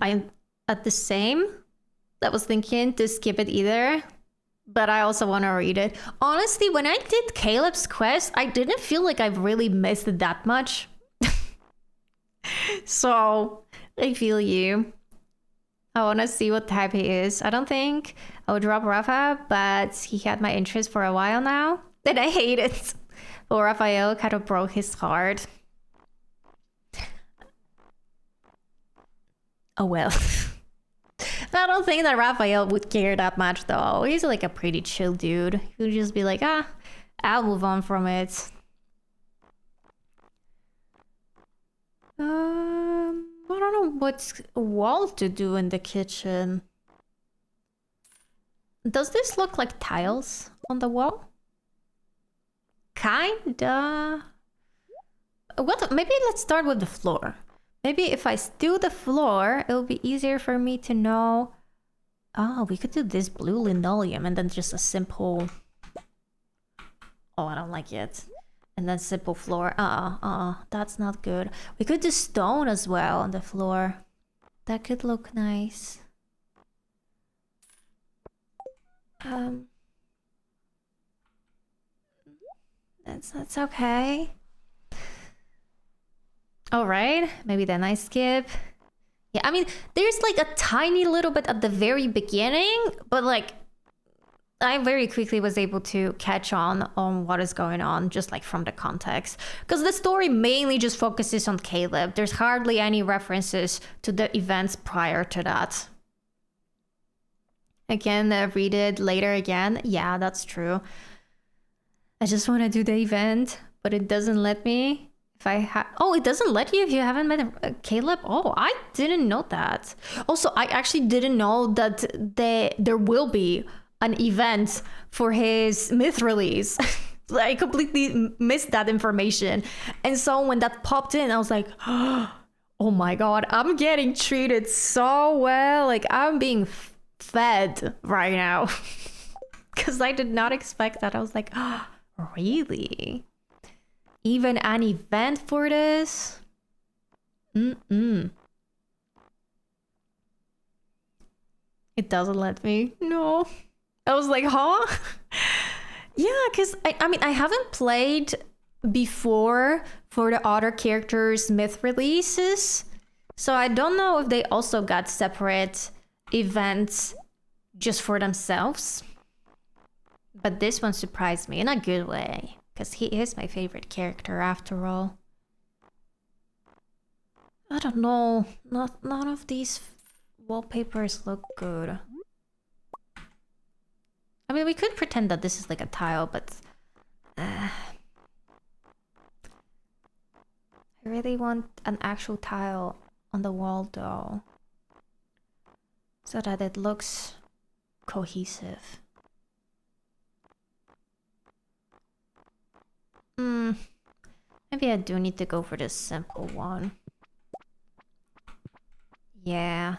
I'm at the same. I was thinking to skip it either, but I also want to read it. Honestly, when I did Caleb's quest, I didn't feel like I've really missed it that much. So, I feel you. I want to see what type he is. I don't think I would drop Rafa, but he had my interest for a while now. And I hate it. But Raphael kind of broke his heart. Oh well. I don't think that Raphael would care that much, though. He's like a pretty chill dude. He would just be like, I'll move on from it. I don't know what wall to do in the kitchen. Does this look like tiles on the wall? Kinda. What? Maybe let's start with the floor. Maybe if I do the floor, it'll be easier for me to know. Oh, we could do this blue linoleum and then just a simple... Oh, I don't like it. And then simple floor. That's not good. We could do stone as well on the floor. That could look nice. That's okay. All right, maybe then I skip. Yeah, I mean, there's like a tiny little bit at the very beginning, but like I very quickly was able to catch on what is going on, just like from the context. Because the story mainly just focuses on Caleb. There's hardly any references to the events prior to that. I can read it later again. Yeah, that's true. I just want to do the event, but it doesn't let me. Oh, it doesn't let you if you haven't met Caleb? Oh, I didn't know that. Also, I actually didn't know that there will be an event for his myth release. I completely missed that information. And so when that popped in, I was like, oh my god, I'm getting treated so well. Like, I'm being fed right now. Because I did not expect that. I was like, oh, really? Even an event for this? It doesn't let me. No. I was like, huh? Yeah, because I mean, I haven't played before for the other characters' myth releases. So I don't know if they also got separate events just for themselves. But this one surprised me in a good way. Because he is my favorite character after all. I don't know. None of these wallpapers look good. I mean, we could pretend that this is like a tile, but... I really want an actual tile on the wall though. So that it looks cohesive. Maybe I do need to go for this simple one. Yeah.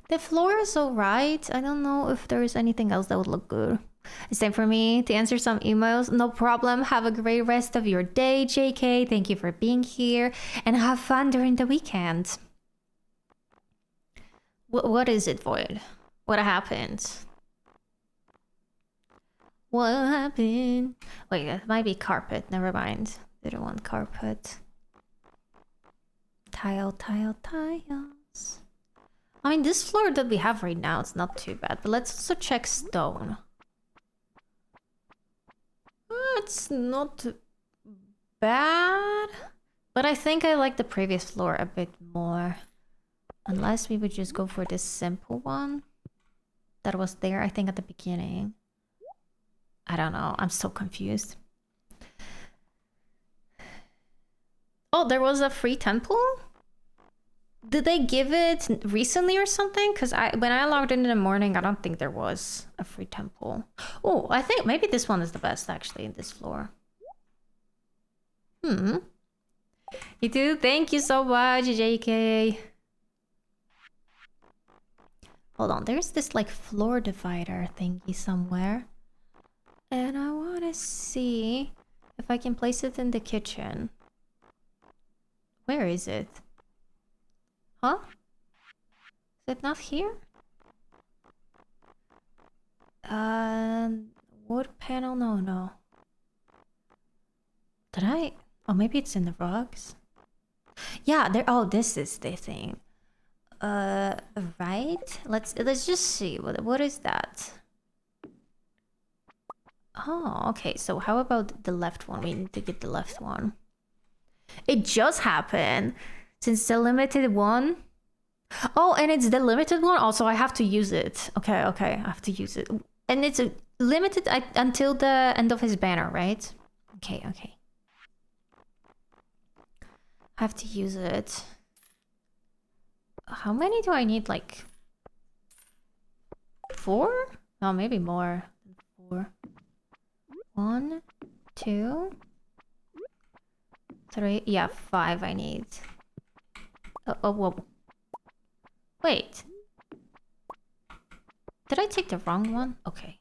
The floor is alright. I don't know if there is anything else that would look good. It's time for me to answer some emails. No problem. Have a great rest of your day, JK. Thank you for being here. And have fun during the weekend. What is it, Void? What happened? What happened? Wait, that might be carpet. Never mind. Didn't want carpet. Tiles. I mean, this floor that we have right now, it's not too bad. But let's also check stone. It's not bad. But I think I like the previous floor a bit more. Unless we would just go for this simple one. That was there, I think, at the beginning. I don't know. I'm so confused. Oh, there was a free temple? Did they give it recently or something? Because when I logged in the morning, I don't think there was a free temple. Oh, I think maybe this one is the best, actually, in this floor. You do? Thank you so much, JK. Hold on, there's this, like, floor divider thingy somewhere. And I want to see if I can place it in the kitchen. Where is it? Huh? Is it not here? Wood panel? No. Did I? Oh, maybe it's in the rugs. Yeah, there. Oh, this is the thing. Right. Let's just see. What is that? Oh, okay. So how about the left one? We need to get the left one. It just happened. Since the limited one. Oh, and it's the limited one. Also, I have to use it. Okay. I have to use it. And it's limited until the end of his banner, right? Okay. I have to use it. How many do I need? Like 4? No, maybe more than 4. 1, 2, 3. Yeah, 5 I need. Oh, whoa. Wait. Did I take the wrong one? Okay.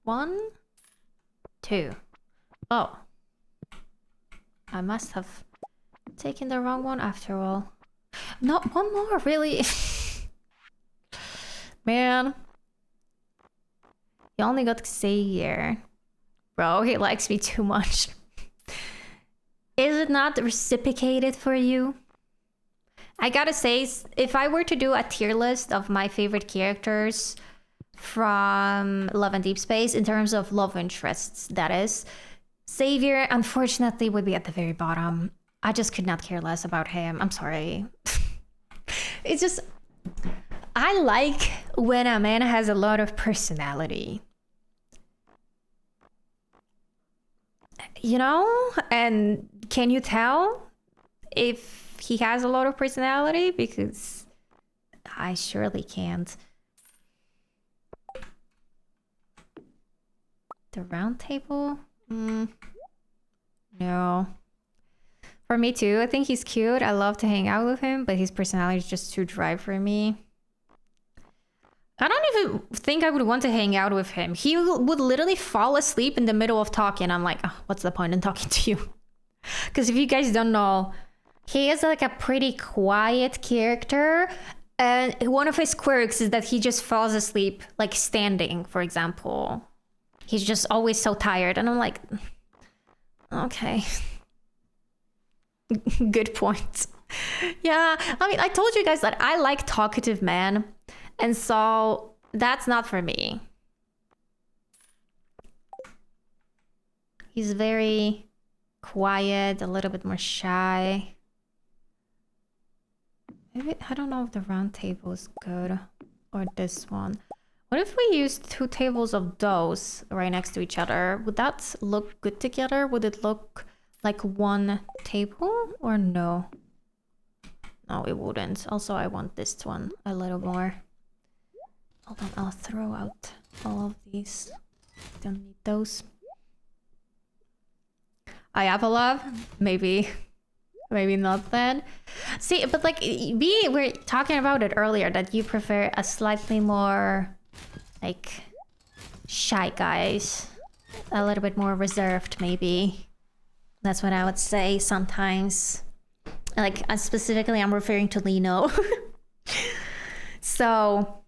1, 2. Oh. I must have taken the wrong one after all. No, one more, really? Man. You only got to stay here. Bro, he likes me too much. it not reciprocated for you? I gotta say, if I were to do a tier list of my favorite characters from Love and Deep Space in terms of love interests, that is, Xavier unfortunately would be at the very bottom. I just could not care less about him. I'm sorry. It's just, I like when a man has a lot of personality. You know? And can you tell if he has a lot of personality? Because I surely can't. The round table? No. For me too, I think he's cute. I love to hang out with him, but his personality is just too dry for me. I don't even think I would want to hang out with him. He would literally fall asleep in the middle of talking. I'm like, oh, what's the point in talking to you? Because if you guys don't know, he is like a pretty quiet character. And one of his quirks is that he just falls asleep, like standing, for example. He's just always so tired. And I'm like, okay. Good point. Yeah, I mean, I told you guys that I like talkative men. And so that's not for me. He's very quiet, a little bit more shy. Maybe, I don't know if the round table is good or this one. What if we used 2 tables of those right next to each other? Would that look good together? Would it look like one table or no? No, it wouldn't. Also, I want this one a little more. Hold on, I'll throw out all of these. Don't need those. I have a love? Maybe. Maybe not then. See, but like, we were talking about it earlier that you prefer a slightly more, like, shy guys. A little bit more reserved, maybe. That's what I would say sometimes. Like, specifically, I'm referring to Lino. So...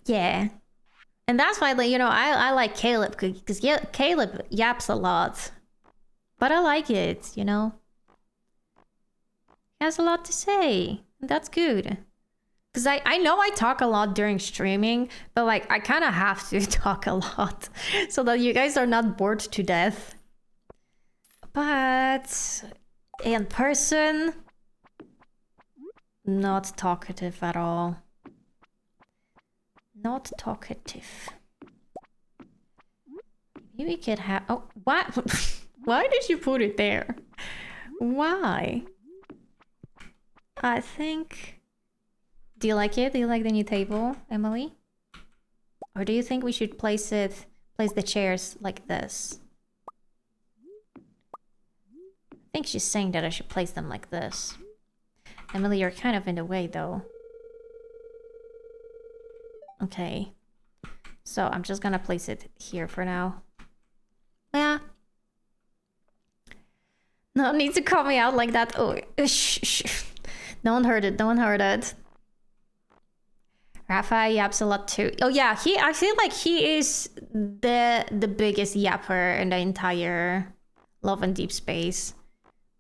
Yeah. And that's why, you know, I like Caleb, because Caleb yaps a lot. But I like it, you know? He has a lot to say. That's good. Because I know I talk a lot during streaming, but like, I kind of have to talk a lot so that you guys are not bored to death. But in person... not talkative at all. Not talkative. Maybe we could have... Oh, what? Why did you put it there? Why? I think... Do you like it? Do you like the new table, Emily? Or do you think we should place the chairs like this? I think she's saying that I should place them like this. Emily, you're kind of in the way, though. Okay. So, I'm just gonna place it here for now. Yeah. No need to call me out like that. Oh, shh. Don't hurt it. Don't hurt it. Rafa yaps a lot too. Oh yeah, I feel like he is the biggest yapper in the entire Love and Deep Space.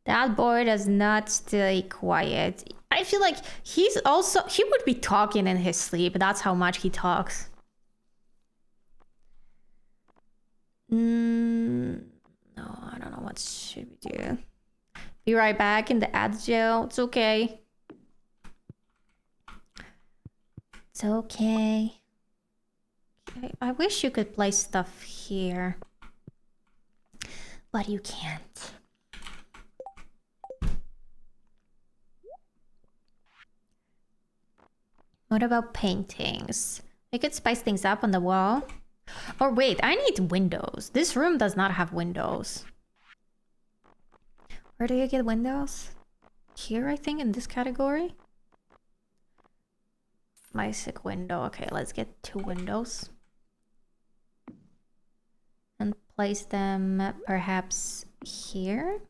That boy does not stay quiet. I feel like he would be talking in his sleep. That's how much he talks. No, I don't know. What should we do? Be right back in the ad jail. It's okay. It's okay. I wish you could place stuff here. But you can't. What about paintings? We could spice things up on the wall. Or wait, I need windows. This room does not have windows. Where do you get windows? Here, I think, in this category. Basic window. Okay, let's get 2 windows. And place them perhaps here.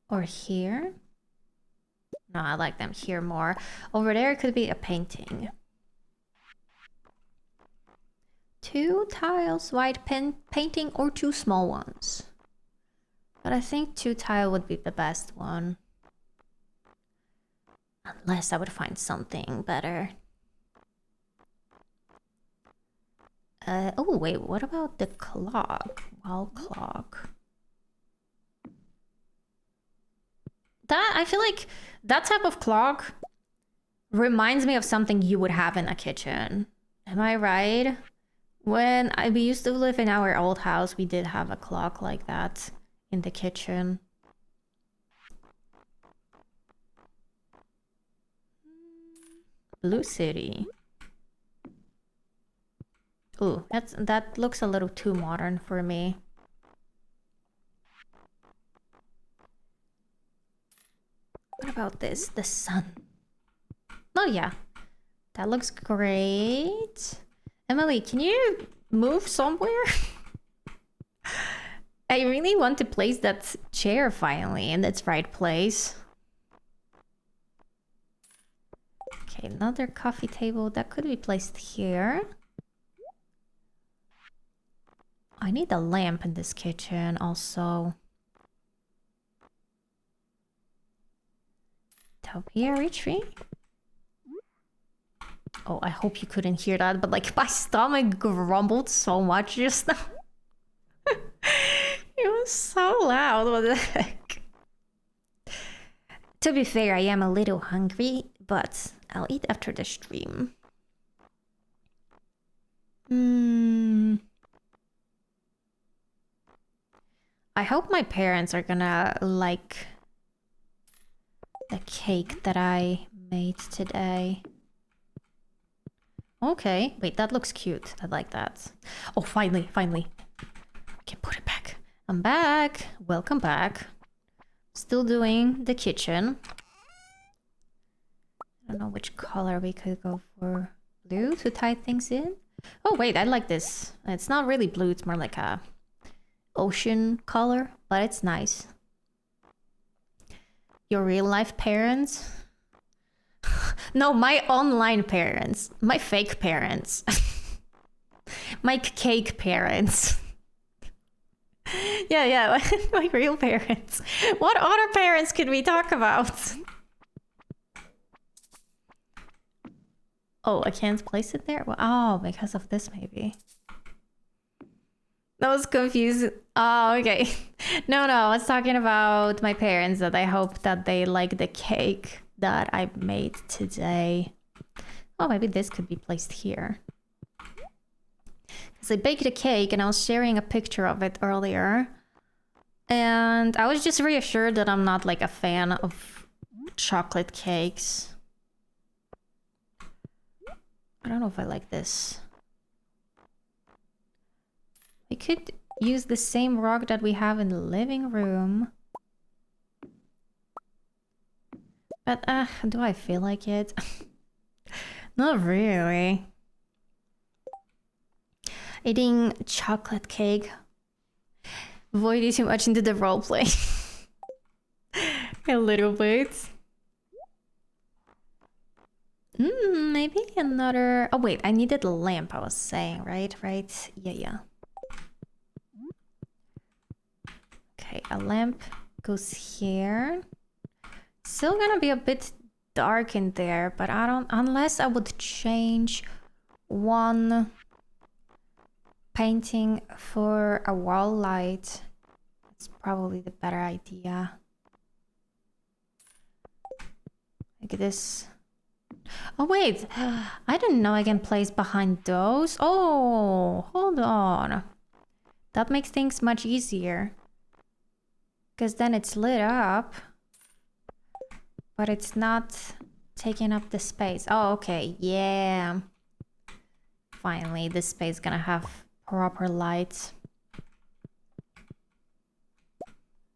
Or here. No, I like them here more. Over there could be a painting. 2 tiles, white painting, or 2 small ones. But I think 2 tile would be the best one. Unless I would find something better. Oh wait, what about the clock? Wall clock. That, I feel like that type of clock reminds me of something you would have in a kitchen. Am I right? When we used to live in our old house, we did have a clock like that in the kitchen. Blue City. Ooh, that looks a little too modern for me. What about this? The sun. Oh yeah, that looks great. Emily, can you move somewhere? I really want to place that chair finally in its right place. Okay, another coffee table that could be placed here. I need a lamp in this kitchen also. Topiary tree? Oh, I hope you couldn't hear that, but like my stomach grumbled so much just now. It was so loud, what the heck? To be fair, I am a little hungry, but I'll eat after the stream. I hope my parents are gonna like the cake that I made today. Okay, wait, that looks cute. I like that. Oh, finally. I can put it back. I'm back. Welcome back. Still doing the kitchen. I don't know which color we could go for. Blue to tie things in. Oh, wait, I like this. It's not really blue. It's more like a ocean color, but it's nice. Your real life parents? No, my online parents. My fake parents. My cake parents. Yeah, my real parents. What other parents could we talk about? Oh, I can't place it there? Oh, because of this maybe. That was confusing. Oh, okay. No, I was talking about my parents, that I hope that they like the cake that I made today. Oh, maybe this could be placed here. Because I baked a cake and I was sharing a picture of it earlier. And I was just reassured that I'm not like a fan of chocolate cakes. I don't know if I like this. We could use the same rug that we have in the living room. But, do I feel like it? Not really. Eating chocolate cake. Avoiding too much into the roleplay. A little bit. Maybe another... Oh, wait, I needed a lamp, I was saying, right? Yeah. Okay, a lamp goes here. Still gonna be a bit dark in there, but I don't... Unless I would change one painting for a wall light. It's probably the better idea. Like this. Oh, wait. I didn't know I can place behind those. Oh, hold on. That makes things much easier. Because then it's lit up. But it's not taking up the space. Oh, okay. Yeah. Finally, this space is gonna have proper light.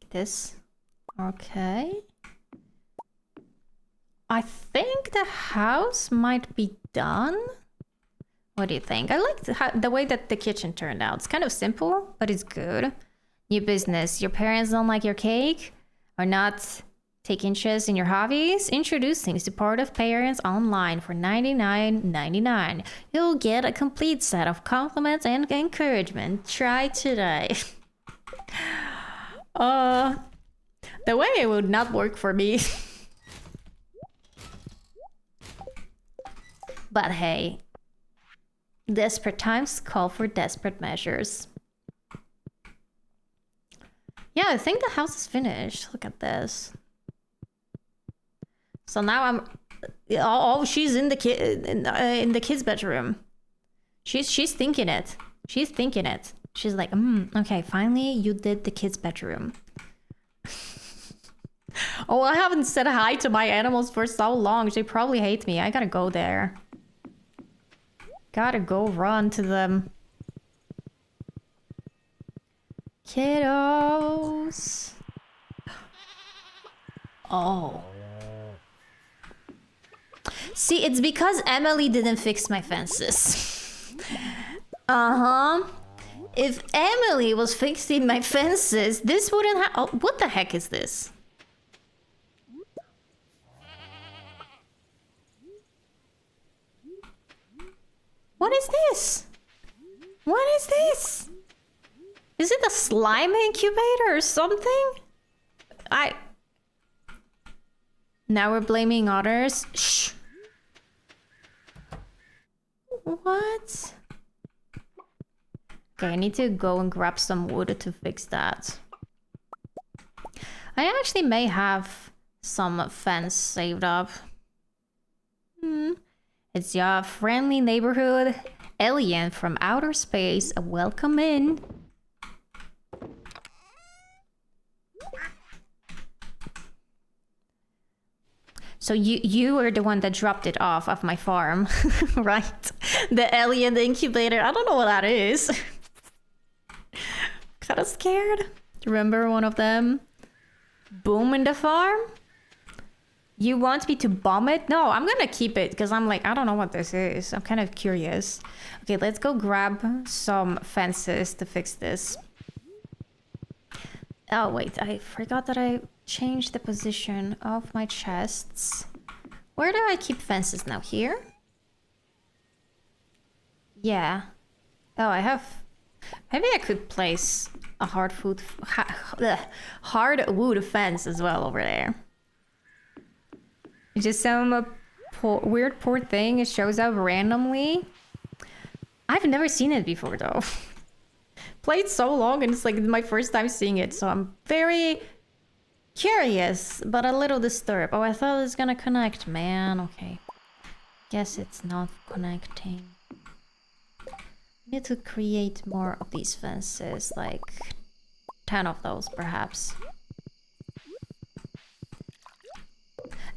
This. Okay. I think the house might be done. What do you think? I like the way that the kitchen turned out. It's kind of simple, but it's good. New business. Your parents don't like your cake? Or not Take interest in your hobbies? Introducing supportive parents online for $99.99. You'll get a complete set of compliments and encouragement. Try today. The way it would not work for me. But hey, desperate times call for desperate measures. Yeah, I think the house is finished. Look at this. So now I'm. Oh, she's in the kids' bedroom. She's thinking it. She's thinking it. She's like, okay, finally you did the kids' bedroom. Oh, I haven't said hi to my animals for so long. They probably hate me. I gotta go there. Gotta go run to them. Kiddos. Oh. See, it's because Emily didn't fix my fences. If Emily was fixing my fences, this wouldn't have... Oh, what the heck is this? What is this? What is this? Is it a slime incubator or something? Now we're blaming others. Shh. What? Okay, I need to go and grab some wood to fix that. I actually may have some fence saved up. It's your friendly neighborhood alien from outer space. Welcome in. So you were the one that dropped it off of my farm, right? The alien incubator. I don't know what that is. Kind of scared. Remember one of them? Booming the farm? You want me to bomb it? No, I'm gonna keep it because I'm like, I don't know what this is. I'm kind of curious. Okay, let's go grab some fences to fix this. Oh, wait, I forgot that I changed the position of my chests. Where do I keep fences now? Here? Yeah. Oh, I have... Maybe I could place a hardwood fence as well over there. It's just some weird poor thing. It shows up randomly. I've never seen it before though. Played so long and it's like my first time seeing it, so I'm very curious but a little disturbed. Oh, I thought it was gonna connect, man. Okay, guess it's not connecting. Need to create more of these fences, like 10 of those perhaps.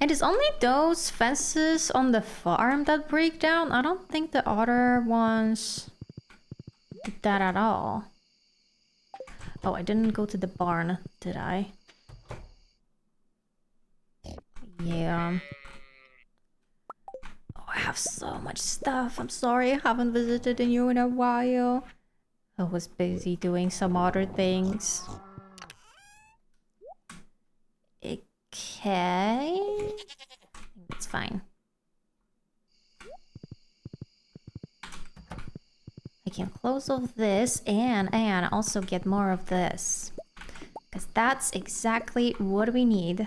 And it's only those fences on the farm that break down. I don't think the other ones did that at all. Oh, I didn't go to the barn, did I? Yeah. Oh, I have so much stuff. I'm sorry I haven't visited you in a while. I was busy doing some other things. Okay. It's fine. I can close off this and also get more of this. Because that's exactly what we need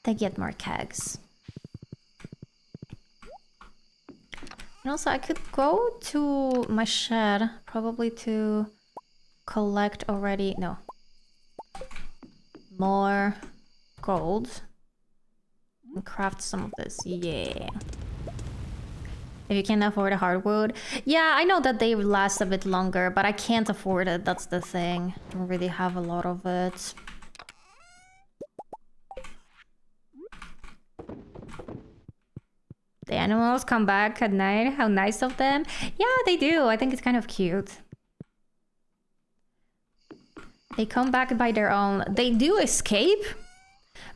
to get more kegs. And also I could go to my shed probably to collect already, no, more gold and craft some of this. Yeah. If you can afford a hardwood. Yeah, I know that they last a bit longer, but I can't afford it. That's the thing. I don't really have a lot of it. The animals come back at night. How nice of them. Yeah, they do. I think it's kind of cute. They come back by their own. They do escape,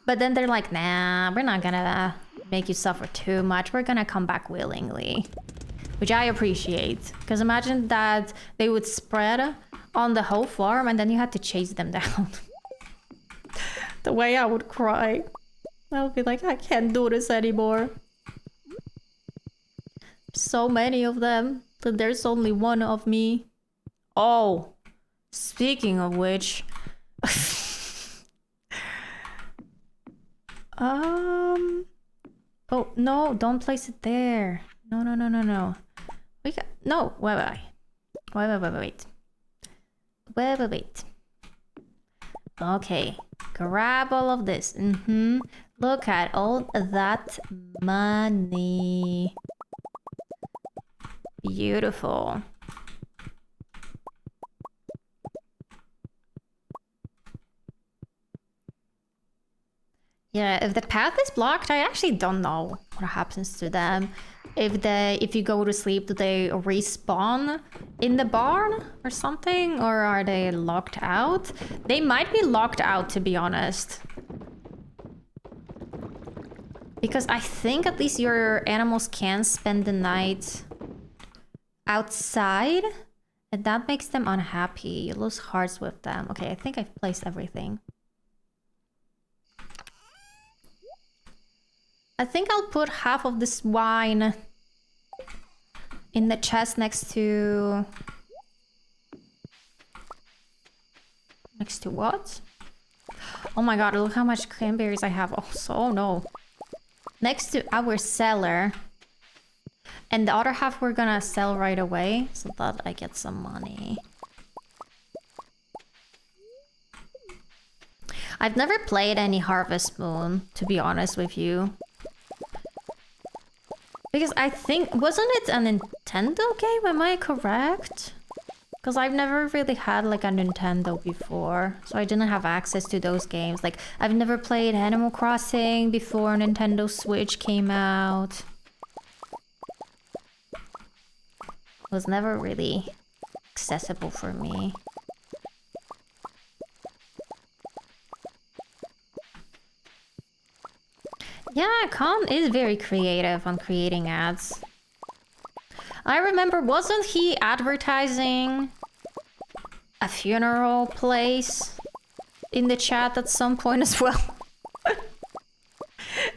but then they're like, nah, we're not gonna make you suffer too much. We're gonna come back willingly, which I appreciate. Because imagine that they would spread on the whole farm and then you had to chase them down. The way I would cry. I would be like, I can't do this anymore. So many of them that there's only one of me. Oh, speaking of which, oh no, don't place it there. No. We got no. Wait. Okay, grab all of this. Look at all that money. Beautiful. Yeah, if the path is blocked, I actually don't know what happens to them. If you go to sleep, do they respawn in the barn or something? Or are they locked out? They might be locked out, to be honest. Because I think at least your animals can spend the night outside. And that makes them unhappy. You lose hearts with them. Okay, I think I've placed everything. I think I'll put half of this wine in the chest next to... Next to what? Oh my god, look how much cranberries I have. Oh no. Next to our cellar. And the other half we're gonna sell right away so that I get some money. I've never played any Harvest Moon, to be honest with you. Because I think... Wasn't it a Nintendo game? Am I correct? Because I've never really had like a Nintendo before. So I didn't have access to those games. Like, I've never played Animal Crossing before Nintendo Switch came out. It was never really accessible for me. Yeah, Khan is very creative on creating ads. I remember, wasn't he advertising a funeral place in the chat at some point as well?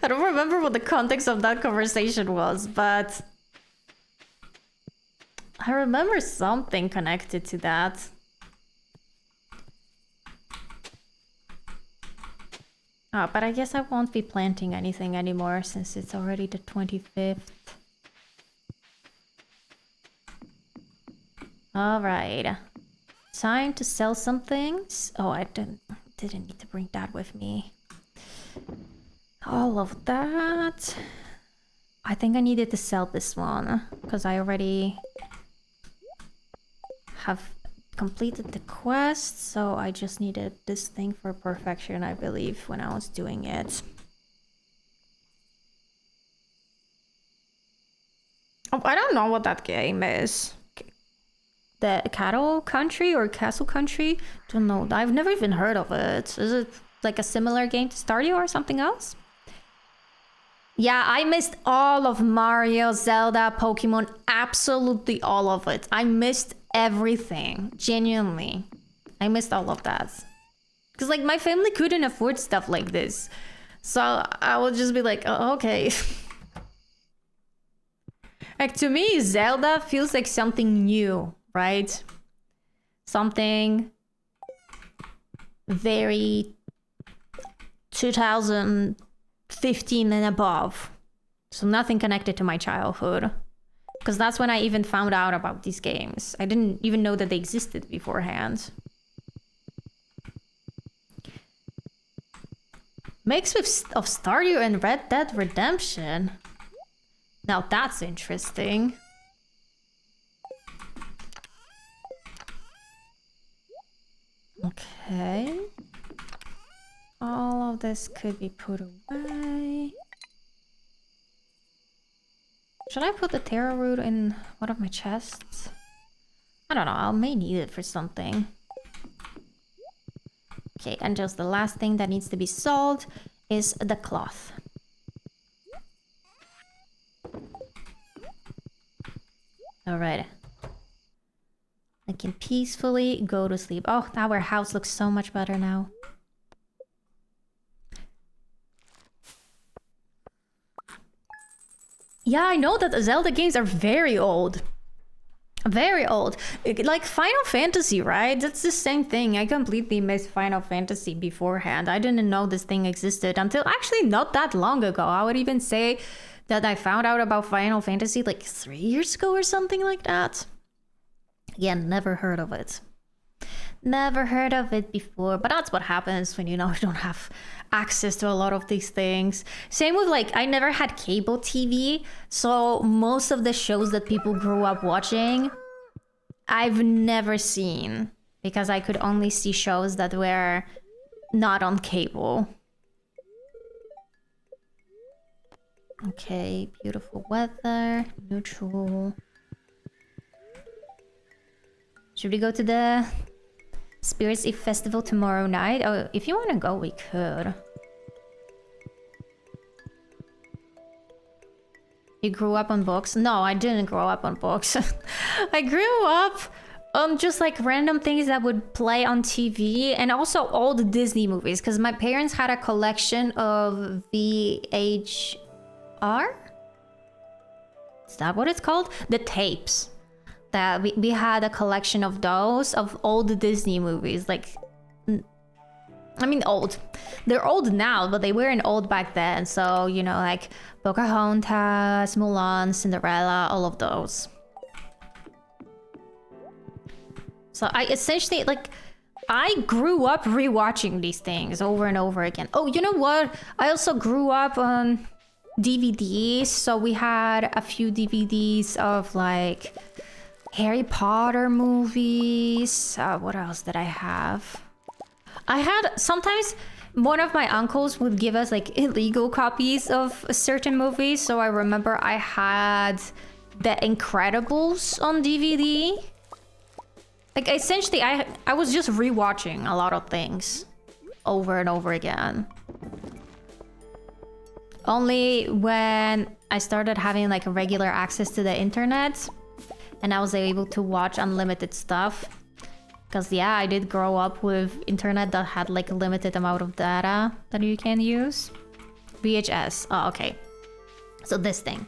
I don't remember what the context of that conversation was, but I remember something connected to that. Oh, but I guess I won't be planting anything anymore since it's already the 25th. Alright. Time to sell some things. Oh, I didn't need to bring that with me. All of that. I think I needed to sell this one because I already have completed the quest, so I just needed this thing for perfection, I believe, when I was doing it. Oh, I don't know what that game is. The Kato Country or Castle Country? Don't know. I've never even heard of it. Is it like a similar game to Stardew or something else? Yeah, I missed all of Mario, Zelda, Pokemon, absolutely all of it. I missed everything, genuinely. I missed all of that. Because like my family couldn't afford stuff like this. So I would just be like, oh, okay. Like to me, Zelda feels like something new, right? Something very 2015 and above. So nothing connected to my childhood. Because that's when I even found out about these games. I didn't even know that they existed beforehand. Mix of Stardew and Red Dead Redemption. Now that's interesting. Okay. All of this could be put away. Should I put the Terra Root in one of my chests? I don't know, I may need it for something. Okay, and just the last thing that needs to be sold is the cloth. Alright. I can peacefully go to sleep. Oh, our house looks so much better now. Yeah, I know that the Zelda games are very old. Very old. Like Final Fantasy, right? That's the same thing. I completely missed Final Fantasy beforehand. I didn't know this thing existed until actually not that long ago. I would even say that I found out about Final Fantasy like 3 years ago or something like that. Again, never heard of it. Never heard of it before, but that's what happens when you don't have access to a lot of these things. Same with like, I never had cable TV, so most of the shows that people grew up watching, I've never seen because I could only see shows that were not on cable. Okay, beautiful weather, neutral. Should we go to the Spirits Eve Festival tomorrow night? Oh, if you want to go, we could. You grew up on books? No, I didn't grow up on books. I grew up on just like random things that would play on TV and also old Disney movies because my parents had a collection of VHR? Is that what it's called? The tapes. That we had a collection of those of old Disney movies, like I mean old. They're old now, but they weren't old back then. So, you know, like Pocahontas, Mulan, Cinderella, all of those. So I essentially like I grew up rewatching these things over and over again. Oh, you know what? I also grew up on DVDs. So we had a few DVDs of like Harry Potter movies. What else did I have? I had sometimes one of my uncles would give us like illegal copies of certain movies. So I remember I had The Incredibles on DVD. Like essentially I was just rewatching a lot of things over and over again. Only when I started having like regular access to the internet and I was able to watch unlimited stuff. Because yeah, I did grow up with internet that had like a limited amount of data that you can use. VHS. Oh, okay. So this thing.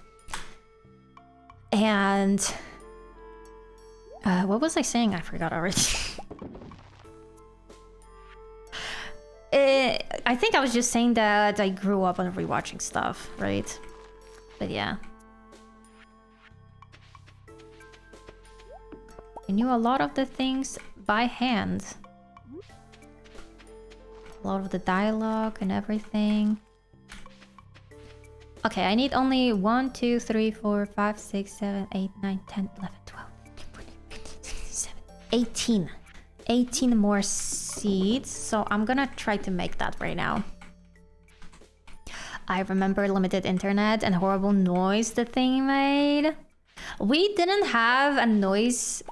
And what was I saying? I forgot already. I think I was just saying that I grew up on rewatching stuff, right? But yeah. I knew a lot of the things by hand. A lot of the dialogue and everything. Okay, I need only 1, 2, 3, 4, 5, 6, 7, 8, 9, 10, 11, 12, 13, 14, 15, 16, 17, 18 more seeds. So I'm gonna try to make that right now. I remember limited internet and horrible noise the thing made. We didn't have a noise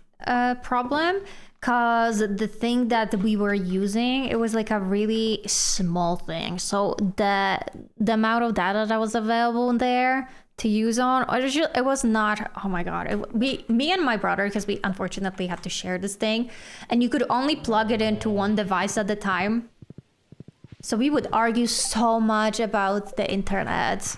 problem because the thing that we were using, it was like a really small thing. So the amount of data that was available there to use on, it was not, oh my god. Me and my brother, because we unfortunately had to share this thing, and you could only plug it into one device at a time. So we would argue so much about the internet.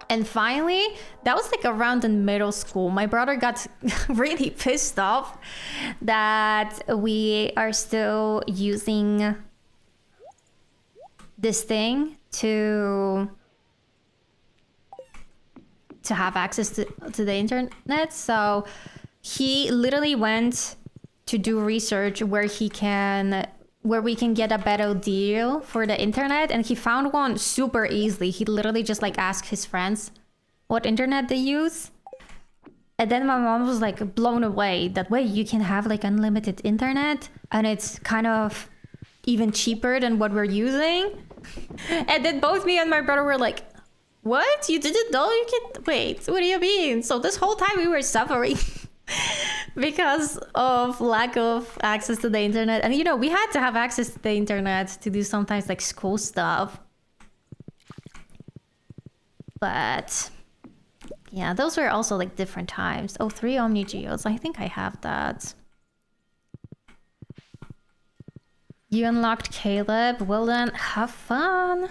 And finally, that was like around in middle school. My brother got really pissed off that we are still using this thing to have access to the internet. So he literally went to do research where we can get a better deal for the internet, and he found one super easily. He literally just like asked his friends what internet they use, and then my mom was like blown away that way you can have like unlimited internet and it's kind of even cheaper than what we're using. And then both me and my brother were like, what? You didn't know you can wait, what do you mean? So this whole time we were suffering because of lack of access to the internet. And you know, we had to have access to the internet to do sometimes like school stuff. But yeah, those were also like different times. Oh, 3 Omni Geos. I think I have that. You unlocked Caleb. Well then, have fun.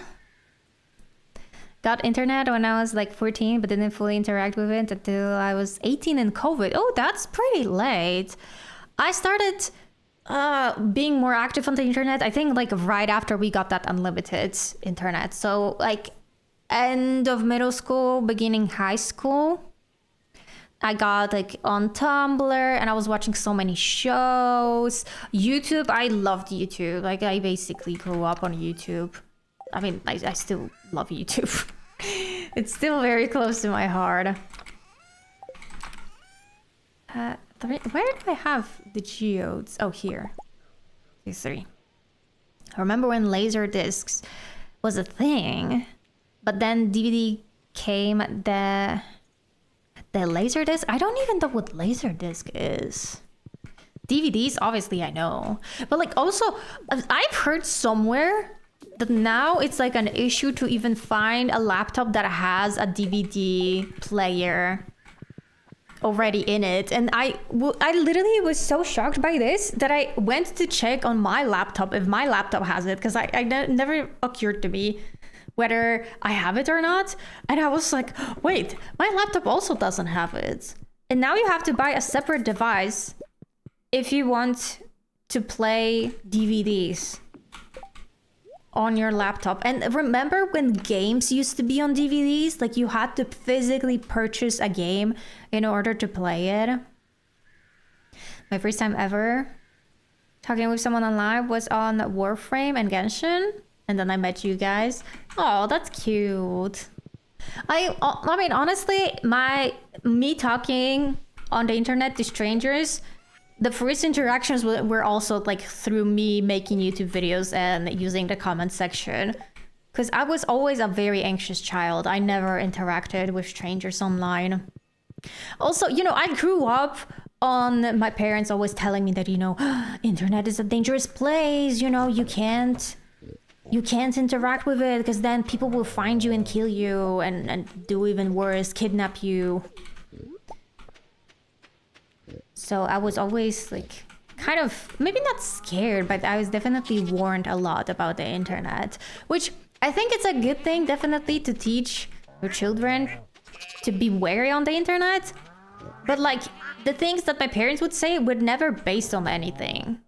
got internet when I was like 14, but didn't fully interact with it until I was 18 in COVID. Oh, that's pretty late. I started being more active on the internet, I think like right after we got that unlimited internet. So like end of middle school, beginning high school. I got like on Tumblr and I was watching so many shows. YouTube, I loved YouTube. Like I basically grew up on YouTube. I mean, I still love YouTube. It's still very close to my heart. Where do I have the geodes? Oh, here. 3. I remember when laser discs was a thing, but then DVD came. The laser disc? I don't even know what laser disc is. DVDs, obviously I know. But like also, I've heard somewhere that now it's like an issue to even find a laptop that has a DVD player already in it. And I literally was so shocked by this that I went to check on my laptop if my laptop has it, because I never occurred to me whether I have it or not. And I was like, wait, my laptop also doesn't have it. And now you have to buy a separate device if you want to play DVDs on your laptop. And remember when games used to be on DVDs? Like you had to physically purchase a game in order to play it. My first time ever talking with someone online was on Warframe and Genshin. And then I met you guys. Oh, that's cute. I mean, honestly, me talking on the internet to strangers, the first interactions were also like through me making YouTube videos and using the comment section. Because I was always a very anxious child. I never interacted with strangers online. Also, you know, I grew up on my parents always telling me that, you know, internet is a dangerous place. You know, you can't interact with it because then people will find you and kill you and do even worse, kidnap you. So I was always like kind of, maybe not scared, but I was definitely warned a lot about the internet, which I think it's a good thing, definitely, to teach your children to be wary on the internet. But like the things that my parents would say were never based on anything.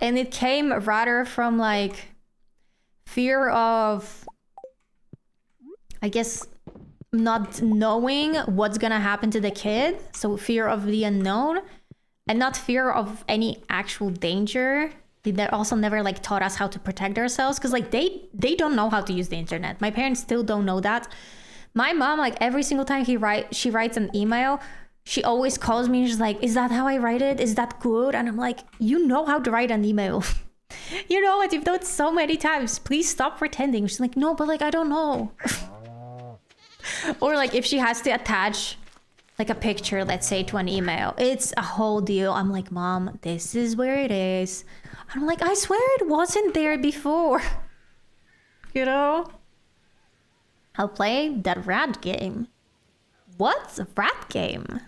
And it came rather from like fear of, I guess, not knowing what's gonna happen to the kid. So fear of the unknown and not fear of any actual danger. They also never like taught us how to protect ourselves because like they don't know how to use the internet. My parents still don't know that. My mom, like every single time she writes an email, she always calls me and she's like, is that how I write it? Is that good? And I'm like, you know how to write an email. You know what? You've done it so many times. Please stop pretending. She's like, no, but like, I don't know. Or like if she has to attach like a picture, let's say, to an email, it's a whole deal. I'm like, Mom, this is where it is. I'm like, I swear it wasn't there before. You know? I'll play that rat game. What's a rat game?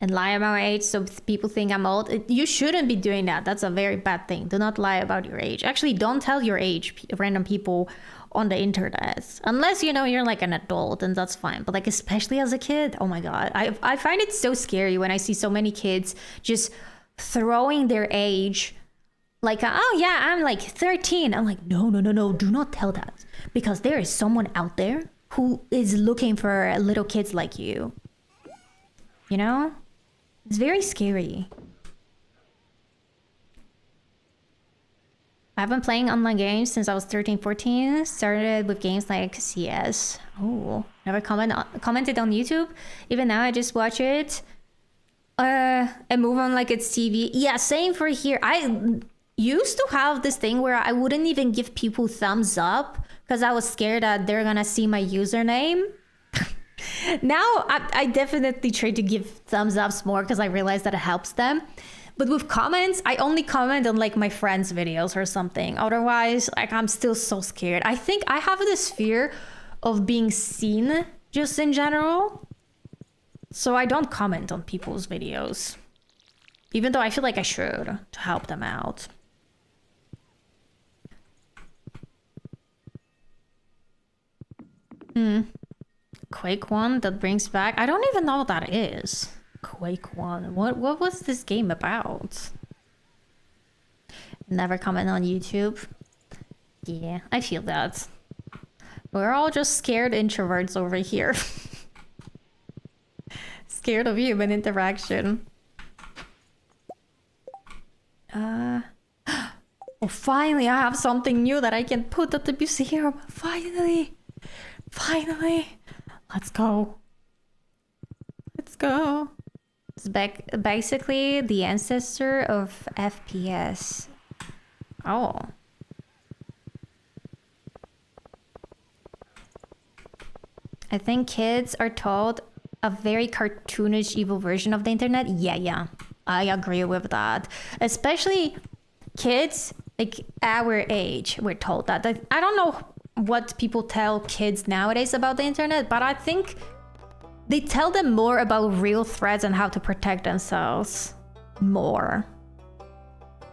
And lie about my age so people think I'm old. You shouldn't be doing that. That's a very bad thing. Do not lie about your age. Actually, don't tell your age, random people on the internet. Unless, you know, you're like an adult, and that's fine. But like, especially as a kid, oh my God. I find it so scary when I see so many kids just throwing their age. Like, oh yeah, I'm like 13. I'm like, no, do not tell that. Because there is someone out there who is looking for little kids like you. You know? It's very scary. I've been playing online games since I was 13, 14. Started with games like CS. Oh, never commented on YouTube. Even now, I just watch it. And move on like it's TV. Yeah, same for here. I used to have this thing where I wouldn't even give people thumbs up because I was scared that they're gonna see my username. Now I definitely try to give thumbs ups more because I realize that it helps them. But with comments, I only comment on like my friends' videos or something. Otherwise, like I'm still so scared. I think I have this fear of being seen just in general. So I don't comment on people's videos. Even though I feel like I should to help them out. Quake 1 that brings back... I don't even know what that is. Quake 1. What was this game about? Never comment on YouTube. Yeah, I feel that. We're all just scared introverts over here. Scared of human interaction. Oh, finally, I have something new that I can put at the museum. Finally. Finally. Let's go. Let's go. It's basically the ancestor of FPS. Oh. I think kids are told a very cartoonish evil version of the internet. Yeah. I agree with that. Especially kids like our age, we're told that. I don't know what people tell kids nowadays about the internet, but I think they tell them more about real threats and how to protect themselves more.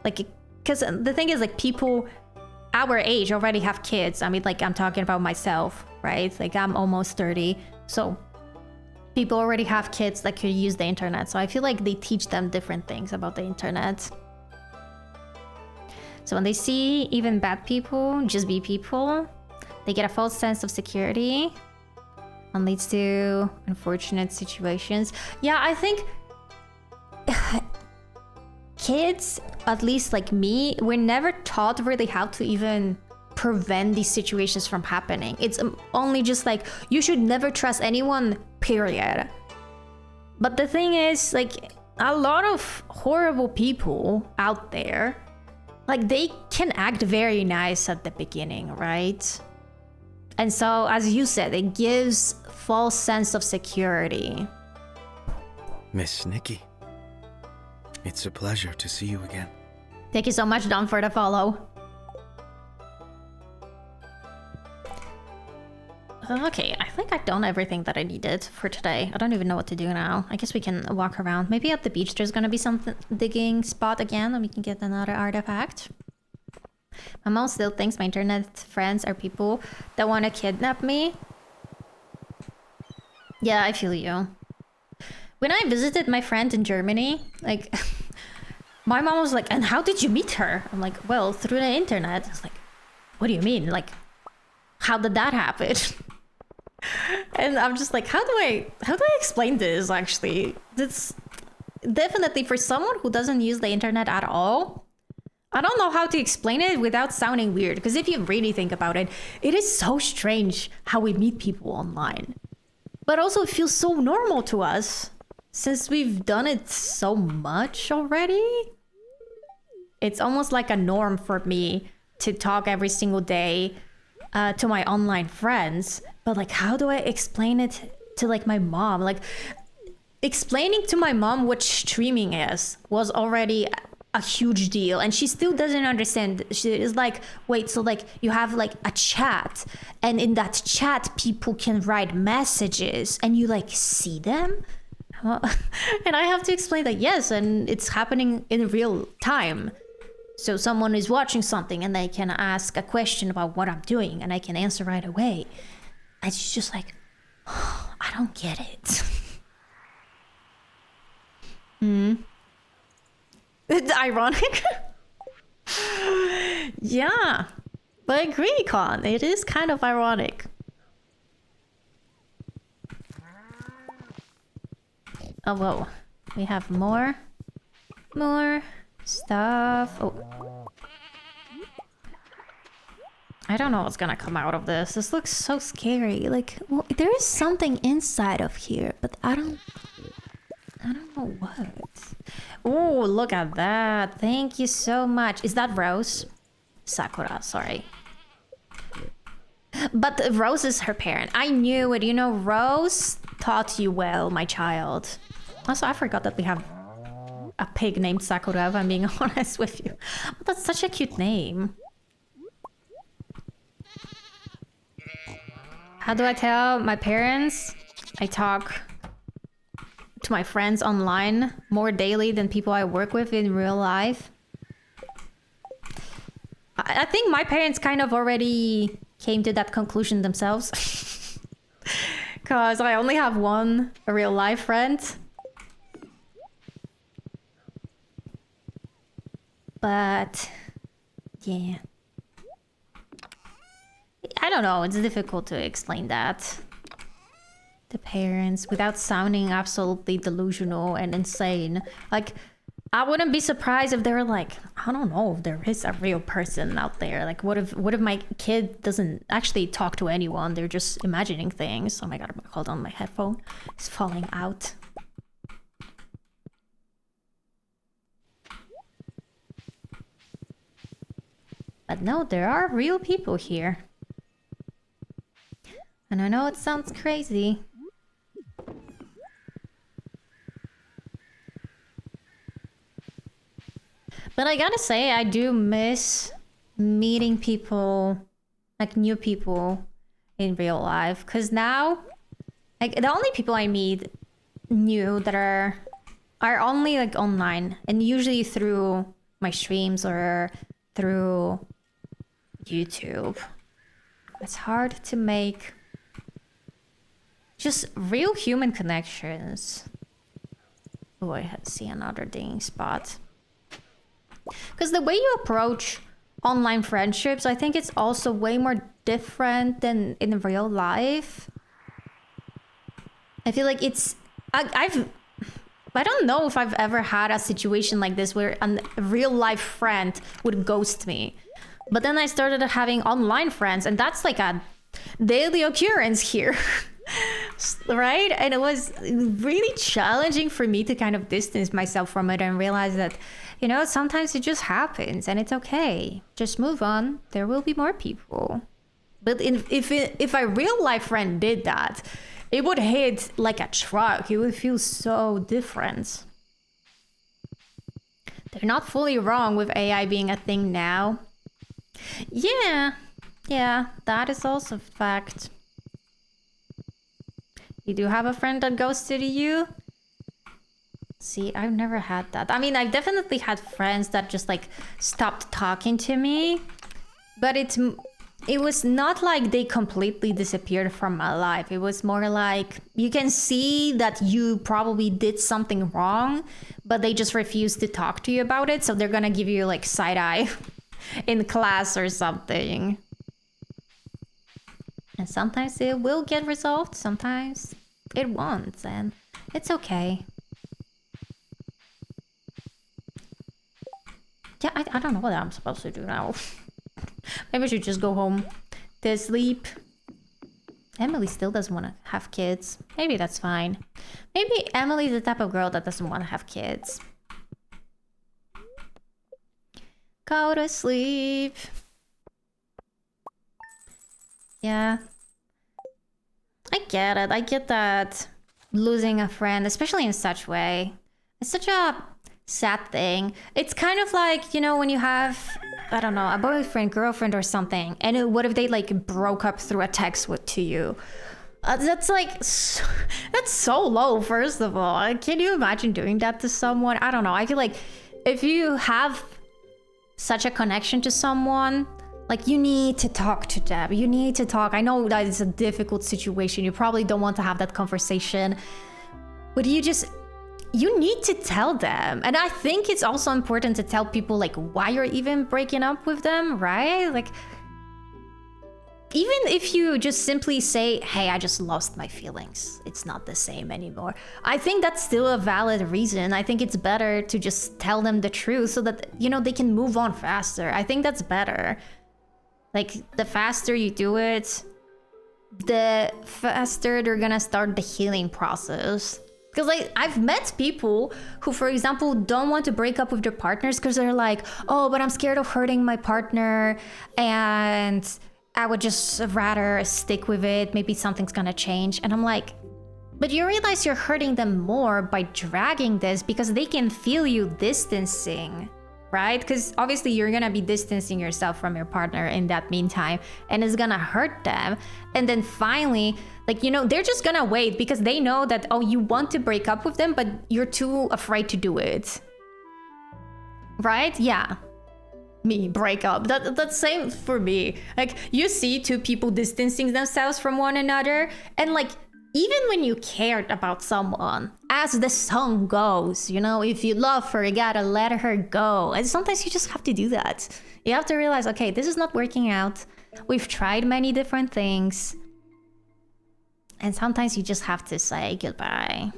Like, because the thing is, like, people our age already have kids. I mean, like, I'm talking about myself, right? Like, I'm almost 30. So people already have kids that could use the internet. So I feel like they teach them different things about the internet. So when they see even bad people just be people, they get a false sense of security and leads to unfortunate situations. Yeah, I think kids, at least like me, we're never taught really how to even prevent these situations from happening. It's only just like, you should never trust anyone, period. But the thing is, like, a lot of horrible people out there, like, they can act very nice at the beginning, right? And so, as you said, it gives false sense of security. Miss Nikki, it's a pleasure to see you again. Thank you so much, Don, for the follow. Okay, I think I've done everything that I needed for today. I don't even know what to do now. I guess we can walk around. Maybe at the beach there's gonna be some digging spot again and we can get another artifact. My mom still thinks my internet friends are people that want to kidnap me. Yeah, I feel you. When I visited my friend in Germany, like, my mom was like, and how did you meet her? I'm like, well, through the internet. It's like, what do you mean? Like, how did that happen? And I'm just like, how do I explain this, actually? This definitely, for someone who doesn't use the internet at all, I don't know how to explain it without sounding weird. Because if you really think about it, it is so strange how we meet people online. But also it feels so normal to us since we've done it so much already. It's almost like a norm for me to talk every single day to my online friends. But like, how do I explain it to like my mom? Like, explaining to my mom what streaming is was already a huge deal, and she still doesn't understand. She is like, wait, so like you have like a chat, and in that chat people can write messages and you like see them? And I have to explain that, yes, and it's happening in real time. So someone is watching something and they can ask a question about what I'm doing and I can answer right away. And she's just like, oh, I don't get it. It's ironic. Yeah, but I agree, Con. It is kind of ironic. Oh, whoa. We have more stuff. Oh. I don't know what's gonna come out of this. This looks so scary. Like, well, there is something inside of here, but I don't know what. Oh, look at that. Thank you so much. Is that Rose? Sakura, sorry. But Rose is her parent. I knew it. You know, Rose taught you well, my child. Also, I forgot that we have a pig named Sakura, if I'm being honest with you. But that's such a cute name. How do I tell my parents? I talk to my friends online more daily than people I work with in real life. I think my parents kind of already came to that conclusion themselves. Because I only have one real life friend. But yeah. I don't know, it's difficult to explain that. The parents without sounding absolutely delusional and insane. Like, I wouldn't be surprised if they were like, I don't know if there is a real person out there. Like, what if my kid doesn't actually talk to anyone? They're just imagining things. Oh my god, hold on, my headphone is falling out. But no, there are real people here. And I know it sounds crazy. But I gotta say, I do miss meeting people, like new people in real life. Because now, like, the only people I meet new that are only like online, and usually through my streams or through YouTube. It's hard to make just real human connections. Oh, I see another ding spot. Because the way you approach online friendships, I think it's also way more different than in real life. I feel like it's... I don't know if I've ever had a situation like this where a real life friend would ghost me. But then I started having online friends, and that's like a daily occurrence here. Right? And it was really challenging for me to kind of distance myself from it and realize that, you know, sometimes it just happens and it's okay. Just move on. There will be more people. But if a real life friend did that, it would hit like a truck. It would feel so different. They're not fully wrong with AI being a thing now. Yeah, that is also a fact. You do have a friend that ghosted you? See, I've never had that. I mean, I've definitely had friends that just like stopped talking to me, but it was not like they completely disappeared from my life. It was more like you can see that you probably did something wrong, but they just refuse to talk to you about it. So they're gonna give you like side eye in class or something. And sometimes it will get resolved, sometimes it won't, and it's okay. Yeah, I don't know what I'm supposed to do now. Maybe I should just go home to sleep. Emily still doesn't want to have kids. Maybe that's fine. Maybe Emily's the type of girl that doesn't want to have kids. Go to sleep. Yeah. I get it. I get that losing a friend, especially in such way, it's such a sad thing. It's kind of like, you know, when you have, I don't know, a boyfriend, girlfriend or something, and what if they like broke up through a text to you? That's like, that's so low, first of all. Can you imagine doing that to someone? I don't know. I feel like if you have such a connection to someone, like, you need to talk to them. You need to talk. I know that it's a difficult situation. You probably don't want to have that conversation. But you need to tell them. And I think it's also important to tell people, like, why you're even breaking up with them, right? Like, even if you just simply say, hey, I just lost my feelings. It's not the same anymore. I think that's still a valid reason. I think it's better to just tell them the truth so that, you know, they can move on faster. I think that's better. Like, the faster you do it, the faster they're gonna start the healing process. Because, like, I've met people who, for example, don't want to break up with their partners because they're like, oh, but I'm scared of hurting my partner and I would just rather stick with it. Maybe something's gonna change. And I'm like, but you realize you're hurting them more by dragging this because they can feel you distancing. Right? Because obviously you're gonna be distancing yourself from your partner in that meantime, and it's gonna hurt them. And then finally, like, you know, they're just gonna wait because they know that, oh, you want to break up with them, but you're too afraid to do it. Right? Yeah. Me, break up. That's same for me. Like, you see two people distancing themselves from one another, and like, even when you cared about someone, as the song goes, you know, if you love her, you gotta let her go. And sometimes you just have to do that. You have to realize, okay, this is not working out. We've tried many different things. And sometimes you just have to say goodbye.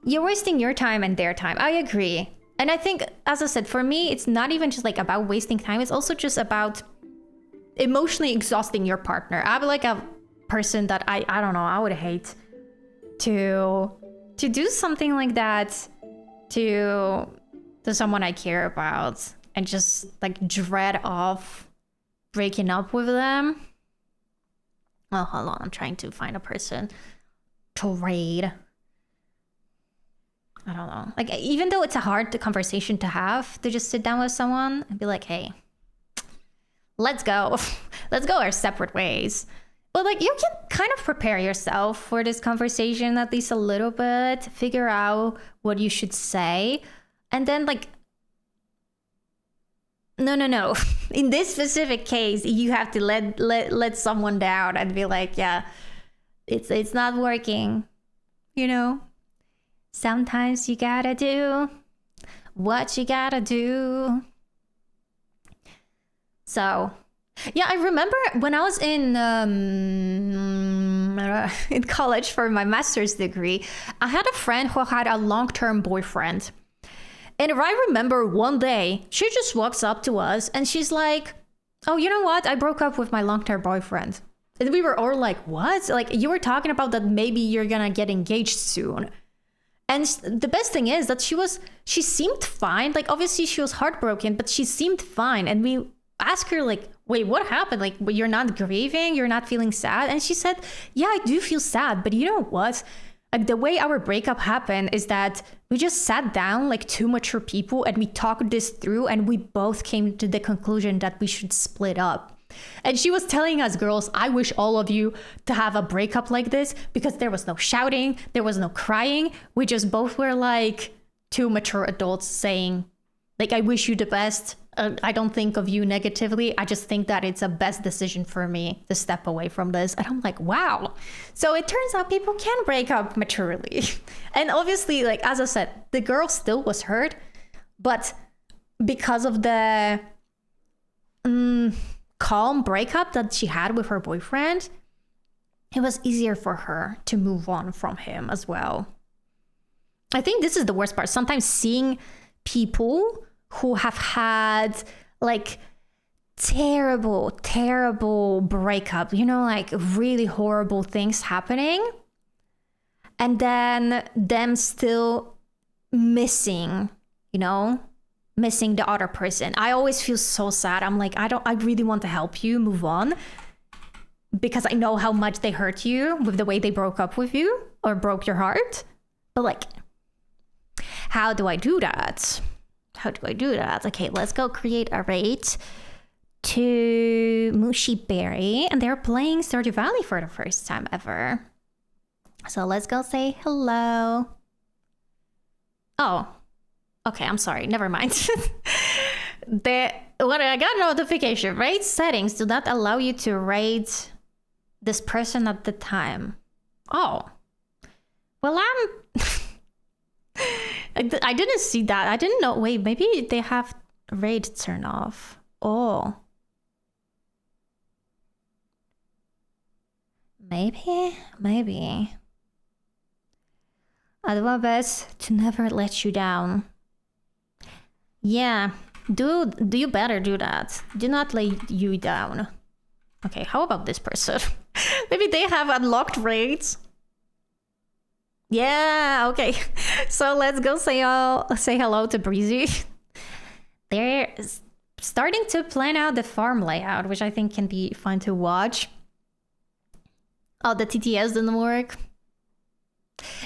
You're wasting your time and their time. I agree. And I think, as I said, for me, it's not even just like about wasting time. It's also just about emotionally exhausting your partner. I'm like a person that I don't know, I would hate to do something like that to someone I care about and just like dread of breaking up with them. Well, hold on, I'm trying to find a person to raid. I don't know. Like, even though it's a hard conversation to have, to just sit down with someone and be like, hey, let's go. Let's go our separate ways. But like, you can kind of prepare yourself for this conversation at least a little bit, figure out what you should say. And then like, no. In this specific case, you have to let someone down and be like, yeah, it's not working. You know, sometimes you gotta do what you gotta do. So, yeah, I remember when I was in college for my master's degree, I had a friend who had a long-term boyfriend. And I remember one day, she just walks up to us and she's like, oh, you know what? I broke up with my long-term boyfriend. And we were all like, what? Like, you were talking about that maybe you're gonna get engaged soon. And the best thing is that she seemed fine. Like, obviously she was heartbroken, but she seemed fine. And we asked her like, wait, what happened? Like, you're not grieving? You're not feeling sad? And she said, yeah, I do feel sad. But you know what? Like, the way our breakup happened is that we just sat down like two mature people and we talked this through and we both came to the conclusion that we should split up. And she was telling us, girls, I wish all of you to have a breakup like this because there was no shouting, there was no crying. We just both were like two mature adults saying, like, I wish you the best. I don't think of you negatively. I just think that it's a best decision for me to step away from this. And I'm like, wow. So it turns out people can break up maturely. And obviously, like, as I said, the girl still was hurt, but because of the calm breakup that she had with her boyfriend, it was easier for her to move on from him as well. I think this is the worst part. Sometimes seeing people who have had like terrible breakup, you know, like really horrible things happening, and then them still missing the other person. I always feel so sad. I'm like, I really want to help you move on because I know how much they hurt you with the way they broke up with you or broke your heart. But like, how do I do that? Okay, let's go create a raid to Mushy Berry. And they're playing Stardew Valley for the first time ever. So let's go say hello. Oh, okay, I'm sorry. Never mind. When I got a notification, raid settings do not allow you to raid this person at the time. Oh. Well, I didn't see that. I didn't know. Wait, maybe they have raid turn off. Oh. Maybe. I do my best to never let you down. Yeah, do you better do that. Do not let you down. Okay, how about this person? Maybe they have unlocked raids. Yeah, okay. So let's go say hello to Breezy. They're starting to plan out the farm layout, which I think can be fun to watch. Oh, the TTS didn't work.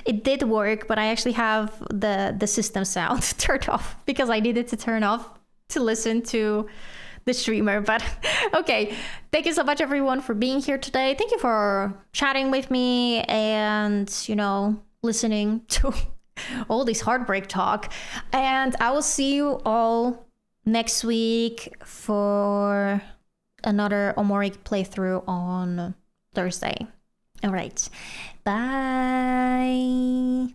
It did work, but I actually have the system sound turned off because I needed to turn off to listen to the streamer. But okay, thank you so much everyone for being here today. Thank you for chatting with me and, listening to all this heartbreak talk. And I will see you all next week for another Omori playthrough on Thursday. All right. Bye.